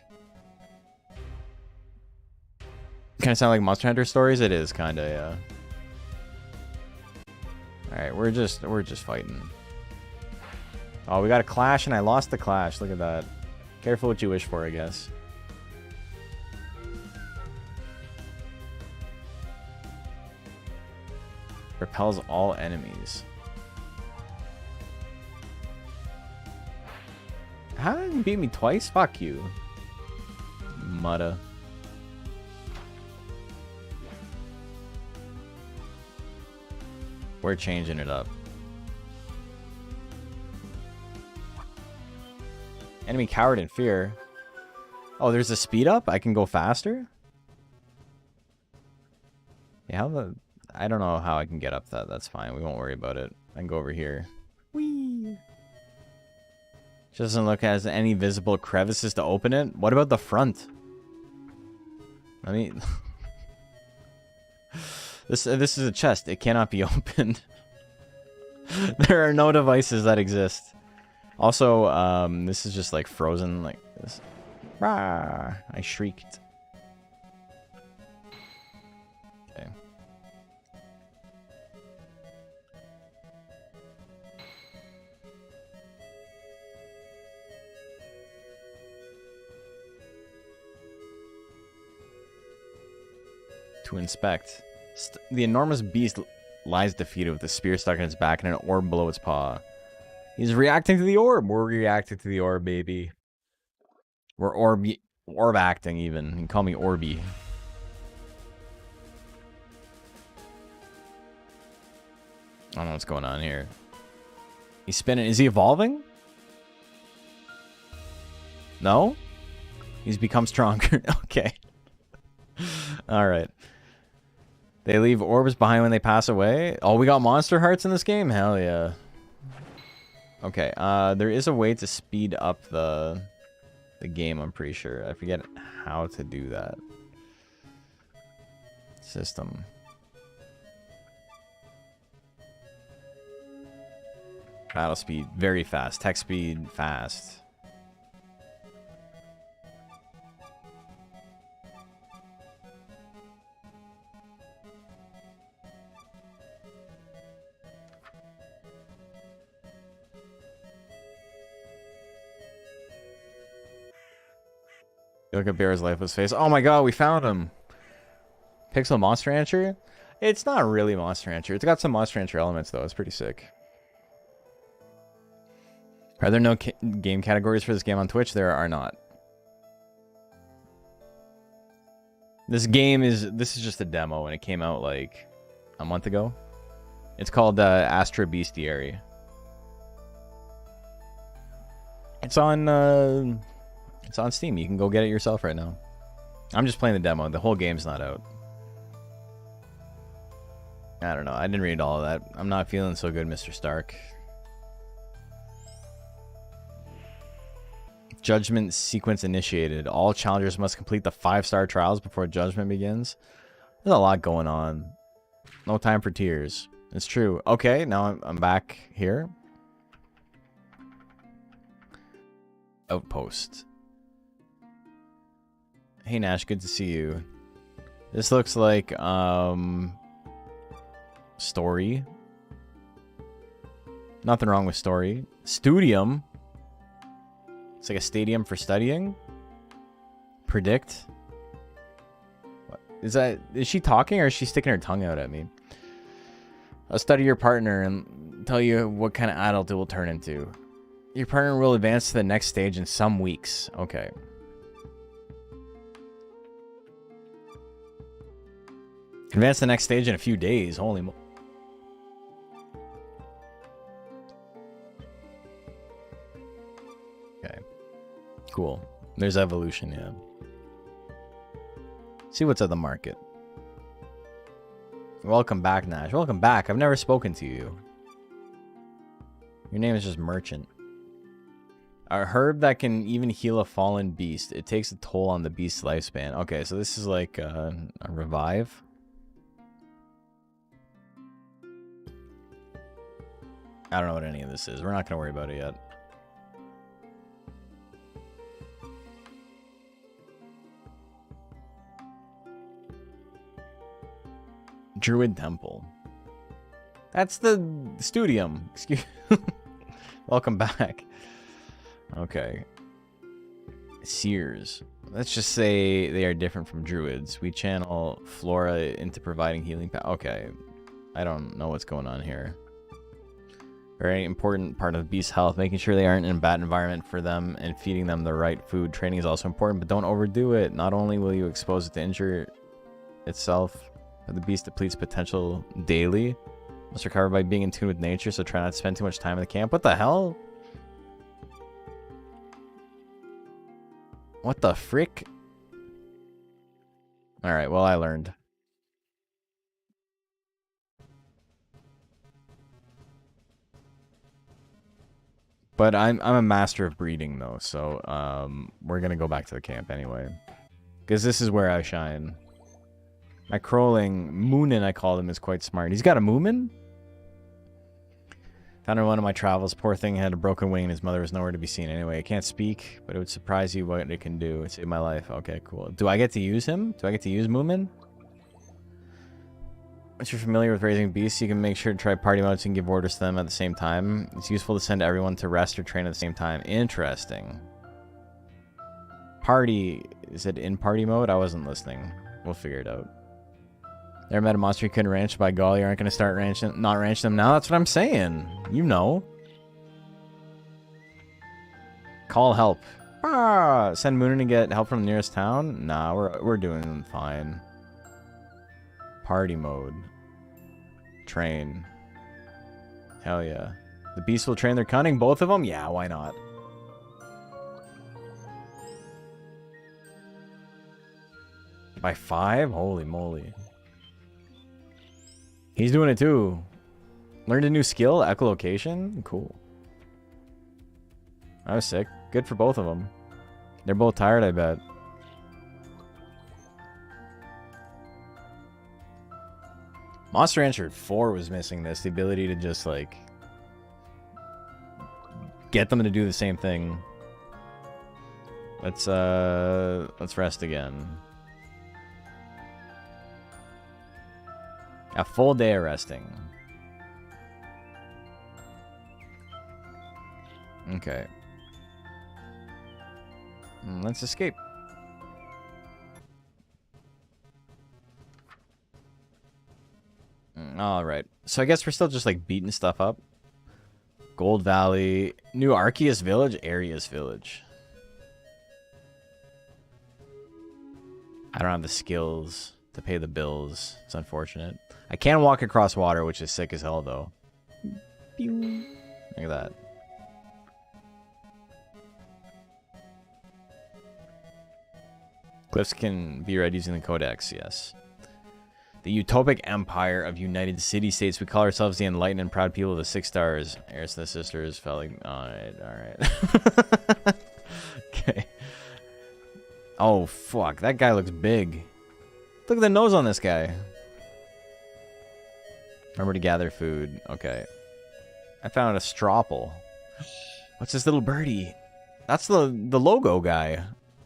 Kind of sound like Monster Hunter stories? It is kind of, yeah. Alright, we're just fighting. Oh, we got a clash and I lost the clash. Look at that. Careful what you wish for, I guess. Repels all enemies. How did you beat me twice? Fuck you. Mutta. We're changing it up. Enemy cowered in fear. Oh, there's a speed up? I can go faster? Yeah, how the... I don't know how I can get up that. That's fine. We won't worry about it. I can go over here. Whee! Doesn't look as any visible crevices to open it. What about the front? I mean... This is a chest. It cannot be opened. There are no devices that exist. Also, this is just like frozen like this. Rah! I shrieked. Okay. To inspect. The enormous beast lies defeated with a spear stuck in its back and an orb below its paw. He's reacting to the orb. We're reacting to the orb, baby. We're orb acting even. You can call me Orby. I don't know what's going on here. He's spinning. Is he evolving? No? He's become stronger. Okay. Alright. They leave orbs behind when they pass away. Oh, we got monster hearts in this game? Hell yeah. Okay, there is a way to speed up the game, I'm pretty sure. I forget how to do that. System. Battle speed, very fast. Tech speed, fast. Look at Bear's lifeless face. Oh my god, we found him. Pixel Monster Rancher? It's not really Monster Rancher. It's got some Monster Rancher elements, though. It's pretty sick. Are there no game categories for this game on Twitch? There are not. This is just a demo, and it came out like a month ago. It's called Astra Beastiary. It's on Steam. You can go get it yourself right now. I'm just playing the demo. The whole game's not out. I don't know. I didn't read all of that. I'm not feeling so good, Mr. Stark. Judgment sequence initiated. All challengers must complete the 5-star trials before judgment begins. There's a lot going on. No time for tears. It's true. Okay, now I'm back here. Outpost. Hey Nash, good to see you. This looks like story. Nothing wrong with story. Studium. It's like a stadium for studying. Predict. What is that? Is she talking or is she sticking her tongue out at me? I'll study your partner and tell you what kind of adult it will turn into. Your partner will advance to the next stage in some weeks. Okay. Advance to the next stage in a few days. Holy mo... Okay. Cool. There's evolution, yeah. See what's at the market. Welcome back, Nash. Welcome back. I've never spoken to you. Your name is just Merchant. A herb that can even heal a fallen beast. It takes a toll on the beast's lifespan. Okay, so this is like a revive. I don't know what any of this is. We're not going to worry about it yet. Druid Temple. That's the studium. Excuse. Welcome back. Okay. Seers. Let's just say they are different from druids. We channel flora into providing healing power. Okay. I don't know what's going on here. Very important part of beast health. Making sure they aren't in a bad environment for them and feeding them the right food. Training is also important, but don't overdo it. Not only will you expose it to injure itself, but the beast depletes potential daily. Must recover by being in tune with nature, so try not to spend too much time in the camp. What the hell? What the frick? Alright, well, I learned. But I'm a master of breeding, though, so we're gonna go back to the camp anyway. Because this is where I shine. My crawling Moonin, I call him, is quite smart. He's got a Moomin? Found her on one of my travels. Poor thing had a broken wing and his mother was nowhere to be seen. Anyway, I can't speak, but it would surprise you what it can do. It saved my life. Okay, cool. Do I get to use him? Do I get to use Moomin? Once you're familiar with raising beasts, you can make sure to try party modes and give orders to them at the same time. It's useful to send everyone to rest or train at the same time. Interesting. Party. Is it in party mode? I wasn't listening. We'll figure it out. Never met a monster you couldn't ranch. By golly, you aren't going to start not ranching them now. That's what I'm saying. You know. Call help. Ah, send Moonin to get help from the nearest town? Nah, we're doing fine. Party mode. Train. Hell yeah. The beasts will train their cunning, both of them? Yeah, why not? By 5? Holy moly. He's doing it too. Learned a new skill, echolocation? Cool. I was sick. Good for both of them. They're both tired, I bet. Monster Rancher 4 was missing this. The ability to just, like, get them to do the same thing. Let's rest again. A full day of resting. Okay. Let's escape. Alright. So I guess we're still just like beating stuff up. Gold Valley. New Arceus Village. Arius Village. I don't have the skills to pay the bills. It's unfortunate. I can walk across water, which is sick as hell, though. Pew. Look at that. Glyphs can be read using the Codex, yes. The utopic empire of United City-States. We call ourselves the enlightened and proud people of the 6 stars. Heirs to the sisters felt like... Alright. Okay. Oh, fuck. That guy looks big. Look at the nose on this guy. Remember to gather food. Okay. I found a stropple. What's this little birdie? That's the logo guy.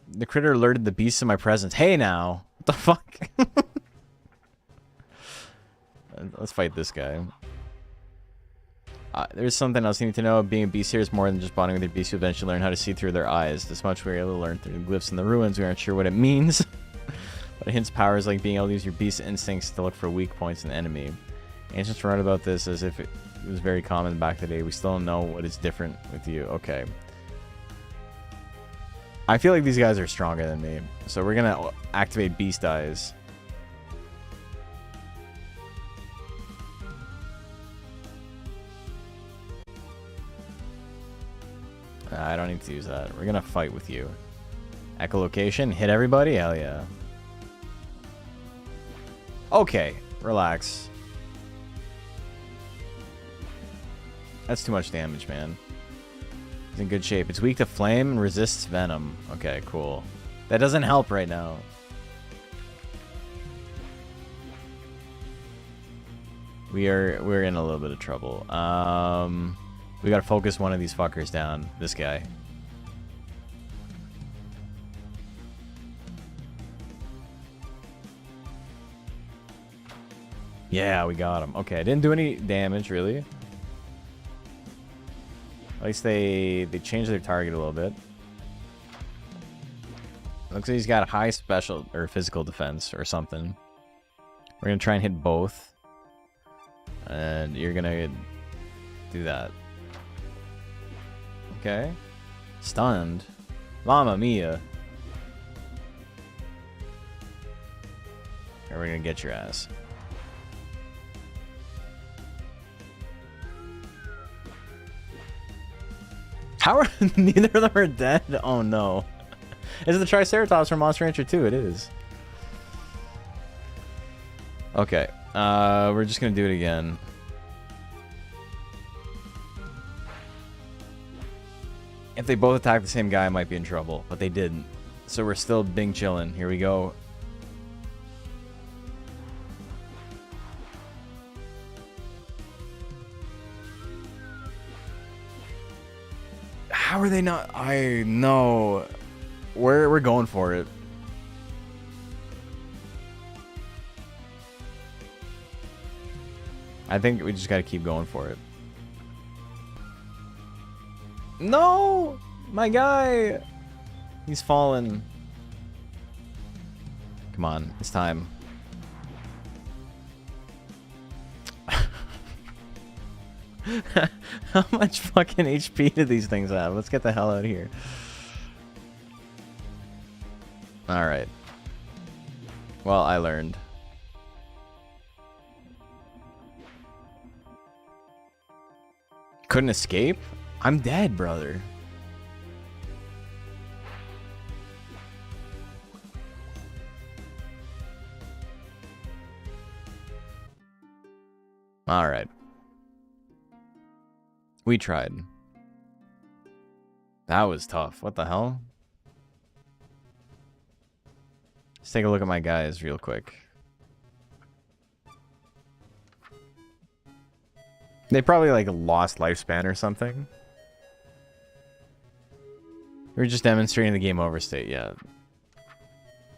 The critter alerted the beasts of my presence. Hey now. What the fuck? Let's fight this guy. There's something else you need to know. Being a beast here is more than just bonding with your beast. You eventually learn how to see through their eyes. This much we were able to learn through the glyphs in the ruins. We aren't sure what it means. But it hints powers like being able to use your beast instincts to look for weak points in the enemy. Ancients wrote about this as if it was very common back in the day. We still don't know what is different with you. Okay. I feel like these guys are stronger than me. So we're going to activate Beast Eyes. I don't need to use that. We're going to fight with you. Echolocation. Hit everybody? Hell yeah. Okay. Relax. That's too much damage, man. It's in good shape. It's weak to flame and resists venom. Okay, cool. That doesn't help right now. We're in a little bit of trouble. We gotta focus one of these fuckers down. This guy. Yeah, we got him. Okay, didn't do any damage really. At least they changed their target a little bit. Looks like he's got a high special or physical defense or something. We're gonna try and hit both. And you're gonna do that. Okay. Stunned. Mamma mia. Or we're gonna get your ass. How are neither of them are dead? Oh no. Is it the Triceratops from Monster Rancher 2? It is. Okay. We're just gonna do it again. If they both attack the same guy, I might be in trouble, but they didn't. So we're still bing chillin'. Here we go. How are they not? I know. We're going for it. I think we just gotta keep going for it. No! My guy! He's fallen. Come on, it's time. How much fucking HP do these things have? Let's get the hell out of here. Alright. Well, I learned. Couldn't escape? I'm dead, brother. Alright. We tried. That was tough. What the hell? Let's take a look at my guys real quick. They probably like lost lifespan or something. We're just demonstrating the game over state, yeah.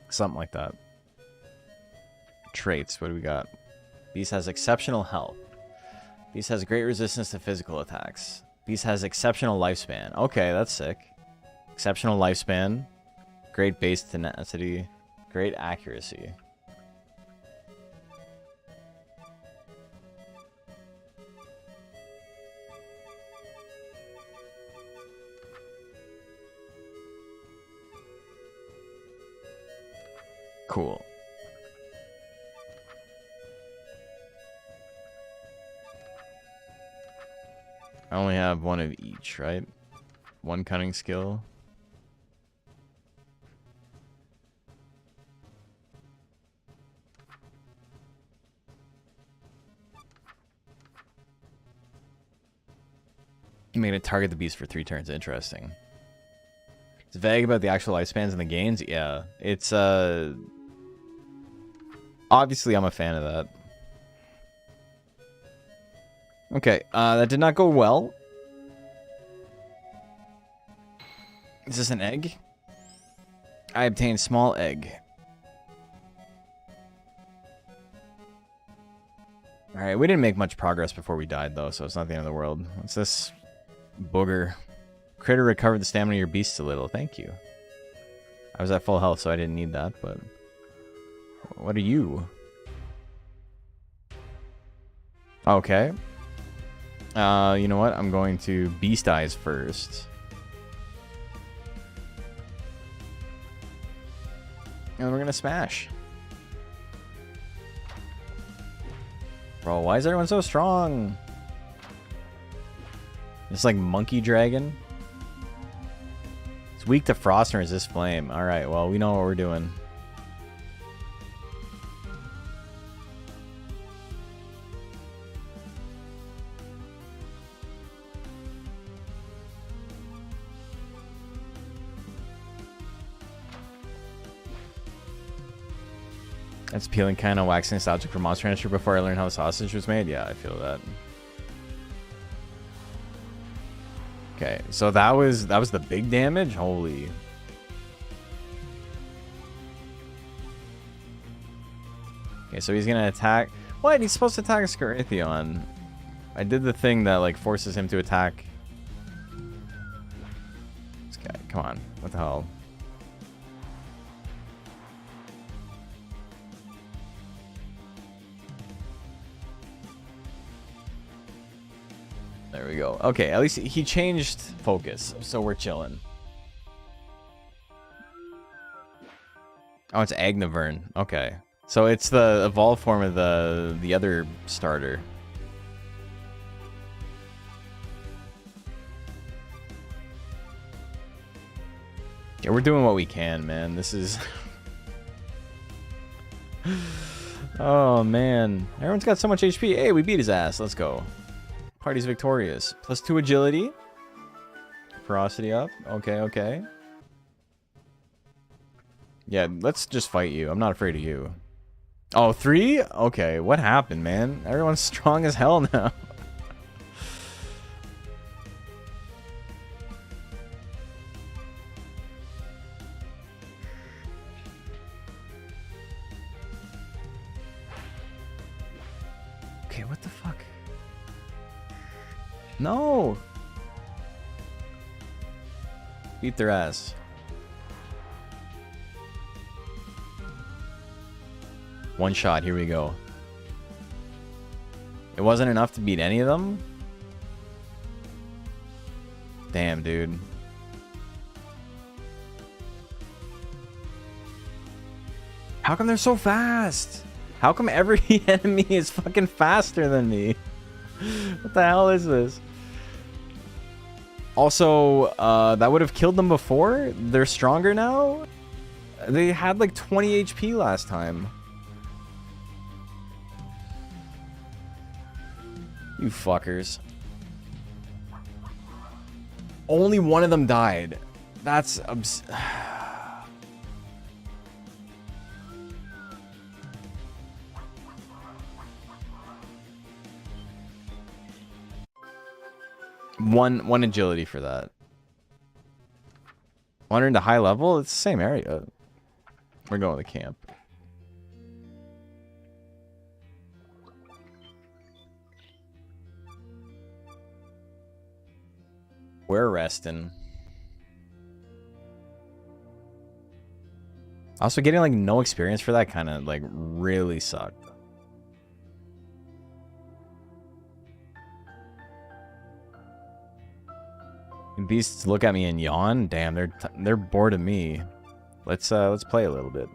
Something like that. Traits, what do we got? Beast has exceptional health. Beast has great resistance to physical attacks. Beast has exceptional lifespan. Okay, that's sick. Exceptional lifespan. Great base tenacity. Great accuracy. Cool. I only have one of each, right? One cunning skill. You made it target the beast for 3 turns. Interesting. It's vague about the actual lifespans and the gains. Yeah, it's obviously I'm a fan of that. Okay, that did not go well. Is this an egg? I obtained small egg. Alright, we didn't make much progress before we died, though, so it's not the end of the world. What's this? Booger. Critter recovered the stamina of your beast a little. Thank you. I was at full health, so I didn't need that, but... What are you? Okay. You know what? I'm going to Beast Eyes first. And we're gonna smash. Bro, why is everyone so strong? It's like Monkey Dragon. It's weak to frost and resist flame. Alright, well, we know what we're doing. That's peeling kind of waxing nostalgic for Monster Rancher before I learned how the sausage was made. Yeah, I feel that. Okay, so that was the big damage. Holy. Okay, so he's gonna attack. What? He's supposed to attack a Scarithion. I did the thing that like forces him to attack. This guy, come on, what the hell? There we go. Okay, at least he changed focus, so we're chilling. Oh, it's Agnavern. Okay. So it's the evolved form of the other starter. Yeah, we're doing what we can, man. This is... Oh, man. Everyone's got so much HP. Hey, we beat his ass. Let's go. Party's victorious. +2 agility. Ferocity up. Okay, okay. Yeah, let's just fight you. I'm not afraid of you. Oh, 3? Okay, what happened, man? Everyone's strong as hell now. Okay, what the fuck? No! Beat their ass. One shot, here we go. It wasn't enough to beat any of them? Damn, dude. How come they're so fast? How come every enemy is fucking faster than me? What the hell is this? Also, that would have killed them before? They're stronger now? They had like 20 HP last time. You fuckers. Only one of them died. That's one agility for that. Wandering to high level? It's the same area. We're going to the camp. We're resting. Also, getting like no experience for that kind of like really sucked. And beasts look at me and yawn. Damn, they're bored of me. Let's play a little bit.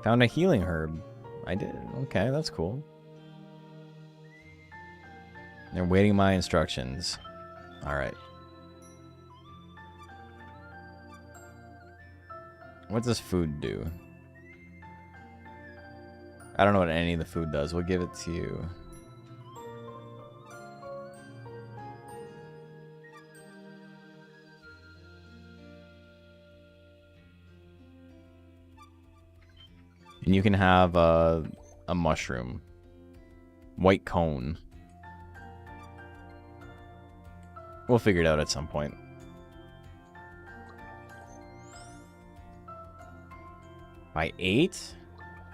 Found a healing herb. I did. Okay, that's cool. They're waiting my instructions. All right. What does food do? I don't know what any of the food does. We'll give it to you. And you can have a mushroom. White cone. We'll figure it out at some point. By 8?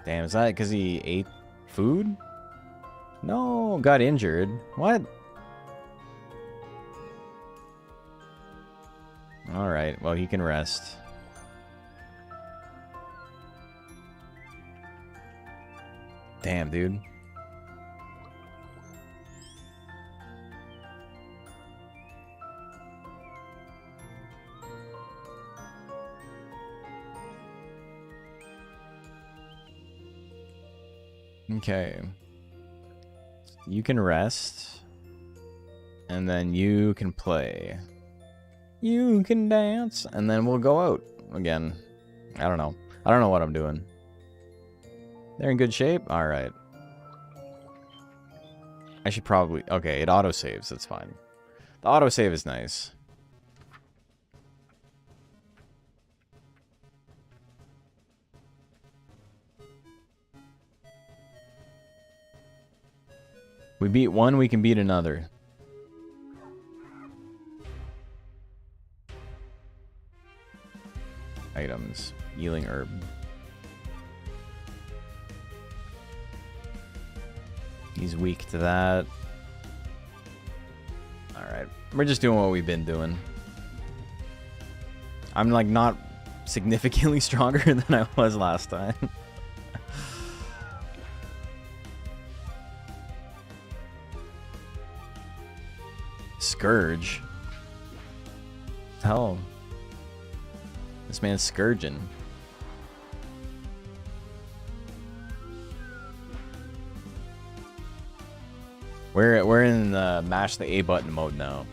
Damn, is that because he ate food? No, got injured. What? Alright, well, he can rest. Damn, dude. Okay. You can rest. And then you can play. You can dance. And then we'll go out again. I don't know. I don't know what I'm doing. They're in good shape? Alright. I should probably... Okay, it auto-saves. That's fine. The auto-save is nice. We beat one, we can beat another. Items. Healing herb. He's weak to that. Alright. We're just doing what we've been doing. I'm like not significantly stronger than I was last time. Scourge. Hell. This man's scourging. We're in mash the A button mode now.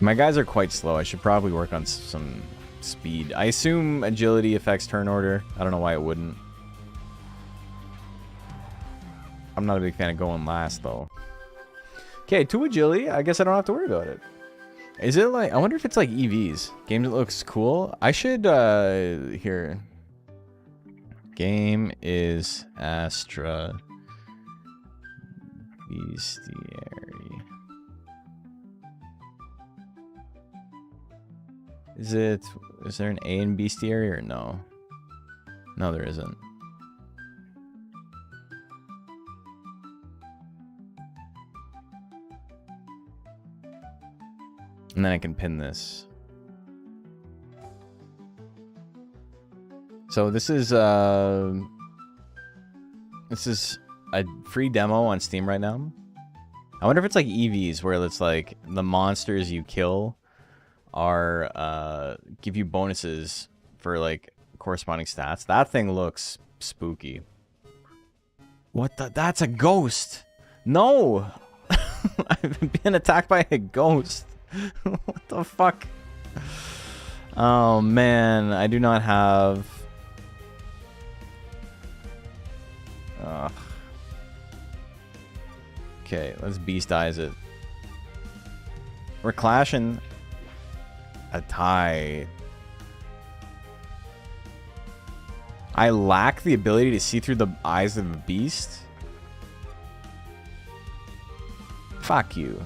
My guys are quite slow. I should probably work on some speed. I assume agility affects turn order. I don't know why it wouldn't. I'm not a big fan of going last though. Okay, 2 agility. I guess I don't have to worry about it. Is it like... I wonder if it's like EVs. Game that looks cool. I should... here. Game is Astra Beastiary. Is there an A in Beastiary or no? No, there isn't. And then I can pin this. So this is a free demo on Steam right now. I wonder if it's like EVs where it's like the monsters you kill are give you bonuses for like corresponding stats. That thing looks spooky. What the? That's a ghost. No. I've been attacked by a ghost. What the fuck? Oh man, I do not have... Ugh. Okay, let's beast eyes it. We're clashing. A tie. I lack the ability to see through the eyes of a beast? Fuck you.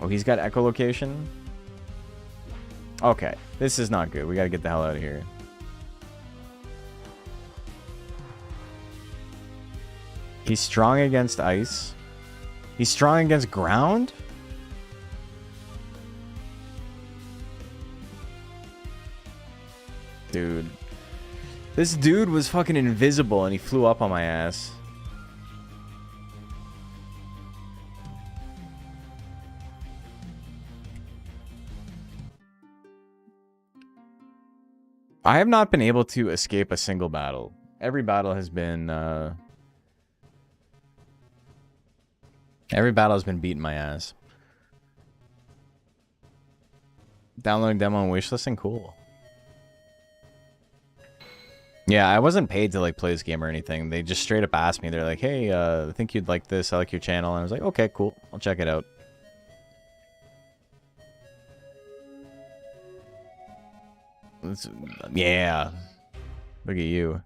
Oh, he's got echolocation? Okay, this is not good. We gotta get the hell out of here. He's strong against ice. He's strong against ground? Dude. This dude was fucking invisible and he flew up on my ass. I have not been able to escape a single battle. Every battle has been, every battle has been beating my ass. Downloading demo and wishlisting? Cool. Yeah, I wasn't paid to like play this game or anything. They just straight up asked me. They're like, "Hey, I think you'd like this. I like your channel." And I was like, "Okay, cool. I'll check it out." Yeah. Look at you.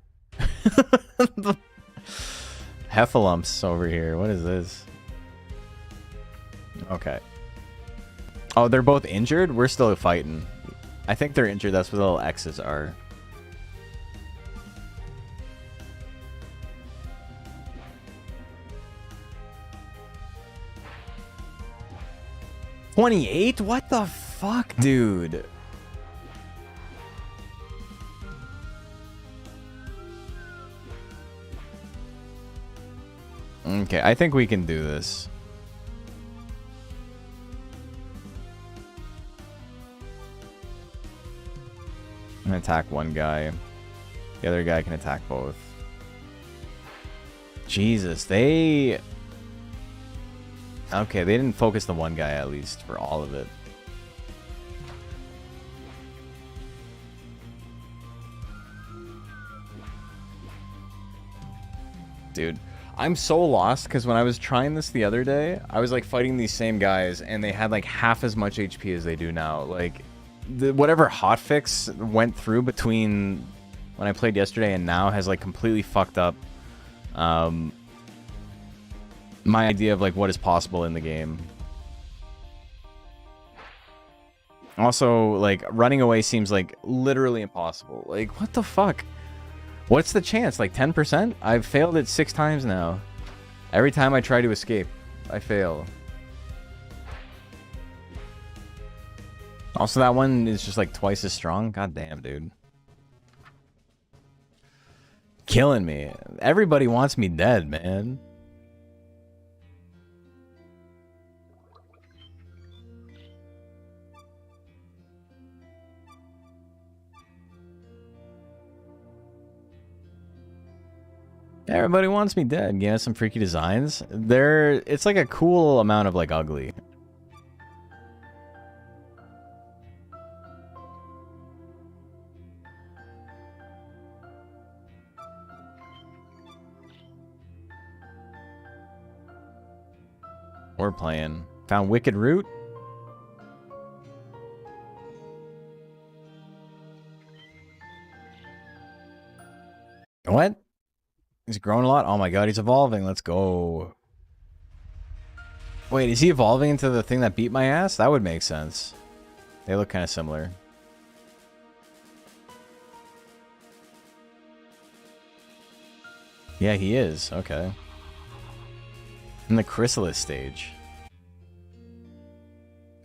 Heffalumps over here. What is this? Okay. Oh, they're both injured? We're still fighting. I think they're injured. That's what the little X's are. $28? What the fuck, dude? Okay, I think we can do this. I'm gonna attack one guy. The other guy can attack both. Jesus, they... Okay, they didn't focus the one guy at least for all of it. Dude, I'm so lost because when I was trying this the other day, I was like fighting these same guys and they had like half as much HP as they do now. Like, whatever hotfix went through between when I played yesterday and now has like completely fucked up my idea of like what is possible in the game. Also, like, running away seems like literally impossible. Like, what the fuck? What's the chance? Like 10%? I've failed it 6 times now. Every time I try to escape, I fail. Also, that one is just like twice as strong. God damn, dude. Killing me. Everybody wants me dead, man. Everybody wants me dead. Yeah, some freaky designs. It's like a cool amount of like ugly. We're playing. Found Wicked Root. What? He's grown a lot? Oh my god, he's evolving. Let's go. Wait, is he evolving into the thing that beat my ass? That would make sense. They look kind of similar. Yeah, he is. Okay. In the chrysalis stage.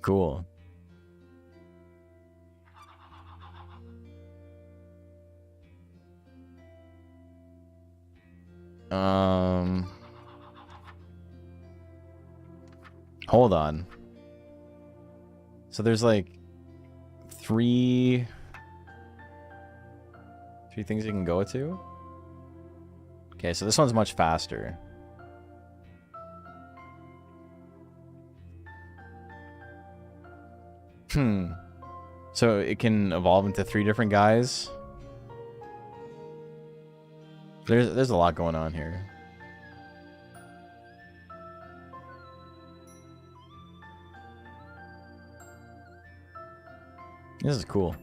Cool. Hold on. So there's like three things you can go to. Okay, so this one's much faster. So it can evolve into 3 different guys. There's a lot going on here. This is cool.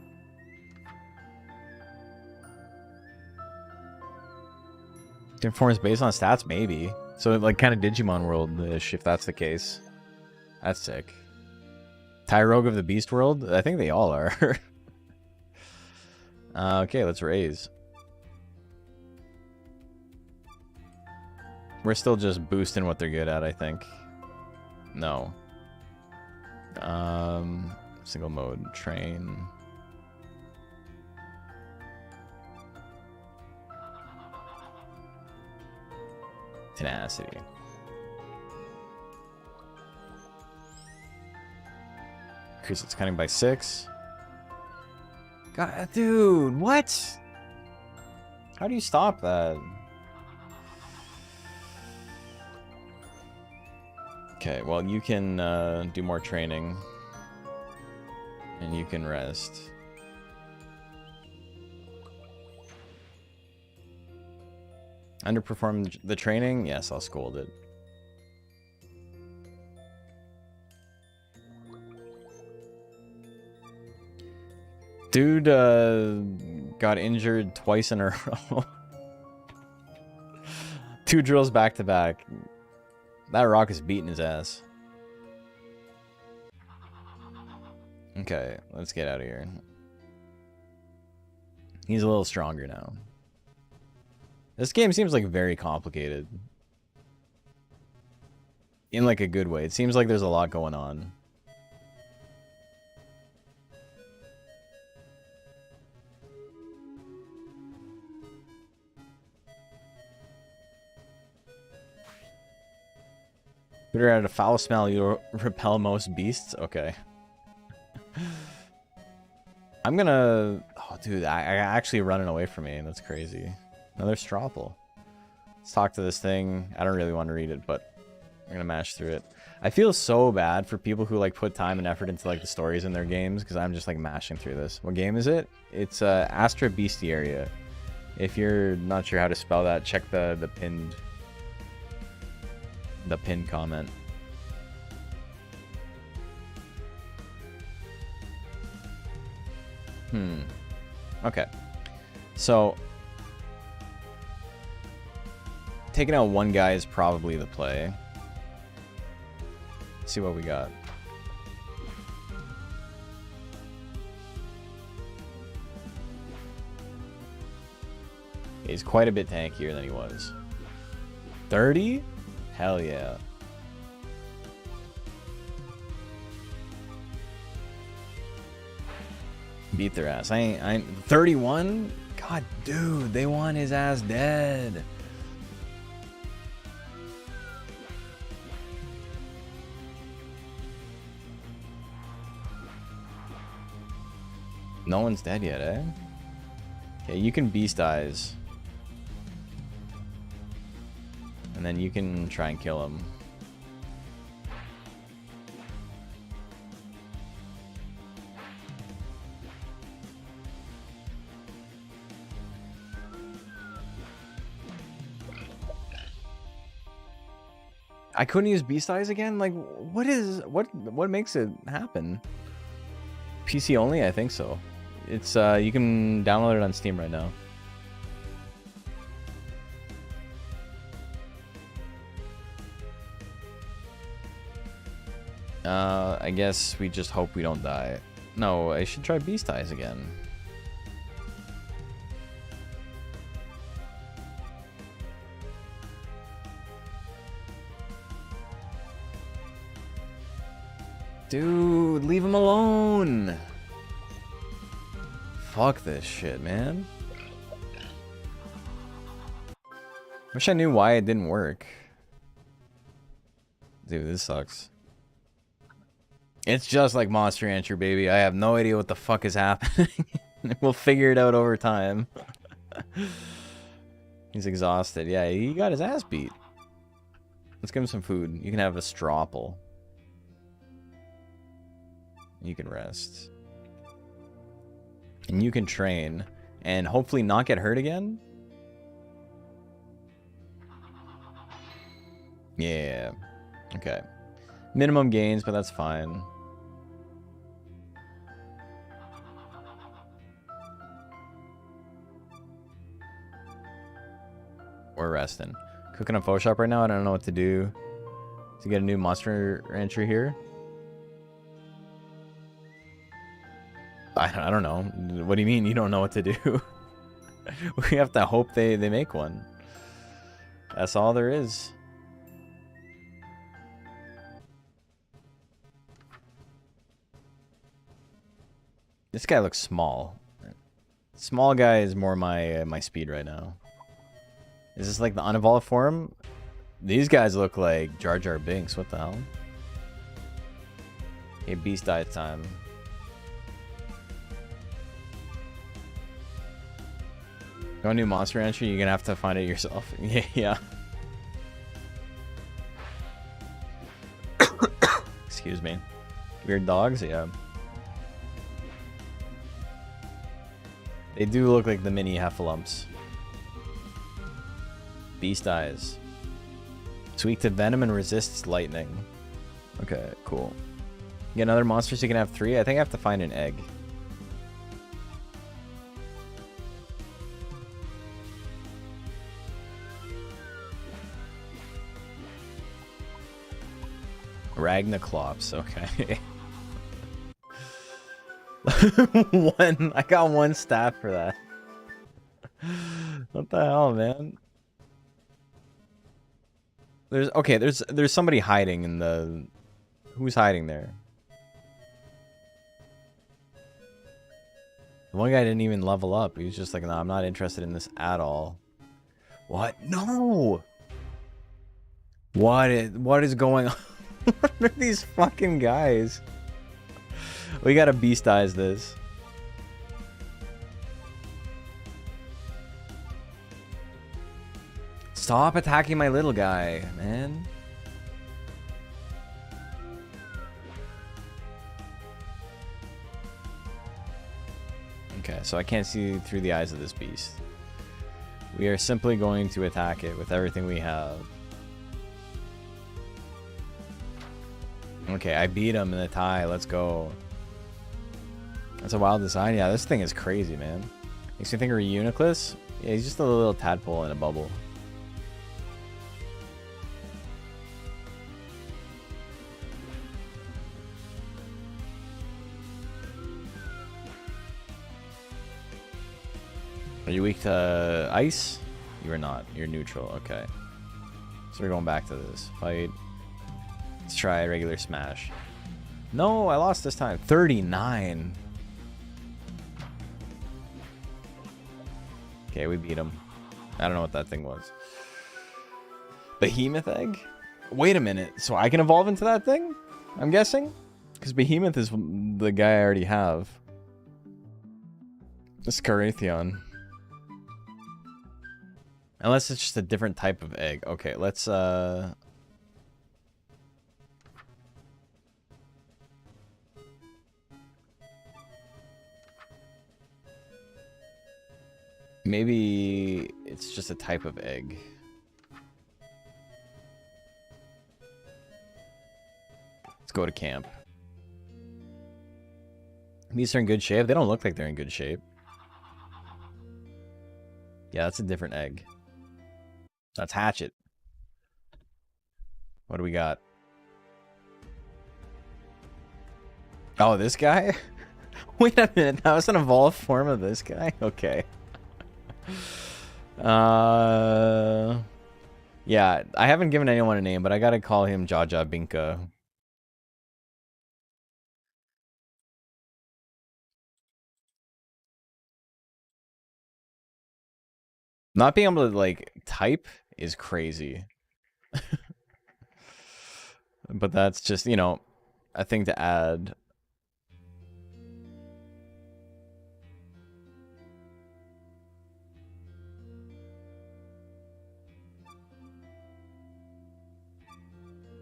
Different forms based on stats, maybe. So like kind of Digimon World-ish, if that's the case. That's sick. Tyrogue of the Beast World? I think they all are. Okay, let's raise. We're still just boosting what they're good at, I think. No. Single mode, train. Tenacity. Increase its cunning by 6. God, dude, what? How do you stop that? Okay, well, you can do more training. And you can rest. Underperformed the training? Yes, I'll scold it. Dude got injured twice in a row. 2 drills back to back. That rock is beating his ass. Okay, let's get out of here. He's a little stronger now. This game seems like very complicated. In like a good way. It seems like there's a lot going on. Better at a foul smell, you repel most beasts? Okay. I'm gonna... Oh, dude, I actually running away from me. That's crazy. Another Stropple. Let's talk to this thing. I don't really want to read it, but I'm gonna mash through it. I feel so bad for people who like put time and effort into like the stories in their games, because I'm just like mashing through this. What game is it? It's Astra Beastiary. If you're not sure how to spell that, check the pinned comment. Okay. So taking out one guy is probably the play. Let's see what we got. He's quite a bit tankier than he was. 30? Hell yeah. Beat their ass. I ain't 31? God, dude, they want his ass dead. No one's dead yet, eh? Okay, you can Beast Eyes. And then you can try and kill him. I couldn't use Beast Eyes again? Like, what makes it happen? PC only? I think so. It's you can download it on Steam right now. I guess we just hope we don't die. No, I should try Beast Eyes again. Dude, leave him alone. Fuck this shit, man. Wish I knew why it didn't work. Dude, this sucks. It's just like Monster Rancher, baby. I have no idea what the fuck is happening. We'll figure it out over time. He's exhausted. Yeah, he got his ass beat. Let's give him some food. You can have a Stropple. You can rest. And you can train. And hopefully not get hurt again. Yeah. Okay. Minimum gains, but that's fine. We're resting. Cooking a faux shop right now. I don't know what to do to get a new monster entry here. I don't know. What do you mean you don't know what to do? We have to hope they make one. That's all there is. This guy looks small. Small guy is more my speed right now. Is this like the unevolved form? These guys look like Jar Jar Binks. What the hell? Okay, Beast Diet time. Go new monster entry, you're gonna have to find it yourself. Yeah. Excuse me. Weird dogs, yeah. They do look like the mini Heffalumps. Beast Eyes. It's weak to venom and resists lightning. Okay, cool. Get another monster so you can have 3? I think I have to find an egg. Ragnaclops, okay. I got 1 stat for that. What the hell, man? There's somebody hiding in the... Who's hiding there? The one guy didn't even level up. He was just like, nah, I'm not interested in this at all. What? No! What is going on? What are these fucking guys? We gotta Beast Eyes this. Stop attacking my little guy, man. Okay, so I can't see through the eyes of this beast. We are simply going to attack it with everything we have. Okay, I beat him in the tie. Let's go. That's a wild design. Yeah, this thing is crazy, man. Makes me think of a Uniclus. Yeah, he's just a little tadpole in a bubble. Are you weak to ice? You are not. You're neutral. Okay. So we're going back to this. Fight. Let's try a regular smash. No, I lost this time. 39. Okay, we beat him. I don't know what that thing was. Behemoth egg? Wait a minute. So I can evolve into that thing? I'm guessing? Because Behemoth is the guy I already have. This Caratheon. Unless it's just a different type of egg. Okay, let's maybe it's just a type of egg. Let's go to camp. These are in good shape. They don't look like they're in good shape. Yeah, that's a different egg. Let's hatch it. What do we got? Oh, this guy? Wait a minute. That was an evolved form of this guy? Okay. Yeah, I haven't given anyone a name, but I gotta call him Jaja Binka. Not being able to, like, type is crazy. But that's just, you know, a thing to add.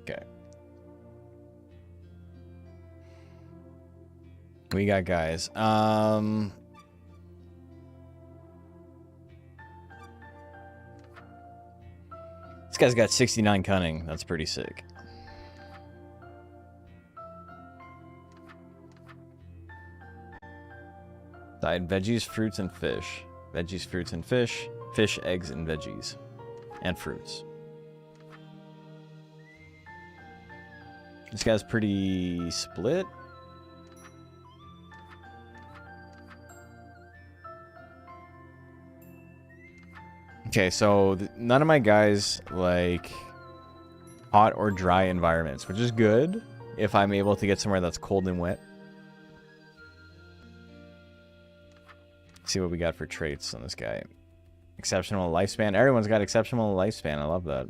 Okay. We got guys. This guy's got 69 cunning. That's pretty sick. Died veggies, fruits, and fish. Veggies, fruits, and fish. Fish, eggs, and veggies. And fruits. This guy's pretty split. Okay, so none of my guys like hot or dry environments, which is good if I'm able to get somewhere that's cold and wet. Let's see what we got for traits on this guy. Exceptional lifespan. Everyone's got exceptional lifespan. I love that.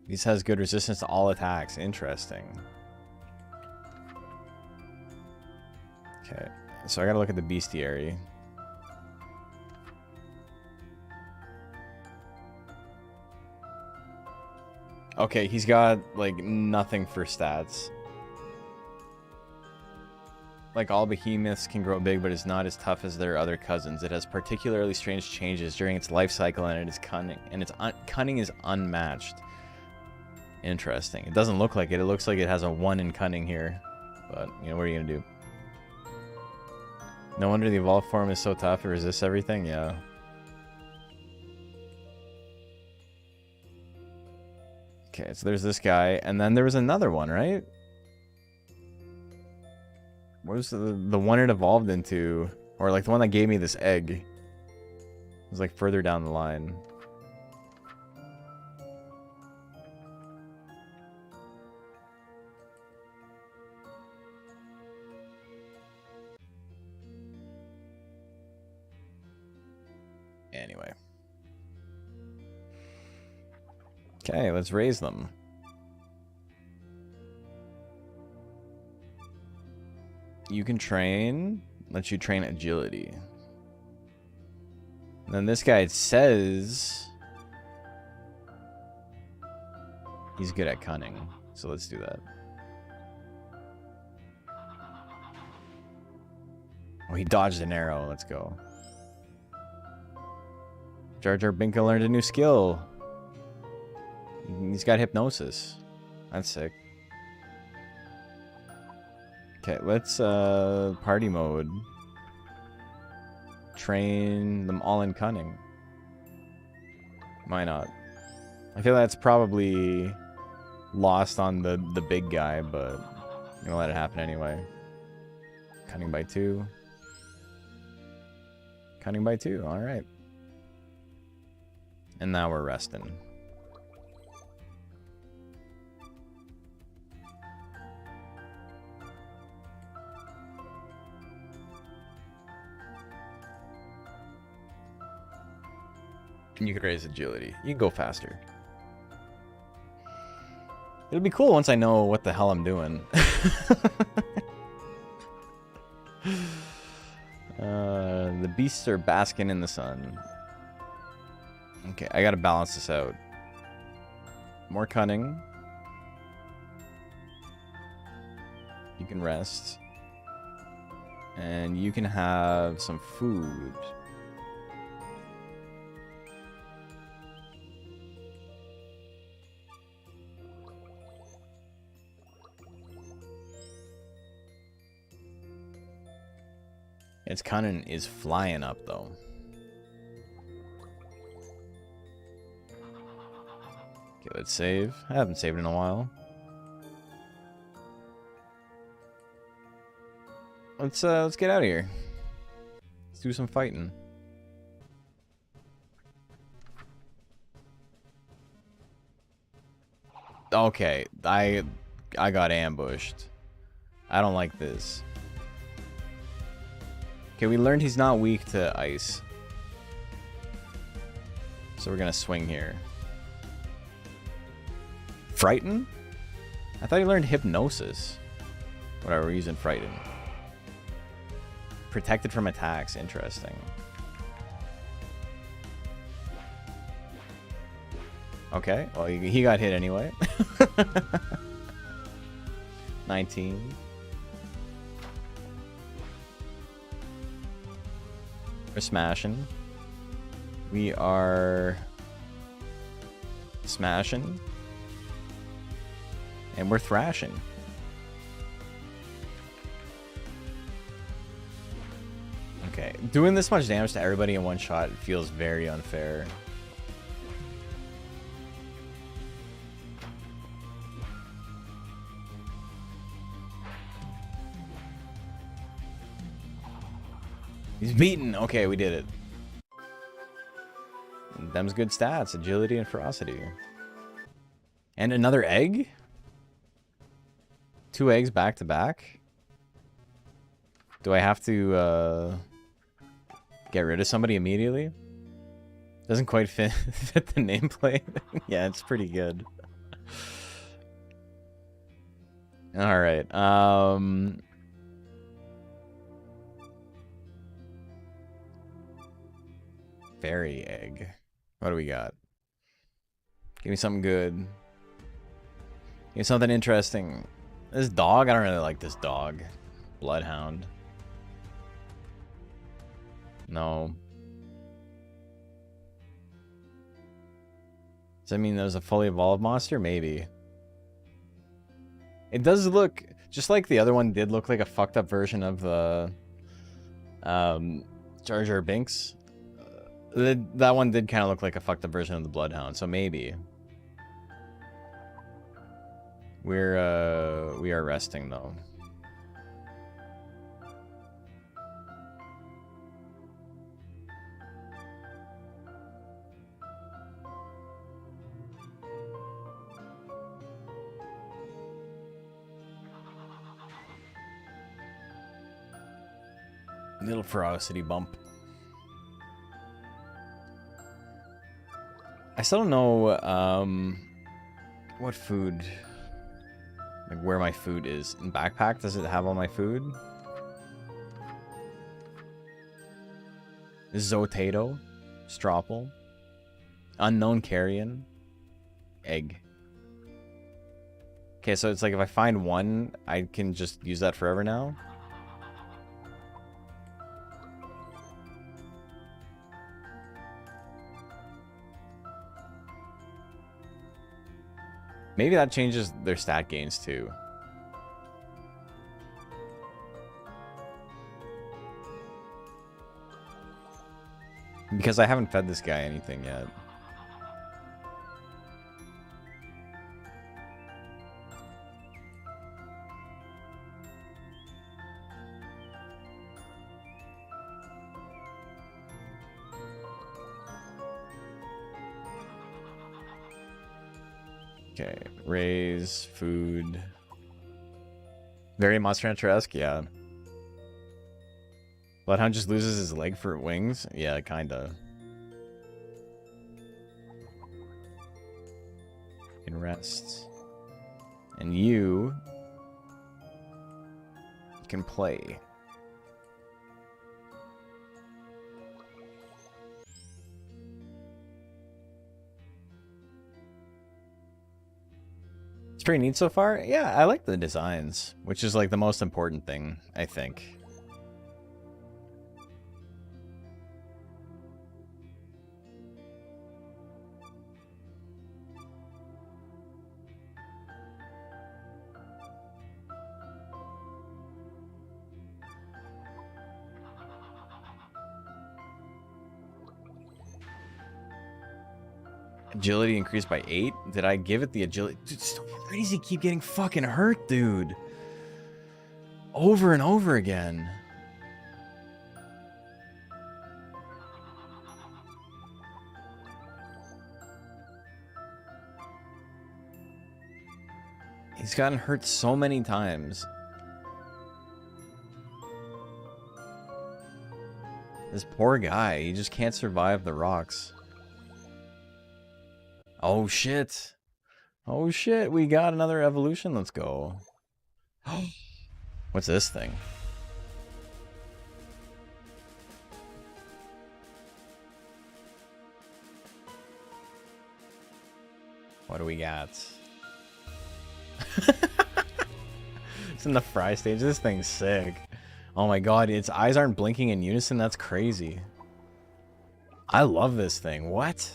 He has good resistance to all attacks. Interesting. Okay, so I gotta look at the Beastiary. Okay, he's got, like, nothing for stats. Like all behemoths can grow big, but is not as tough as their other cousins. It has particularly strange changes during its life cycle, and it is cunning. And its cunning is unmatched. Interesting. It doesn't look like it. It looks like it has a 1 in cunning here. But, you know, what are you going to do? No wonder the evolved form is so tough. It resists everything. Yeah. Okay, so there's this guy. And then there was another one, right? What was the one it evolved into? Or like the one that gave me this egg. It was like further down the line. Anyway. Okay, let's raise them. You can train. Lets you train agility. And then this guy says he's good at cunning. So let's do that. Oh, he dodged an arrow. Let's go. Jar Jar Binka learned a new skill. He's got hypnosis. That's sick. Okay, let's party mode. Train them all in cunning. Why not? I feel that's probably lost on the big guy, but I'm gonna let it happen anyway. Cunning by 2. Cunning by 2, alright. And now we're resting. And you could raise agility. You can go faster. It'll be cool once I know what the hell I'm doing. The beasts are basking in the sun. Okay, I gotta balance this out. More cunning. You can rest. And you can have some food. Its cunning is flying up, though. Okay, let's save. I haven't saved in a while. Let's get out of here. Let's do some fighting. Okay, I got ambushed. I don't like this. Okay, we learned he's not weak to ice. So we're gonna swing here. Frighten? I thought he learned hypnosis. Whatever, we're using frighten. Protected from attacks, interesting. Okay, well he got hit anyway. 19. We're smashing. We are smashing. And we're thrashing. Okay, doing this much damage to everybody in one shot feels very unfair. He's beaten. Okay, we did it. Them's good stats. Agility and ferocity. And another egg? 2 eggs back to back? Do I have to get rid of somebody immediately? Doesn't quite fit the nameplate. Yeah, it's pretty good. Alright. Fairy egg. What do we got? Give me something good. Give me something interesting. This dog? I don't really like this dog. Bloodhound. No. Does that mean there's a fully evolved monster? Maybe. It does look just like the other one did look like a fucked up version of the Jar Jar Binks. That one did kind of look like a fucked up version of the Bloodhound, so maybe. We are resting though. Little ferocity bump. I still don't know what food, like where my food is. In backpack, does it have all my food? Zotato, Stropple, Unknown Carrion, Egg. Okay, so it's like if I find one, I can just use that forever now. Maybe that changes their stat gains too. Because I haven't fed this guy anything yet. Okay, raise, food. Very Monster Hunter-esque, yeah. Bloodhound just loses his leg for wings? Yeah, kinda. Can rest. And you can play. It's pretty neat so far. Yeah, I like the designs, which is like the most important thing, I think. Agility increased by 8? Did I give it the agility? Dude, it's so crazy. Keep getting fucking hurt, dude. Over and over again. He's gotten hurt so many times. This poor guy, he just can't survive the rocks. Oh shit. Oh shit, we got another evolution. Let's go. What's this thing? What do we got? It's in the fry stage. This thing's sick. Oh my god, its eyes aren't blinking in unison. That's crazy. I love this thing. What?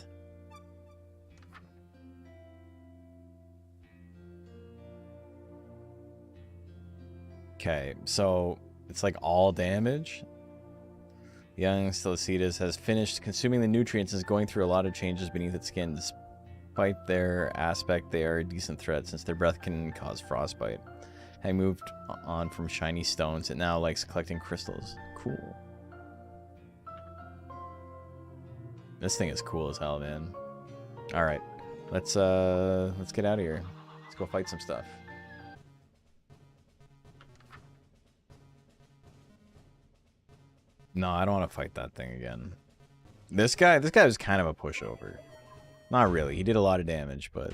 Okay, so it's like all damage. Young Stelacitas has finished consuming the nutrients and is going through a lot of changes beneath its skin. Despite their aspect, they are a decent threat since their breath can cause frostbite. Having moved on from shiny stones, it now likes collecting crystals. Cool. This thing is cool as hell, man. All right, let's get out of here. Let's go fight some stuff. No, I don't want to fight that thing again. This guy was kind of a pushover. Not really. He did a lot of damage, but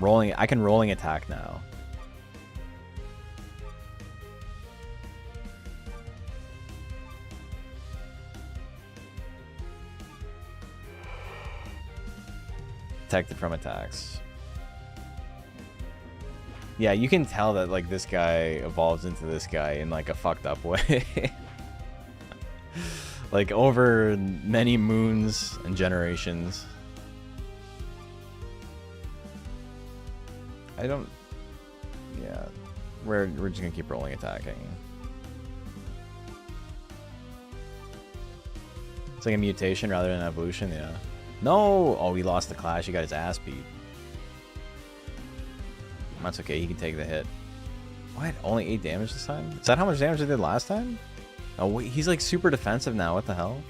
I can rolling attack now. Protected from attacks. Yeah, you can tell that like this guy evolves into this guy in like a fucked up way. Like over many moons and generations. I don't... Yeah. We're just gonna keep rolling attacking. It's like a mutation rather than an evolution, yeah. No! Oh, he lost the clash. He got his ass beat. That's okay, he can take the hit. What? Only 8 damage this time? Is that how much damage I did last time? Oh, wait, he's like super defensive now. What the hell?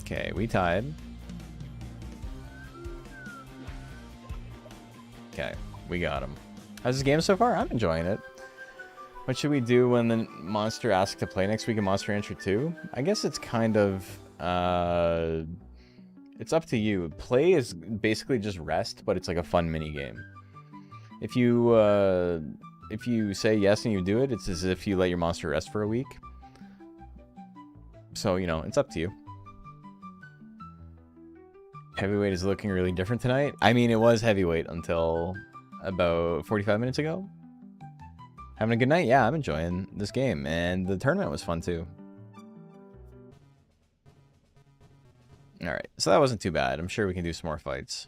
Okay, we tied. Okay, we got him. How's this game so far? I'm enjoying it. What should we do when the monster asks to play next week in Monster Rancher 2? I guess it's kind of... it's up to you. Play is basically just rest, but it's like a fun mini game. If you say yes and you do it, it's as if you let your monster rest for a week. So, you know, it's up to you. Heavyweight is looking really different tonight. I mean, it was heavyweight until about 45 minutes ago. Having a good night? Yeah, I'm enjoying this game. And the tournament was fun too. Alright, so that wasn't too bad. I'm sure we can do some more fights.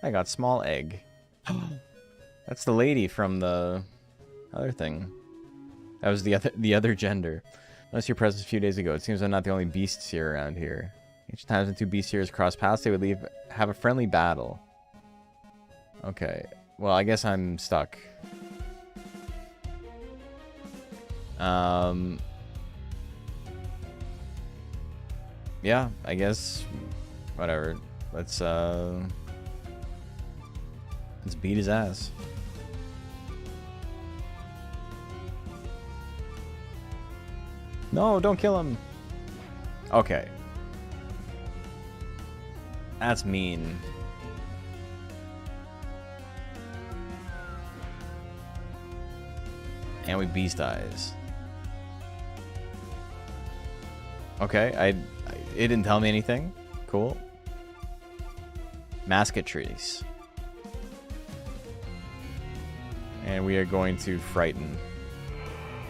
I got small egg. That's the lady from the other thing. That was the other gender. Unless your presence a few days ago. It seems I'm not the only beasts here around here. Each time the two beastiaries cross paths, they would have a friendly battle. Okay. Well, I guess I'm stuck. Yeah, I guess whatever. Let's beat his ass. No, don't kill him. Okay. That's mean. And we beast eyes. Okay, it didn't tell me anything. Cool. Mascotries. And we are going to frighten.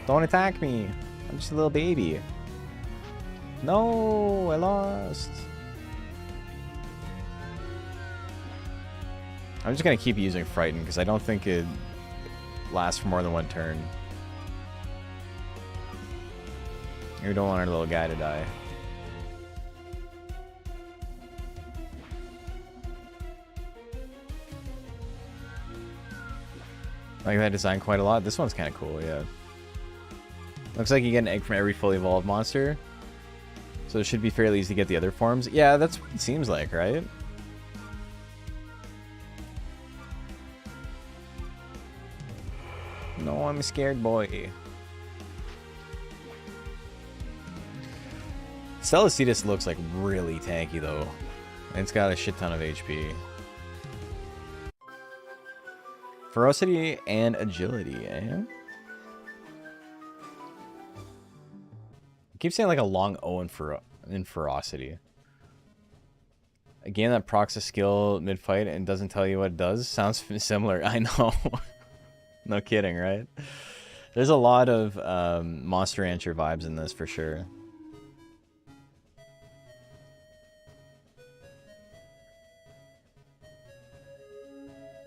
Don't attack me. I'm just a little baby. No, I lost. I'm just going to keep using frighten because I don't think it lasts for more than one turn. We don't want our little guy to die. I like that design quite a lot. This one's kind of cool, yeah. Looks like you get an egg from every fully evolved monster. So it should be fairly easy to get the other forms. Yeah, that's what it seems like, right? No, I'm a scared boy. Celestinus looks like really tanky though. And it's got a shit ton of HP. Ferocity and agility, eh? I keep saying like a long O in ferocity. A game that procs a skill mid-fight and doesn't tell you what it does sounds similar. I know. No kidding, right? There's a lot of Monster Rancher vibes in this for sure.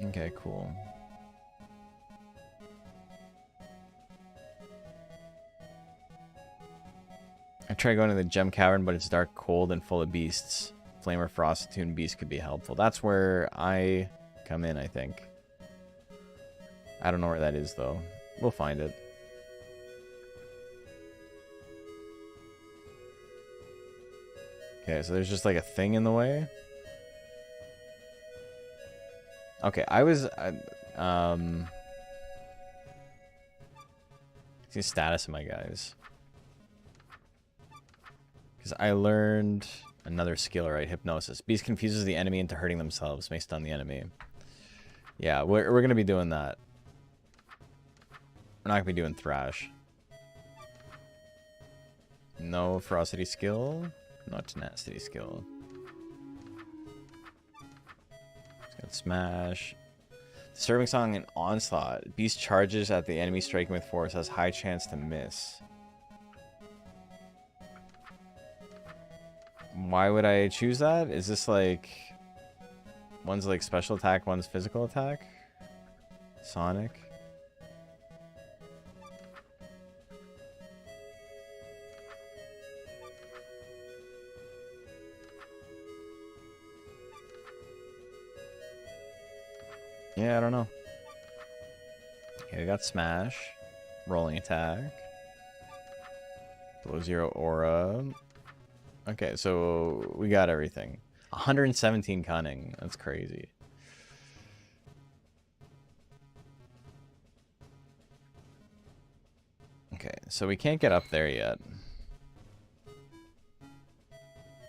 Okay, cool. I tried going to the gem cavern, but it's dark, cold, and full of beasts. Flame or frost attuned beast could be helpful. That's where I come in, I think. I don't know where that is, though. We'll find it. Okay, so there's just like a thing in the way. Okay, see the status of my guys. Because I learned another skill, right? Hypnosis. Beast confuses the enemy into hurting themselves. May stun the enemy. Yeah, we're going to be doing that. We're not gonna be doing Thrash. No Ferocity skill. No Tenacity skill. It's got Smash. Disturbing Song and Onslaught. Beast charges at the enemy striking with force. Has high chance to miss. Why would I choose that? Is this like... One's like special attack, one's physical attack? Sonic. Yeah, I don't know. Okay, we got Smash. Rolling attack. Below 0 aura. Okay, so we got everything. 117 cunning. That's crazy. Okay, so we can't get up there yet.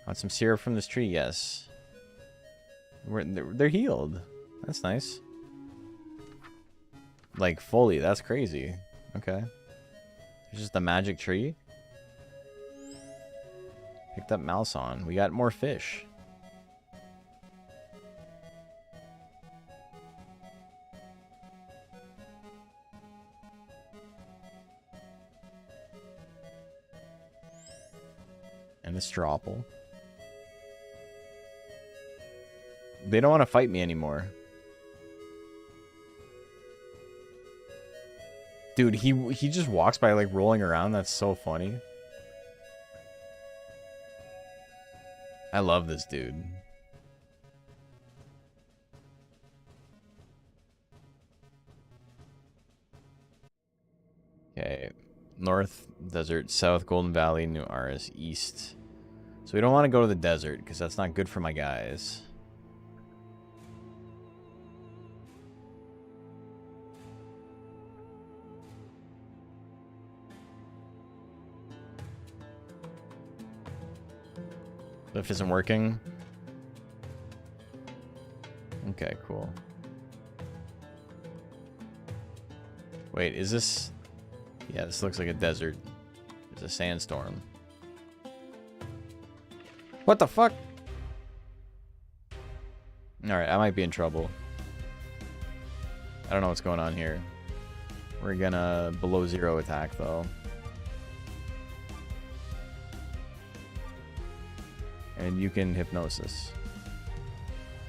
Want some syrup from this tree? Yes. They're healed. That's nice. Like, fully. That's crazy. Okay. There's just a magic tree. Picked up Malson. We got more fish. And the Strawple. They don't want to fight me anymore. Dude, he just walks by like rolling around. That's so funny. I love this dude. Okay. North Desert, South Golden Valley, New Aris, East. So we don't want to go to the desert because that's not good for my guys. Lift isn't working. Okay, cool. Wait, is this... Yeah, this looks like a desert. There's a sandstorm. What the fuck? Alright, I might be in trouble. I don't know what's going on here. We're gonna below 0 attack, though. And you can Hypnosis.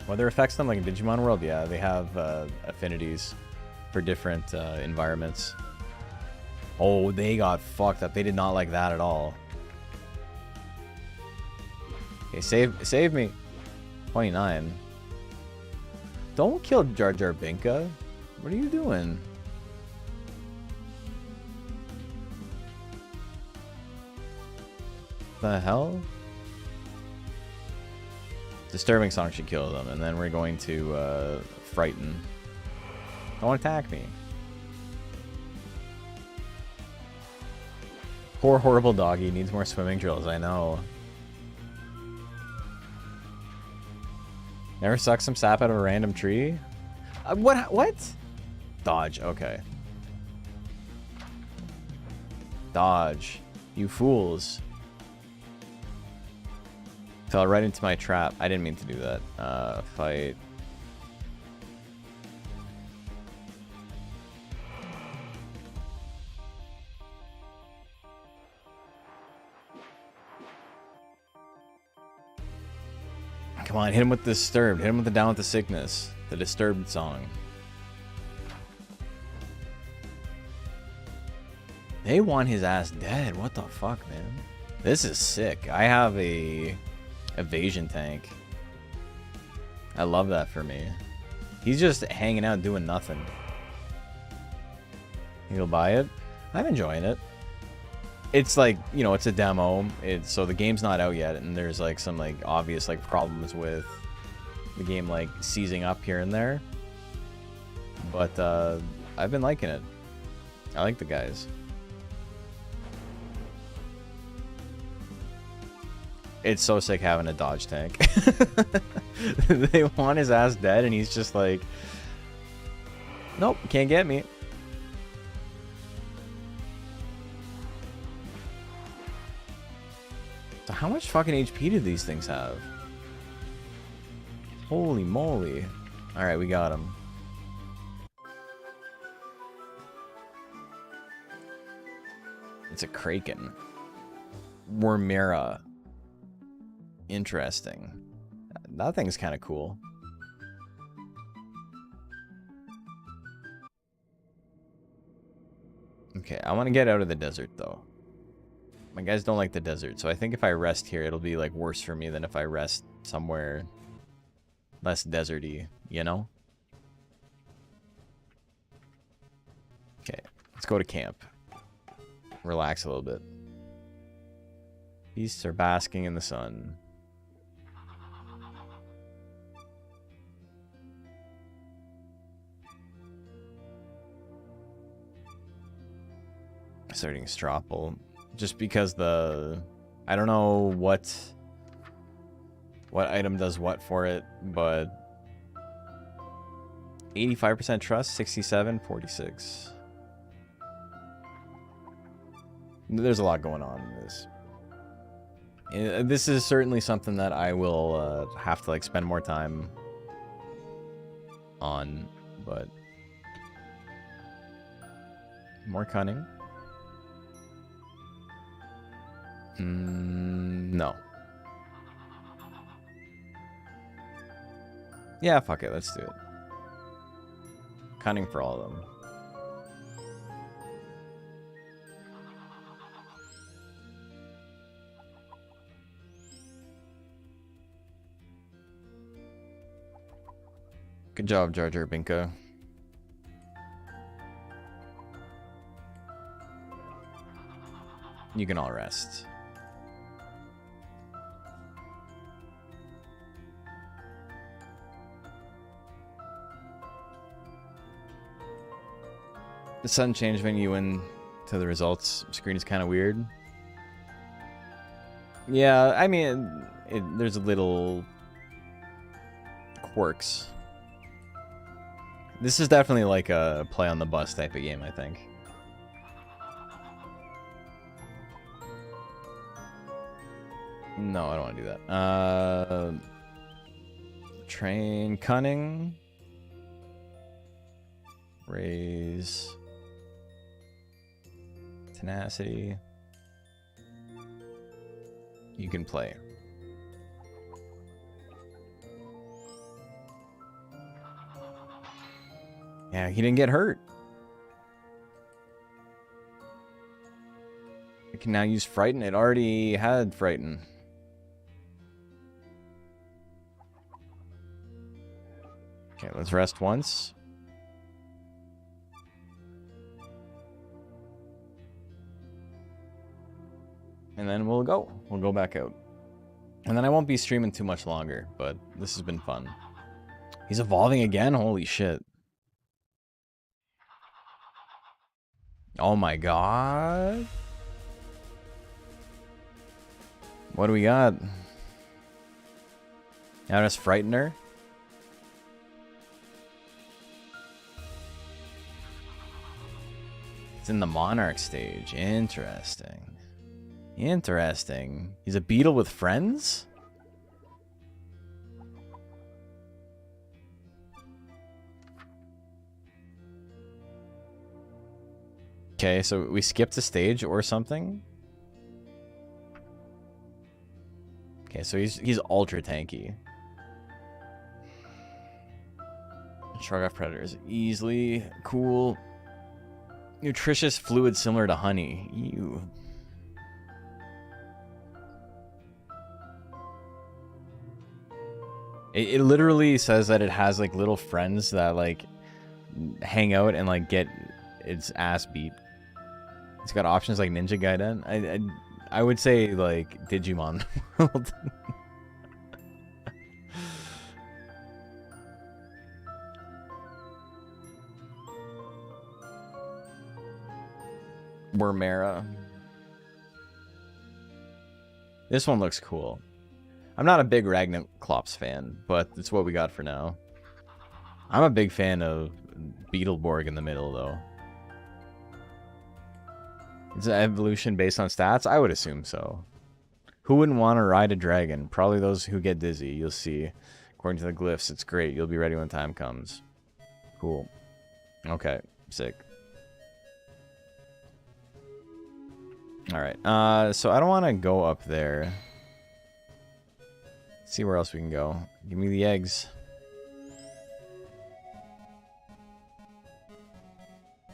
Weather affects them like in Digimon World? Yeah, they have affinities for different environments. Oh, they got fucked up. They did not like that at all. Okay, save me. 29. Don't kill Jar Jar Binka. What are you doing? The hell? Disturbing Song should kill them, and then we're going to Frighten. Don't attack me. Poor horrible doggy needs more swimming drills, I know. Never suck some sap out of a random tree? What? Dodge, okay. Dodge. You fools. Fell right into my trap. I didn't mean to do that. Fight. Come on, hit him with the Disturbed. Hit him with the Down with the Sickness. The Disturbed song. They want his ass dead. What the fuck, man? This is sick. I have a evasion tank. I love that for me. He's just hanging out doing nothing. You'll buy it? I'm enjoying it. It's like, you know, it's a demo. So the game's not out yet, and there's like some like obvious like problems with the game like seizing up here and there. But I've been liking it. I like the guys. It's so sick having a dodge tank. They want his ass dead, and he's just like, nope, can't get me. So how much fucking HP do these things have? Holy moly. Alright, we got him. It's a Kraken. Wormera. Interesting. That thing's kind of cool. Okay, I want to get out of the desert, though. My guys don't like the desert, so I think if I rest here, it'll be, like, worse for me than if I rest somewhere less deserty, you know? Okay, let's go to camp. Relax a little bit. Beasts are basking in the sun. Starting Stropple. Just because I don't know what item does what for it, but 85% trust, 67, 46. There's a lot going on in this. This is certainly something that I will have to like spend more time on, but more cunning. No. Yeah, fuck it, let's do it. Cunning for all of them. Good job, Jar Jar Binka. You can all rest. The sudden change when you went to the results screen is kind of weird. Yeah, I mean, there's a little quirks. This is definitely like a play on the bus type of game, I think. No, I don't want to do that. Train cunning. Raise tenacity. You can play. Yeah, he didn't get hurt. I can now use Frighten. It already had Frighten. Okay, let's rest once. And then we'll go. We'll go back out. And then I won't be streaming too much longer, but this has been fun. He's evolving again? Holy shit. Oh my god. What do we got? Now just Frightener. It's in the Monarch stage. Interesting. Interesting. He's a beetle with friends? Okay, so we skipped a stage or something? Okay, so he's ultra tanky. Shrug off predators easily. Cool. Nutritious fluid similar to honey. Ew. It literally says that it has like little friends that like hang out and like get its ass beat. It's got options like Ninja Gaiden. I would say like Digimon World. Wormera. This one looks cool. I'm not a big Ragnaroklops fan, but it's what we got for now. I'm a big fan of Beetleborg in the middle, though. Is it evolution based on stats? I would assume so. Who wouldn't want to ride a dragon? Probably those who get dizzy. You'll see. According to the glyphs, it's great. You'll be ready when time comes. Cool. Okay. Sick. Alright. So I don't want to go up there. Let's see where else we can go. Give me the eggs.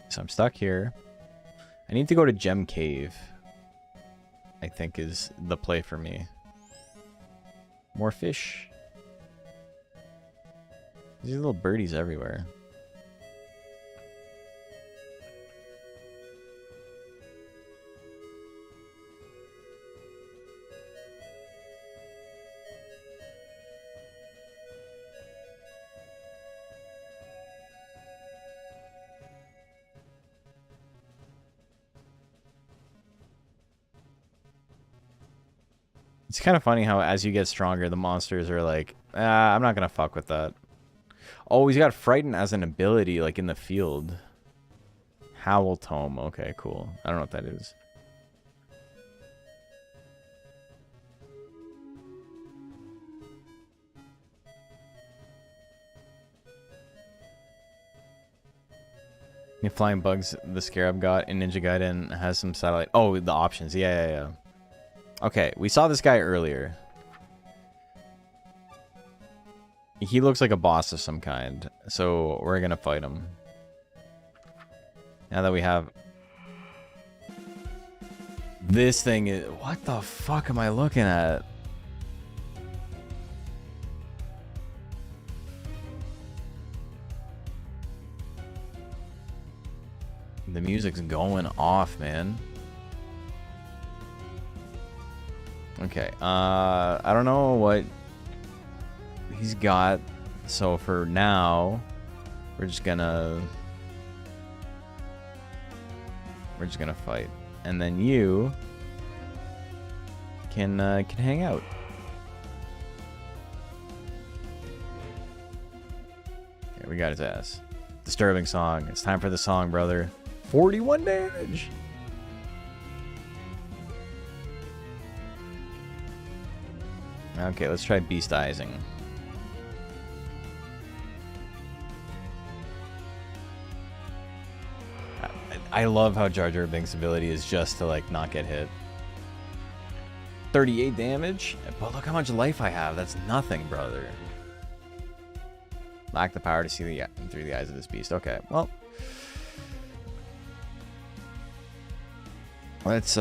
So I'm stuck here. I need to go to Gem Cave. I think is the play for me. More fish. These little birdies everywhere. It's kind of funny how as you get stronger, the monsters are like, I'm not going to fuck with that. Oh, he's got Frighten as an ability, like in the field. Howl Tome. Okay, cool. I don't know what that is. The flying bugs the Scarab got in Ninja Gaiden has some satellite. Oh, the options. Yeah. Okay, we saw this guy earlier. He looks like a boss of some kind, so we're gonna fight him. Now that we have... This thing is... What the fuck am I looking at? The music's going off, man. Okay, I don't know what he's got, so for now, we're just gonna fight, and then you can hang out. Okay, we got his ass. Disturbing song. It's time for the song, brother. 41 damage. Okay, let's try Beastizing. I love how Jar Jar Binks' ability is just to, like, not get hit. 38 damage? But look how much life I have. That's nothing, brother. Lack the power to see through the eyes of this beast. Okay, well. Let's,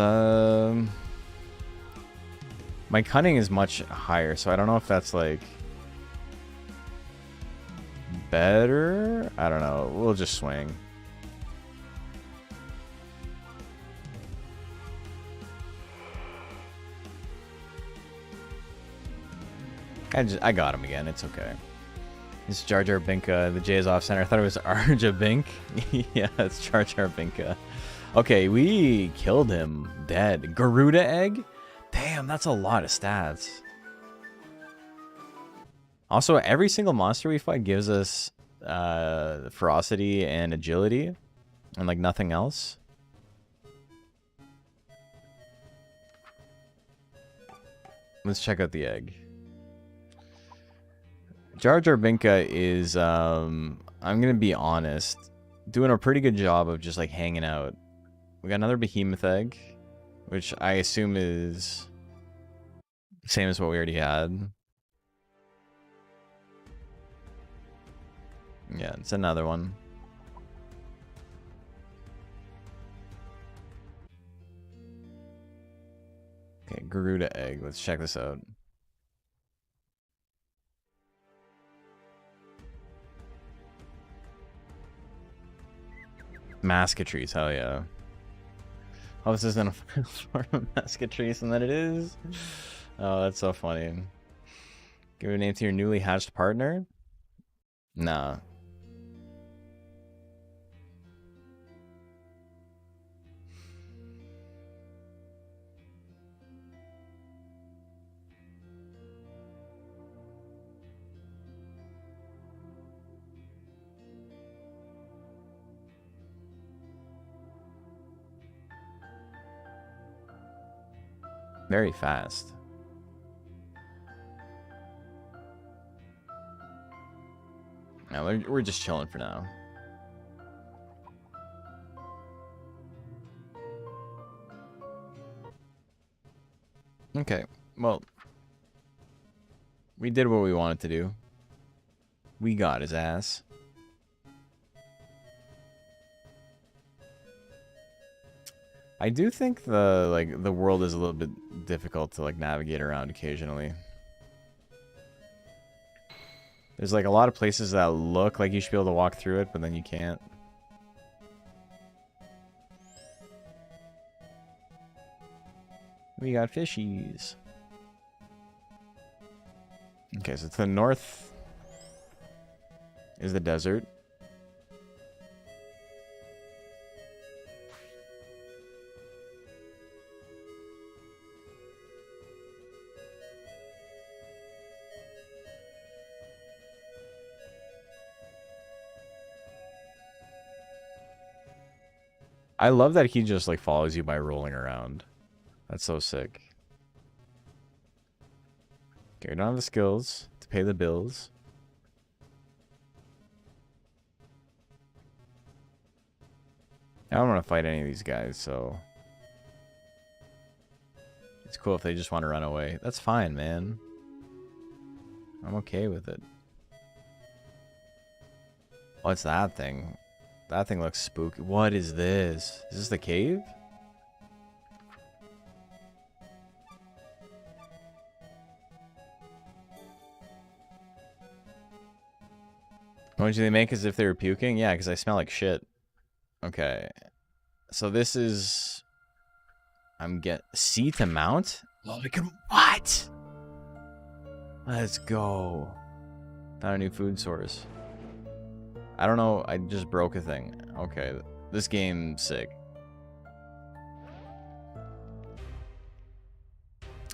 my cunning is much higher, so I don't know if that's, like, better? I don't know. We'll just swing. I got him again. It's okay. It's Jar Jar Binka. The J is off center. I thought it was Arja Bink. Yeah, it's Jar Jar Binka. Okay, we killed him. Dead. Garuda Egg? Damn, that's a lot of stats. Also, every single monster we fight gives us ferocity and agility. And, like, nothing else. Let's check out the egg. Jar Jar Binka is, I'm gonna be honest, doing a pretty good job of just, like, hanging out. We got another behemoth egg, which I assume is same as what we already had. Yeah, it's another one. Okay, Garuda egg. Let's check this out. Mascatrice, hell yeah. Oh, this isn't a form of Mascatrice, and then it is? Oh, that's so funny. Give a name to your newly hatched partner? Nah. Very fast. No, we're just chilling for now. Okay, well, we did what we wanted to do. We got his ass. I do think the world is a little bit difficult to navigate around occasionally. There's a lot of places that look like you should be able to walk through it, but then you can't. We got fishies. Okay, so to the north is the desert. I love that he just follows you by rolling around. That's so sick. Okay, we don't have the skills to pay the bills. I don't want to fight any of these guys, so it's cool if they just want to run away. That's fine, man. I'm okay with it. What's that thing? That thing looks spooky. What is this? Is this the cave? What do they make as if they were puking? Yeah, because I smell like shit. Okay. So this is... C to mount? Oh, we can... What? Let's go. Found a new food source. I don't know. I just broke a thing. Okay. This game's sick.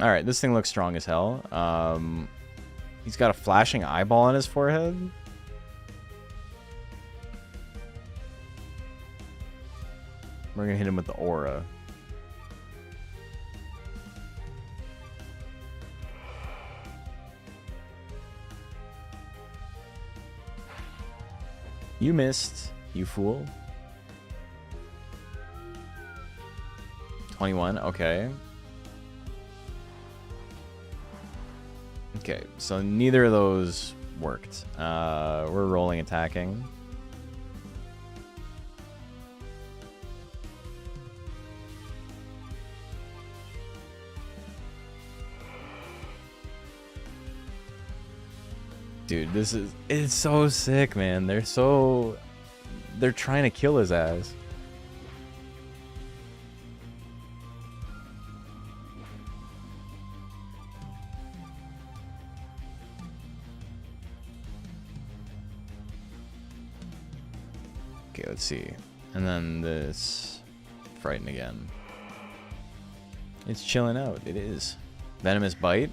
Alright, this thing looks strong as hell. He's got a flashing eyeball on his forehead. We're gonna hit him with the aura. You missed, you fool. 21, okay. Okay, so neither of those worked. We're rolling attacking. Dude, it's so sick, man. They're trying to kill his ass. Okay, let's see. And then this frighten again. It's chilling out. It is. Venomous bite.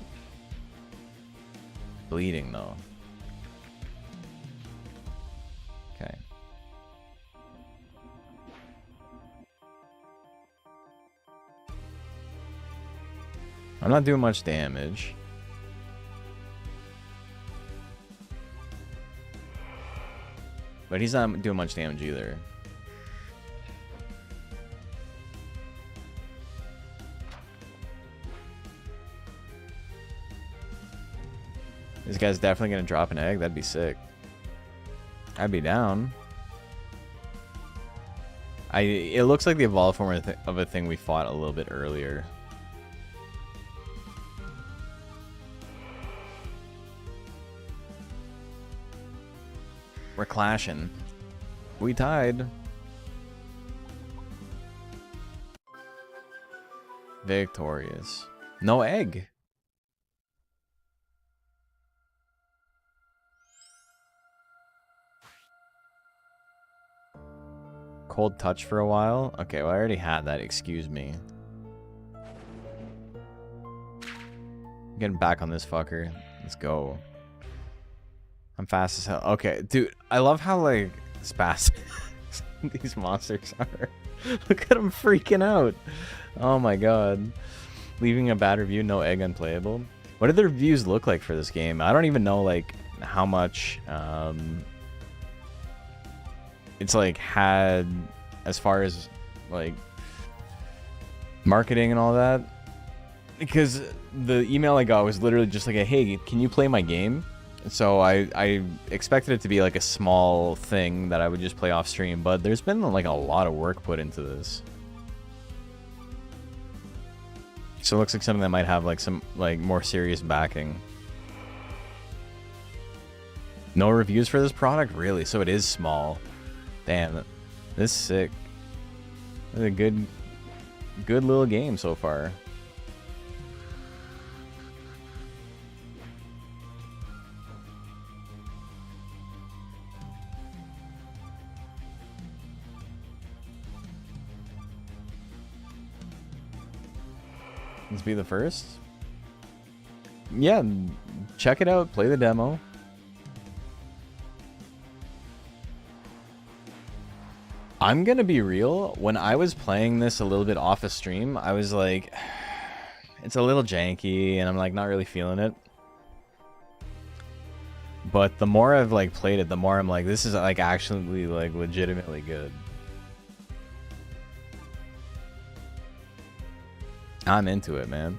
Bleeding though. Okay. I'm not doing much damage. But he's not doing much damage either. This guy's definitely gonna drop an egg. That'd be sick. I'd be down. It looks like the evolved form of a thing we fought a little bit earlier. We're clashing. We tied. Victorious. No egg. Cold touch for a while? Okay, well I already had that, excuse me. Getting back on this fucker. Let's go. I'm fast as hell. Okay, dude, I love how spastic these monsters are. Look at them freaking out. Oh my god. Leaving a bad review, no egg unplayable. What do the reviews look like for this game? I don't even know how much it's like had, as far as like marketing and all that, because the email I got was literally just like a, hey, can you play my game? So I expected it to be like a small thing that I would just play off stream, but there's been like a lot of work put into this. So it looks like something that might have like some like more serious backing. No reviews for this product? Really? So it is small. Damn, this is sick. This is a good little game so far. Let's be the first. Yeah, check it out. Play the demo. I'm gonna be real. When I was playing this a little bit off a stream, I was like, it's a little janky, and I'm like not really feeling it. But the more I've like played it, the more I'm like, this is like actually like legitimately good. I'm into it, man.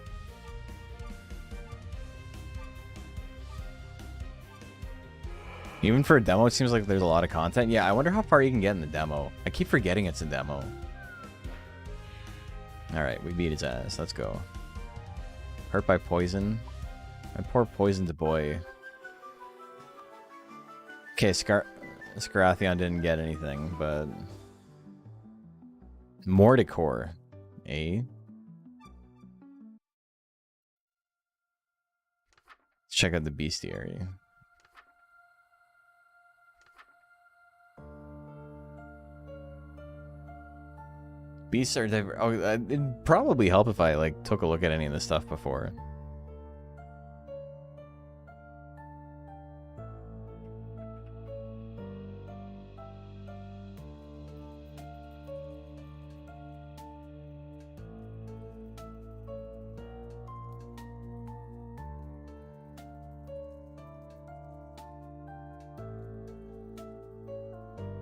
Even for a demo, it seems like there's a lot of content. Yeah, I wonder how far you can get in the demo. I keep forgetting it's a demo. Alright, we beat his ass. Let's go. Hurt by poison. My poor poisoned boy. Okay, Scarathion didn't get anything, but... Morticore. Eh? Let's check out the Beastiary. Beasts are diverse. Oh, it'd probably help if I like took a look at any of this stuff before.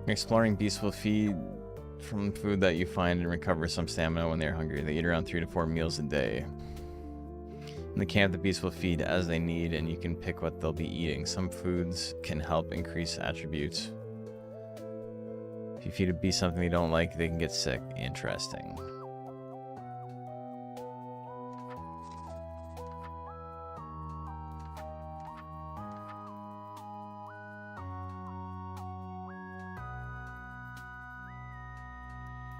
Exploring beasts will feed from food that you find and recover some stamina when they're hungry. They eat around 3 to 4 meals a day. In the camp, the beasts will feed as they need, and you can pick what they'll be eating. Some foods can help increase attributes. If you feed a beast something they don't like, they can get sick. Interesting.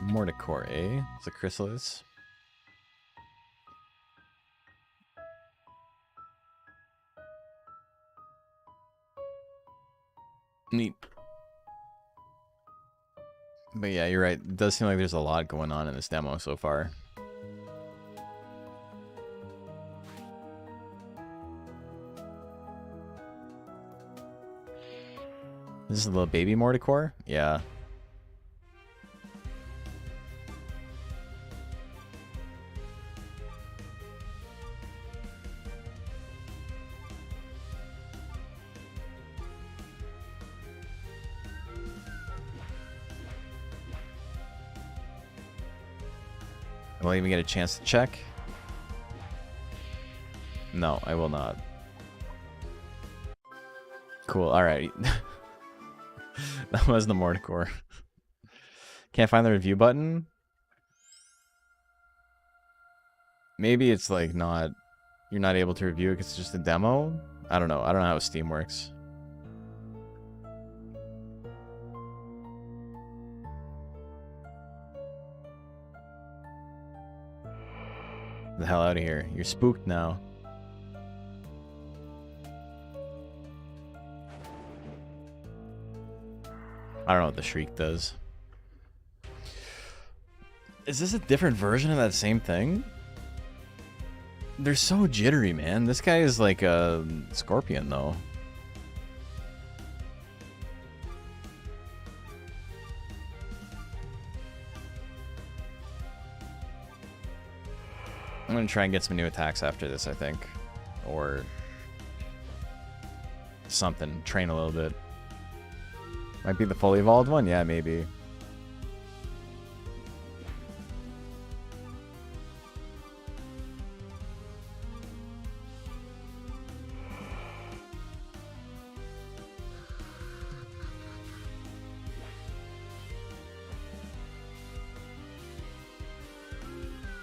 Morticore, eh? It's a chrysalis. Neat. But yeah, you're right. It does seem like there's a lot going on in this demo so far. This is a little baby Morticore? Yeah. Will I even get a chance to check? No, I will not. Cool, alright. That was the Morticore. Can't find the review button? Maybe it's like not... You're not able to review it because it's just a demo? I don't know. I don't know how Steam works. The hell out of here. You're spooked now. I don't know what the shriek does. Is this a different version of that same thing? They're so jittery, man. This guy is like a scorpion, though. I'm gonna try and get some new attacks after this, I think. Or something. Train a little bit. Might be the fully evolved one? Yeah, maybe.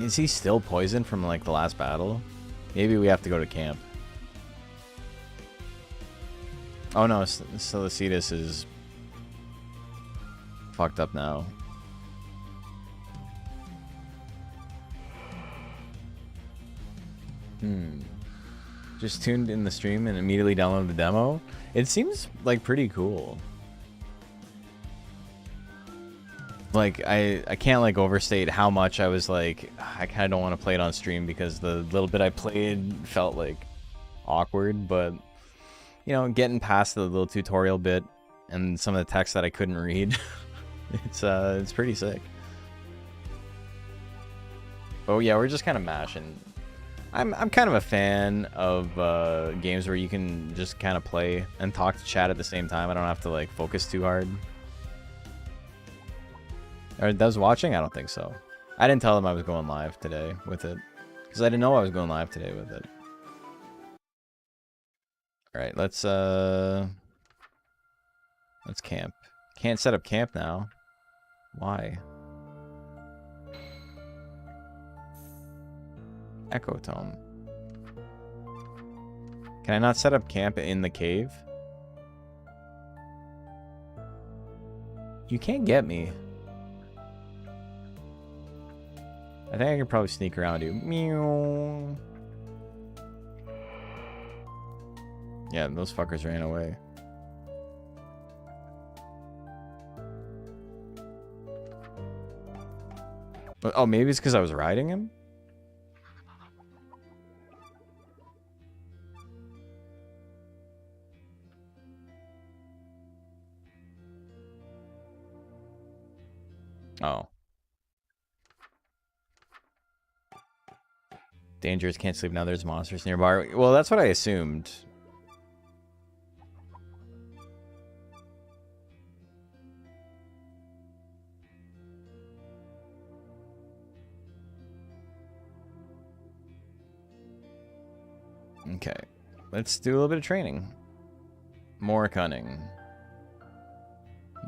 Is he still poisoned from like the last battle? Maybe we have to go to camp. Oh no, Solicitus is fucked up now. Just tuned in the stream and immediately downloaded the demo. It seems like pretty cool. Like I can't like overstate how much I was like, I kind of don't want to play it on stream because the little bit I played felt like awkward, but you know, getting past the little tutorial bit and some of the text that I couldn't read, it's pretty sick. Oh yeah, we're just kind of mashing. I'm kind of a fan of games where you can just kind of play and talk to chat at the same time. I don't have to like focus too hard. Or those watching? I don't think so. I didn't tell them I was going live today with it. Because I didn't know I was going live today with it. Alright, let's camp. Can't set up camp now. Why? Echo Tome. Can I not set up camp in the cave? You can't get me. I think I can probably sneak around you. Meow. Yeah, those fuckers ran away. But, oh, maybe it's because I was riding him? Oh. Dangerous, can't sleep now, there's monsters nearby. Well, that's what I assumed. Okay, let's do a little bit of training. More cunning.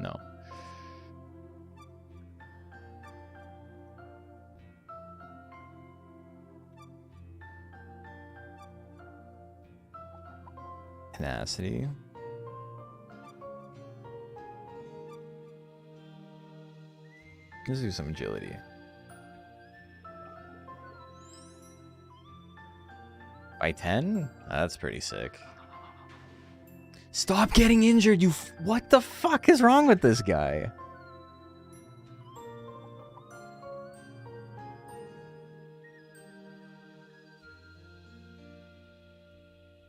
No. Tenacity. Let's do some agility. By 10? That's pretty sick. Stop getting injured, you what the fuck is wrong with this guy?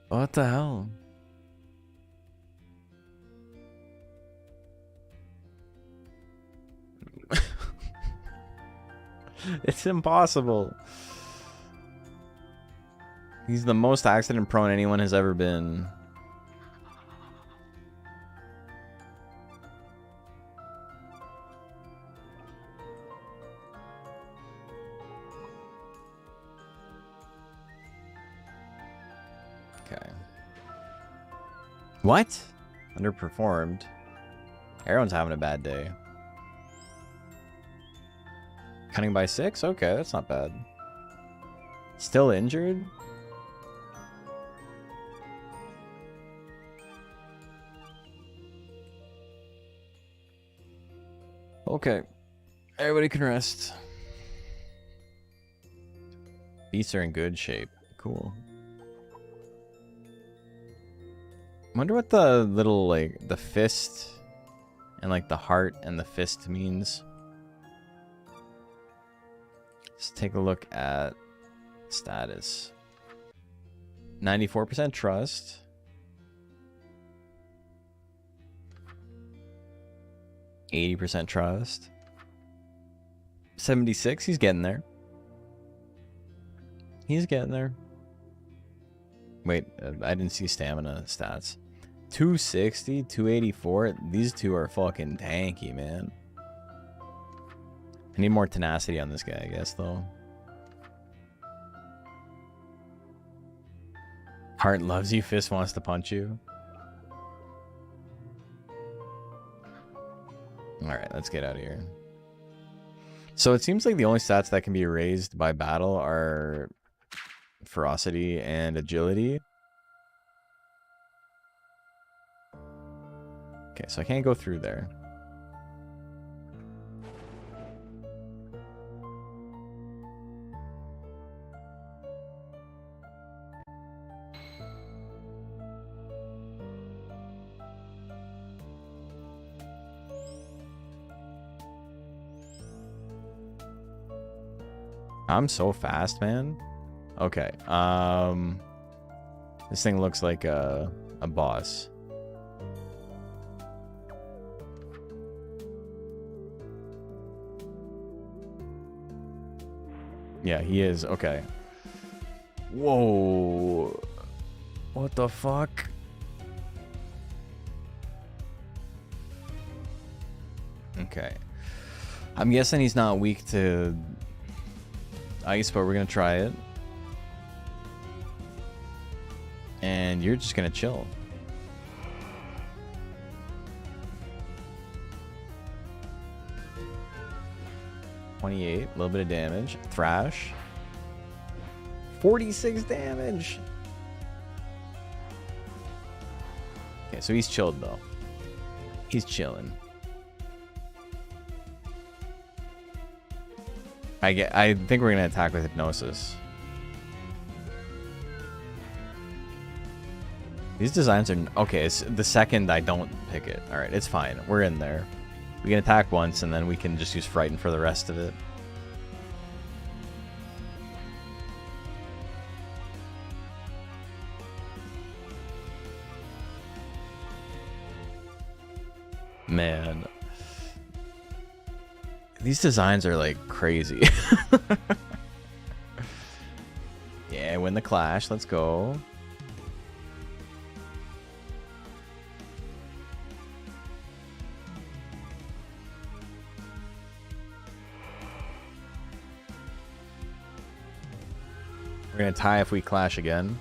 What the hell? It's impossible. He's the most accident prone anyone has ever been. Okay. What? Underperformed. Everyone's having a bad day. Cutting by 6? Okay, that's not bad. Still injured? Okay. Everybody can rest. Beasts are in good shape. Cool. Wonder what the little, like, the fist and, like, the heart and the fist means. Let's take a look at status. 94% trust. 80% trust. 76, he's getting there. He's getting there. Wait, I didn't see stamina stats. 260, 284. These two are fucking tanky, man. I need more tenacity on this guy, I guess, though. Heart loves you, Fist wants to punch you. Alright, let's get out of here. So it seems like the only stats that can be raised by battle are ferocity and agility. Okay, so I can't go through there. I'm so fast, man. Okay. This thing looks like a boss. Yeah, he is. Okay. Whoa. What the fuck? Okay. I'm guessing he's not weak to ice, but we're gonna try it. And you're just gonna chill. $28, a little bit of damage. Thrash. 46 damage. Okay, so he's chilled though. He's chilling. I think we're gonna attack with hypnosis. These designs are okay. It's the second I don't pick it. All right, it's fine. We're in there. We can attack once, and then we can just use Frighten for the rest of it. Man. These designs are like crazy. Yeah, win the clash. Let's go. We're gonna tie if we clash again.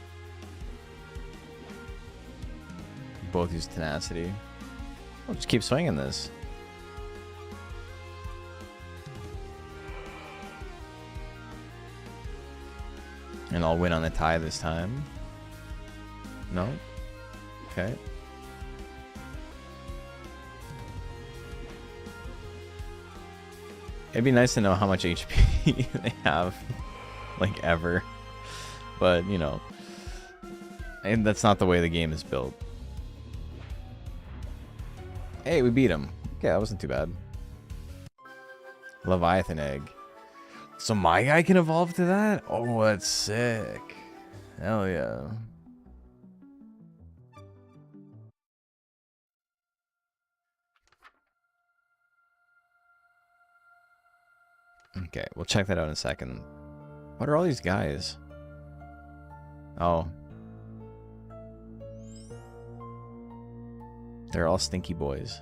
Both use tenacity. I'll just keep swinging this. And I'll win on the tie this time. No? Okay. It'd be nice to know how much HP they have. Like, ever. But, you know. And that's not the way the game is built. Hey, we beat him. Okay, that wasn't too bad. Leviathan egg. So my guy can evolve to that? Oh, that's sick. Hell yeah. Okay, we'll check that out in a second. What are all these guys? Oh. They're all stinky boys.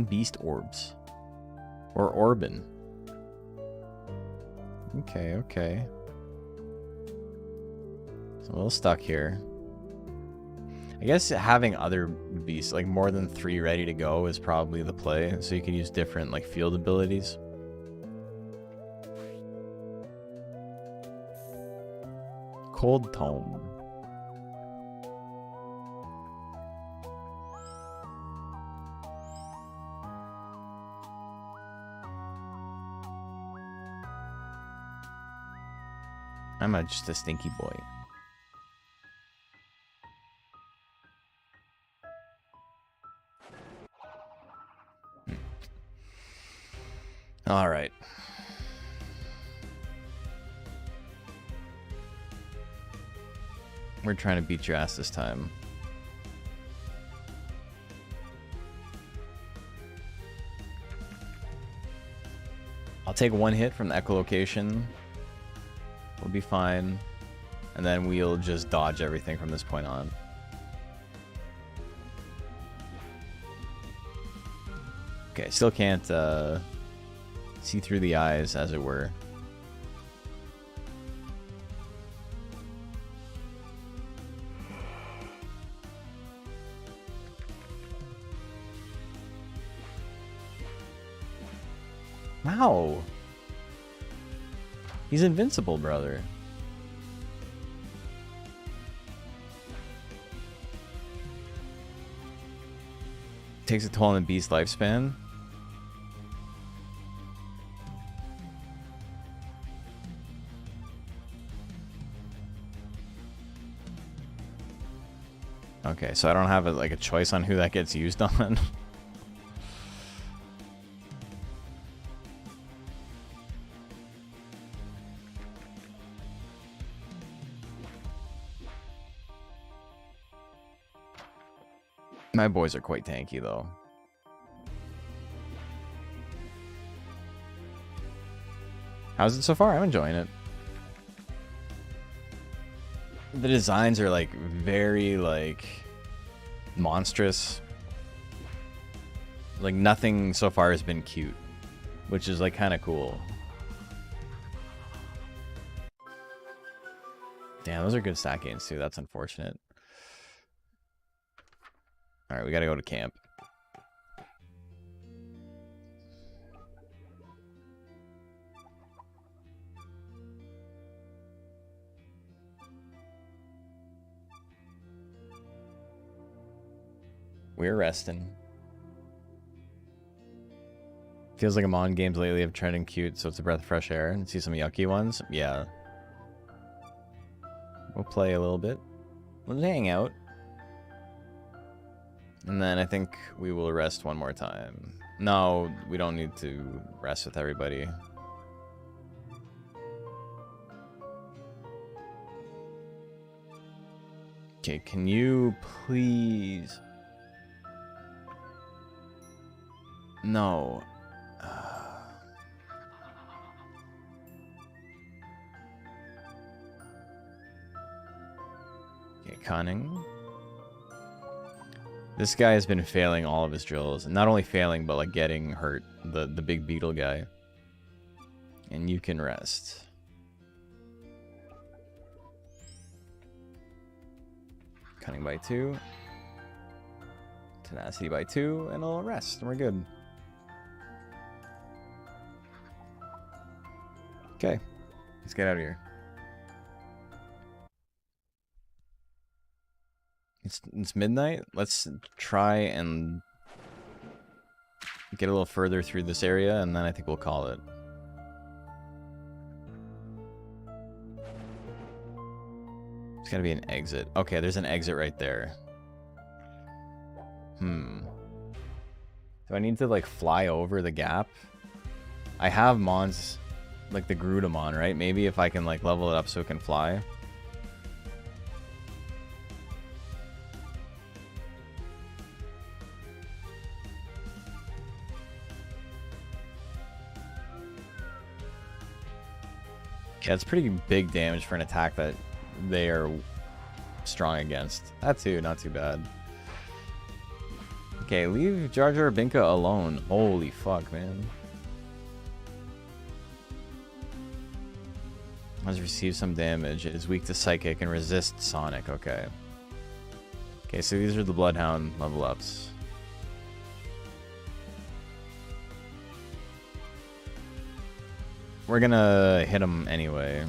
Beast orbs. Or Orbin. Okay, okay. So I'm a little stuck here. I guess having other beasts, like more than 3 ready to go, is probably the play. So you can use different like field abilities. Cold Tome. I'm just a stinky boy. All right. We're trying to beat your ass this time. take one hit from the echolocation. We'll be fine. And then we'll just dodge everything from this point on. Okay, still can't see through the eyes, as it were. Wow. He's invincible, brother. Takes a toll on the beast's lifespan. Okay, so I don't have like a choice on who that gets used on. My boys are quite tanky, though. How's it so far? I'm enjoying it. The designs are, like, very, like, monstrous. Like, nothing so far has been cute, which is, like, kind of cool. Damn, those are good stat gains, too. That's unfortunate. Alright, we gotta go to camp. We're resting. Feels like Amon games lately have trending cute, so it's a breath of fresh air. And see some yucky ones? Yeah. We'll play a little bit. We'll hang out. And then I think we will rest one more time. No, we don't need to rest with everybody. Okay, can you please... No. Okay, cunning. This guy has been failing all of his drills. And not only failing, but like getting hurt. The big beetle guy. And you can rest. Cunning by 2. Tenacity by 2. And I'll rest. And we're good. Okay. Let's get out of here. It's midnight. Let's try and get a little further through this area, and then I think we'll call it. There's gotta be an exit. Okay, there's an exit right there. Do I need to, like, fly over the gap? I have Mons, like the Grudamon, right? Maybe if I can, like, level it up so it can fly. Yeah, it's pretty big damage for an attack that they are strong against. That too, not too bad. Okay, leave Jar Jar Binka alone. Holy fuck, man. Has received some damage. It is weak to Psychic and resists Sonic. Okay. Okay, so these are the Bloodhound level ups. We're gonna hit them anyway.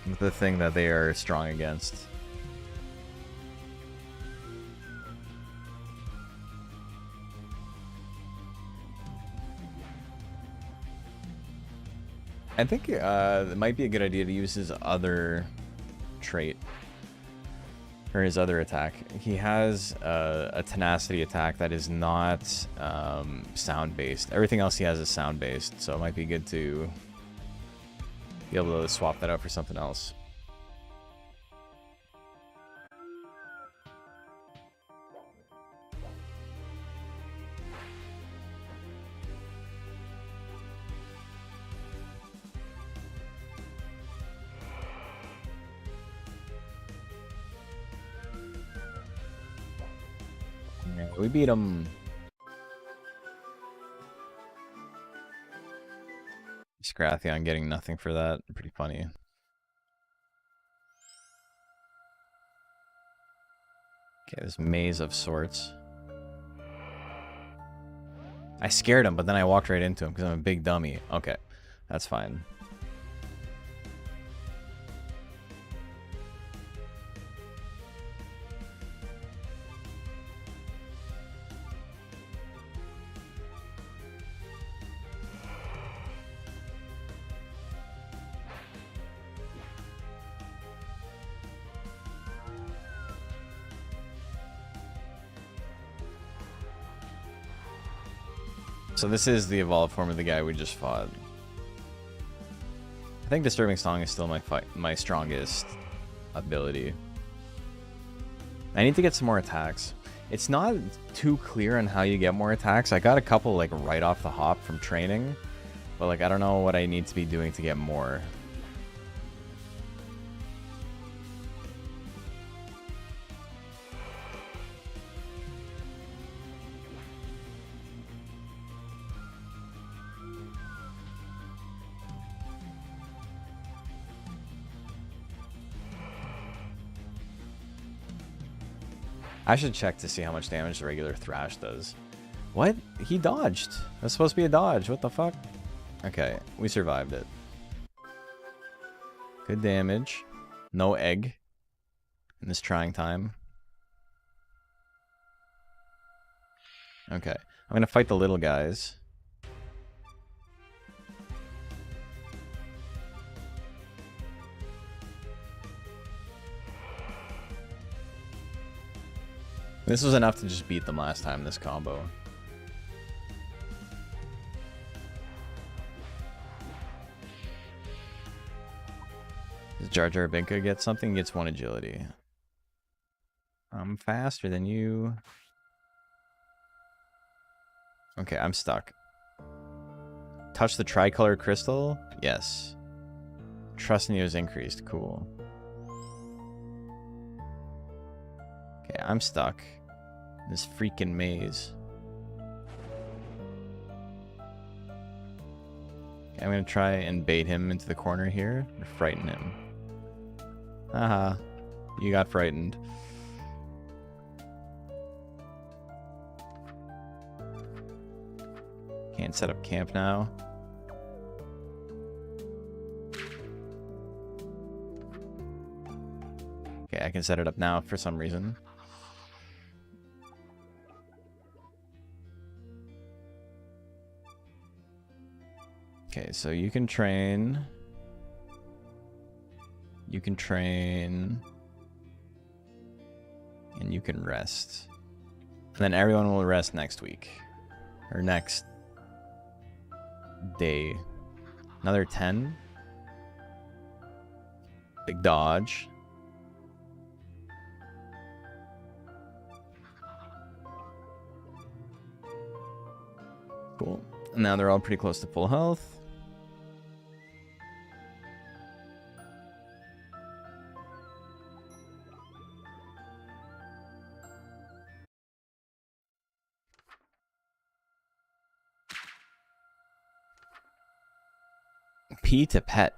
With the thing that they are strong against. I think it might be a good idea to use his other trait. Or his other attack. He has a tenacity attack that is not sound-based. Everything else he has is sound-based, so it might be good to be able to swap that out for something else. We beat him. Scrathion getting nothing for that. Pretty funny. Okay, this maze of sorts. I scared him, but then I walked right into him because I'm a big dummy. Okay, that's fine. So this is the evolved form of the guy we just fought. I think Disturbing Song is still my strongest ability. I need to get some more attacks. It's not too clear on how you get more attacks. I got a couple like right off the hop from training, but like I don't know what I need to be doing to get more. I should check to see how much damage the regular Thrash does. What? He dodged. That's supposed to be a dodge. What the fuck? Okay, we survived it. Good damage. No egg in this trying time. Okay, I'm gonna fight the little guys. This was enough to just beat them last time, this combo. Does Jar Jar Binka get something? He gets 1 agility. I'm faster than you. Okay, I'm stuck. Touch the tricolor crystal? Yes. Trust in you is increased. Cool. Okay, I'm stuck. This freaking maze. Okay, I'm gonna try and bait him into the corner here, or frighten him. Haha, you got frightened. Can't set up camp now. Okay, I can set it up now for some reason. Okay, so you can train. You can train. And you can rest. And then everyone will rest next week. Or next day. Another 10. Big dodge. Cool. And now they're all pretty close to full health. P to pet.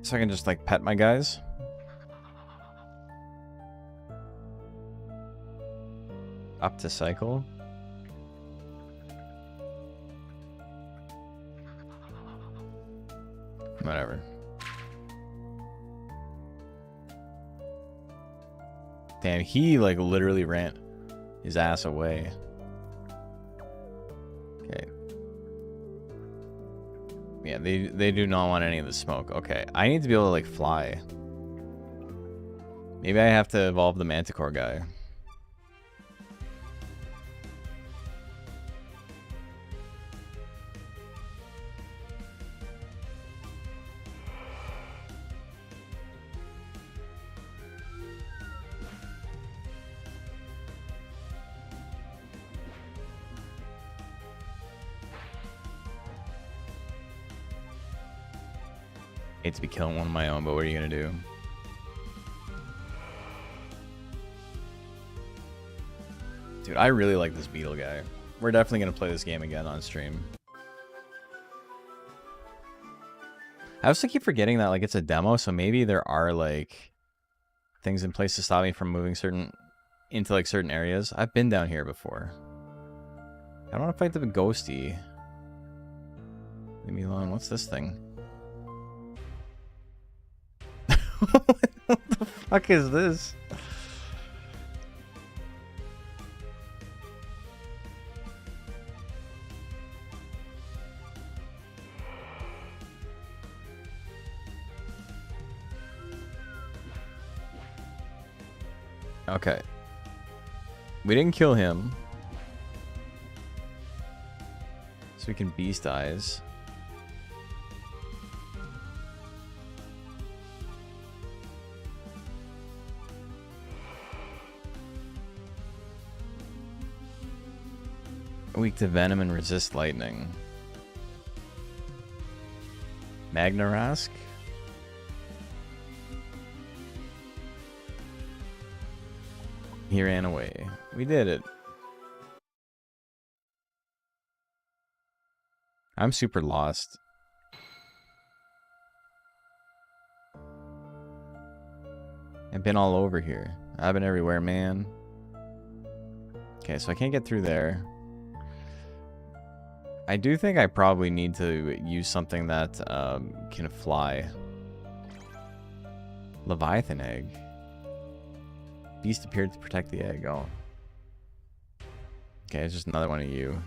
So I can just like pet my guys. Up to cycle. Whatever. Damn, he like literally ran his ass away. Okay. Yeah, they do not want any of the smoke. Okay, I need to be able to like fly. Maybe I have to evolve the Manticore guy. Hate to be killing one of my own, but what are you gonna do? Dude, I really like this beetle guy. We're definitely gonna play this game again on stream. I also keep forgetting that like it's a demo, so maybe there are like things in place to stop me from moving into like certain areas. I've been down here before. I don't want to fight the ghosty. Leave me alone. What's this thing? What the fuck is this? Okay. We didn't kill him. So we can beast eyes. Weak to venom and resist lightning. Magnarask. He ran away. We did it. I'm super lost. I've been all over here. I've been everywhere, man. Okay, so I can't get through there. I do think I probably need to use something that can fly. Leviathan egg. Beast appeared to protect the egg. Oh. Okay, it's just another one of you.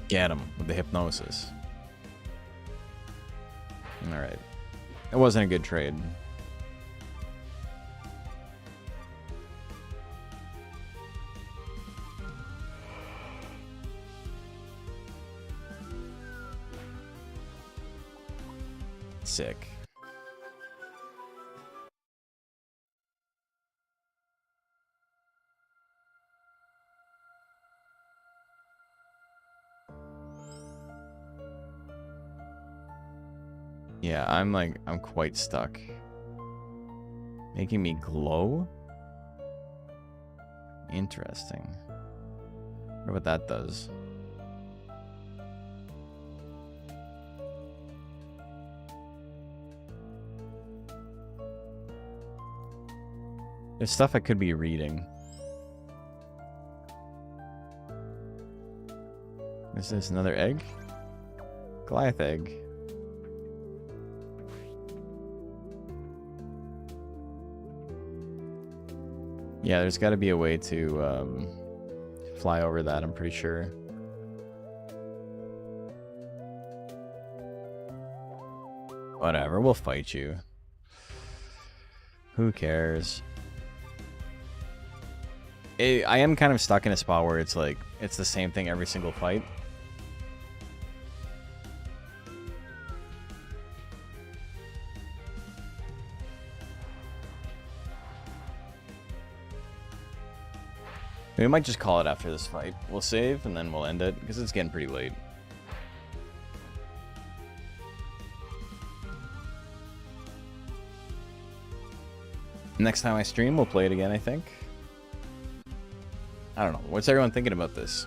Get him with the hypnosis. Alright. It wasn't a good trade. Sick. Yeah, I'm quite stuck. Making me glow? Interesting. Wonder what that does. There's stuff I could be reading. Is this another egg? Goliath egg. Yeah, there's got to be a way to fly over that, I'm pretty sure. Whatever, we'll fight you. Who cares? I am kind of stuck in a spot where it's like, it's the same thing every single fight. We might just call it after this fight. We'll save and then we'll end it because it's getting pretty late. Next time I stream, we'll play it again, I think. I don't know. What's everyone thinking about this?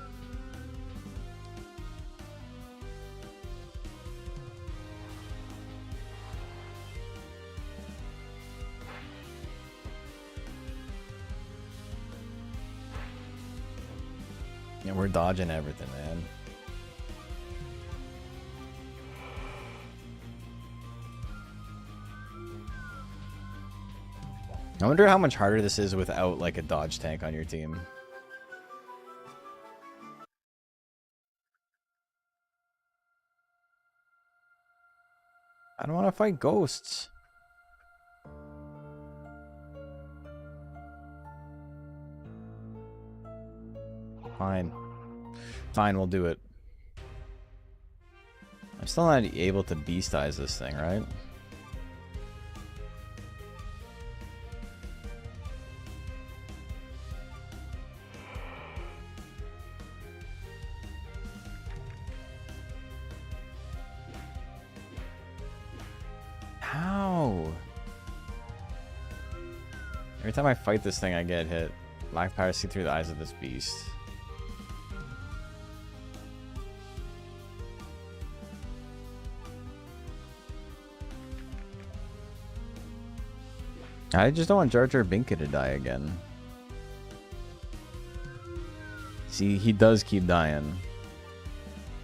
Yeah, we're dodging everything, man. I wonder how much harder this is without like a dodge tank on your team. I don't want to fight ghosts. Fine. Fine, we'll do it. I'm still not able to beast eyes this thing, right? Every time I fight this thing, I get hit. Black power see through the eyes of this beast. I just don't want Jar Jar Binks to die again. See, he does keep dying.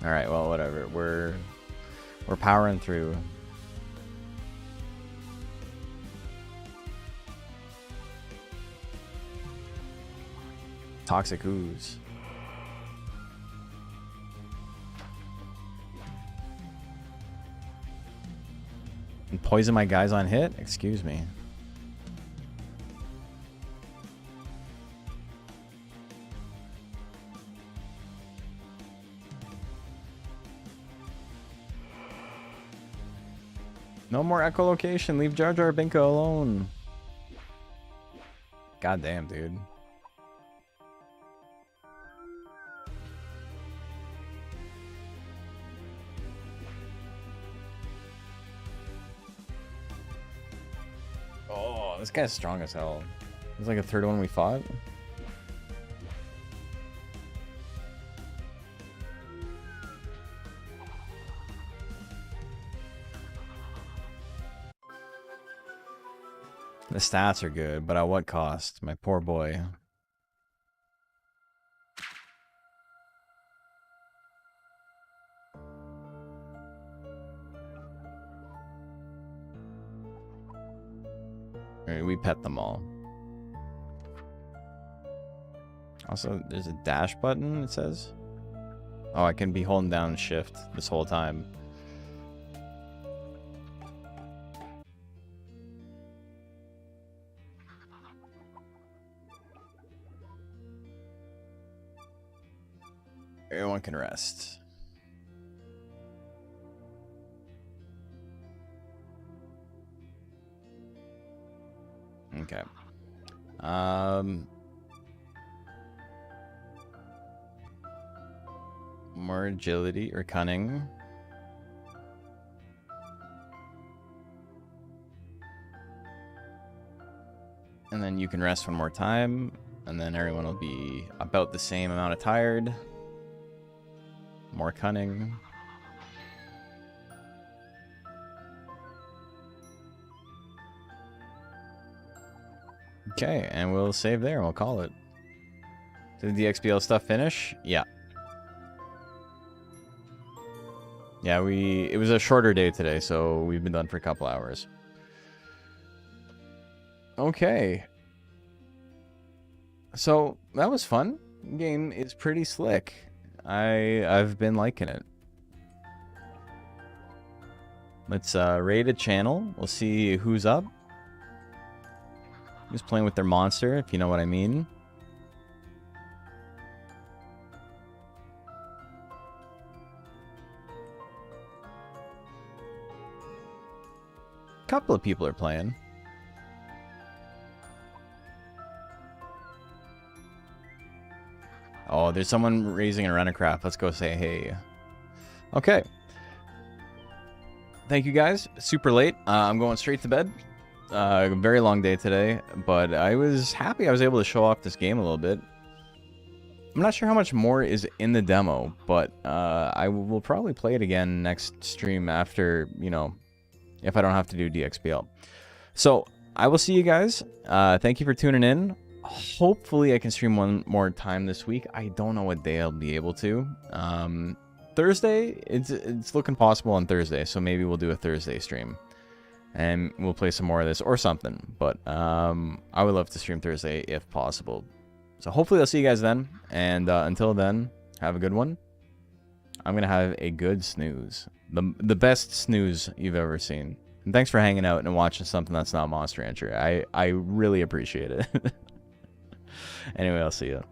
Alright, well, whatever. We're powering through. Toxic ooze. And poison my guys on hit? Excuse me. No more echolocation. Leave Jar Jar Binks alone. God damn, dude. Oh, this guy's strong as hell. He's like a third one we fought. The stats are good, but at what cost? My poor boy. Alright, we pet them all. Also, there's a dash button, it says. Oh, I can be holding down shift this whole time. Everyone can rest. Okay. More agility or cunning. And then you can rest one more time, and then everyone will be about the same amount of tired. More cunning. Okay, and we'll save there and we'll call it. Did the DXBL stuff finish? Yeah. Yeah, it was a shorter day today, so we've been done for a couple hours. Okay. So, that was fun. The game is pretty slick. I've been liking it. Let's raid a channel. We'll see who's up. Who's playing with their monster, if you know what I mean. A couple of people are playing. Oh, there's someone raising a Renacraft. Let's go say hey. Okay. Thank you guys. Super late. I'm going straight to bed. Very long day today, but I was happy I was able to show off this game a little bit. I'm not sure how much more is in the demo, but I will probably play it again next stream after, you know, if I don't have to do DXBL. So, I will see you guys. Thank you for tuning in. Hopefully I can stream one more time this week. I don't know what day I'll be able to. Thursday, it's looking possible on Thursday, so maybe we'll do a Thursday stream. And we'll play some more of this or something. But I would love to stream Thursday if possible. So hopefully I'll see you guys then. And until then, have a good one. I'm going to have a good snooze. The best snooze you've ever seen. And thanks for hanging out and watching something that's not Monster Rancher. I really appreciate it. Anyway, I'll see you.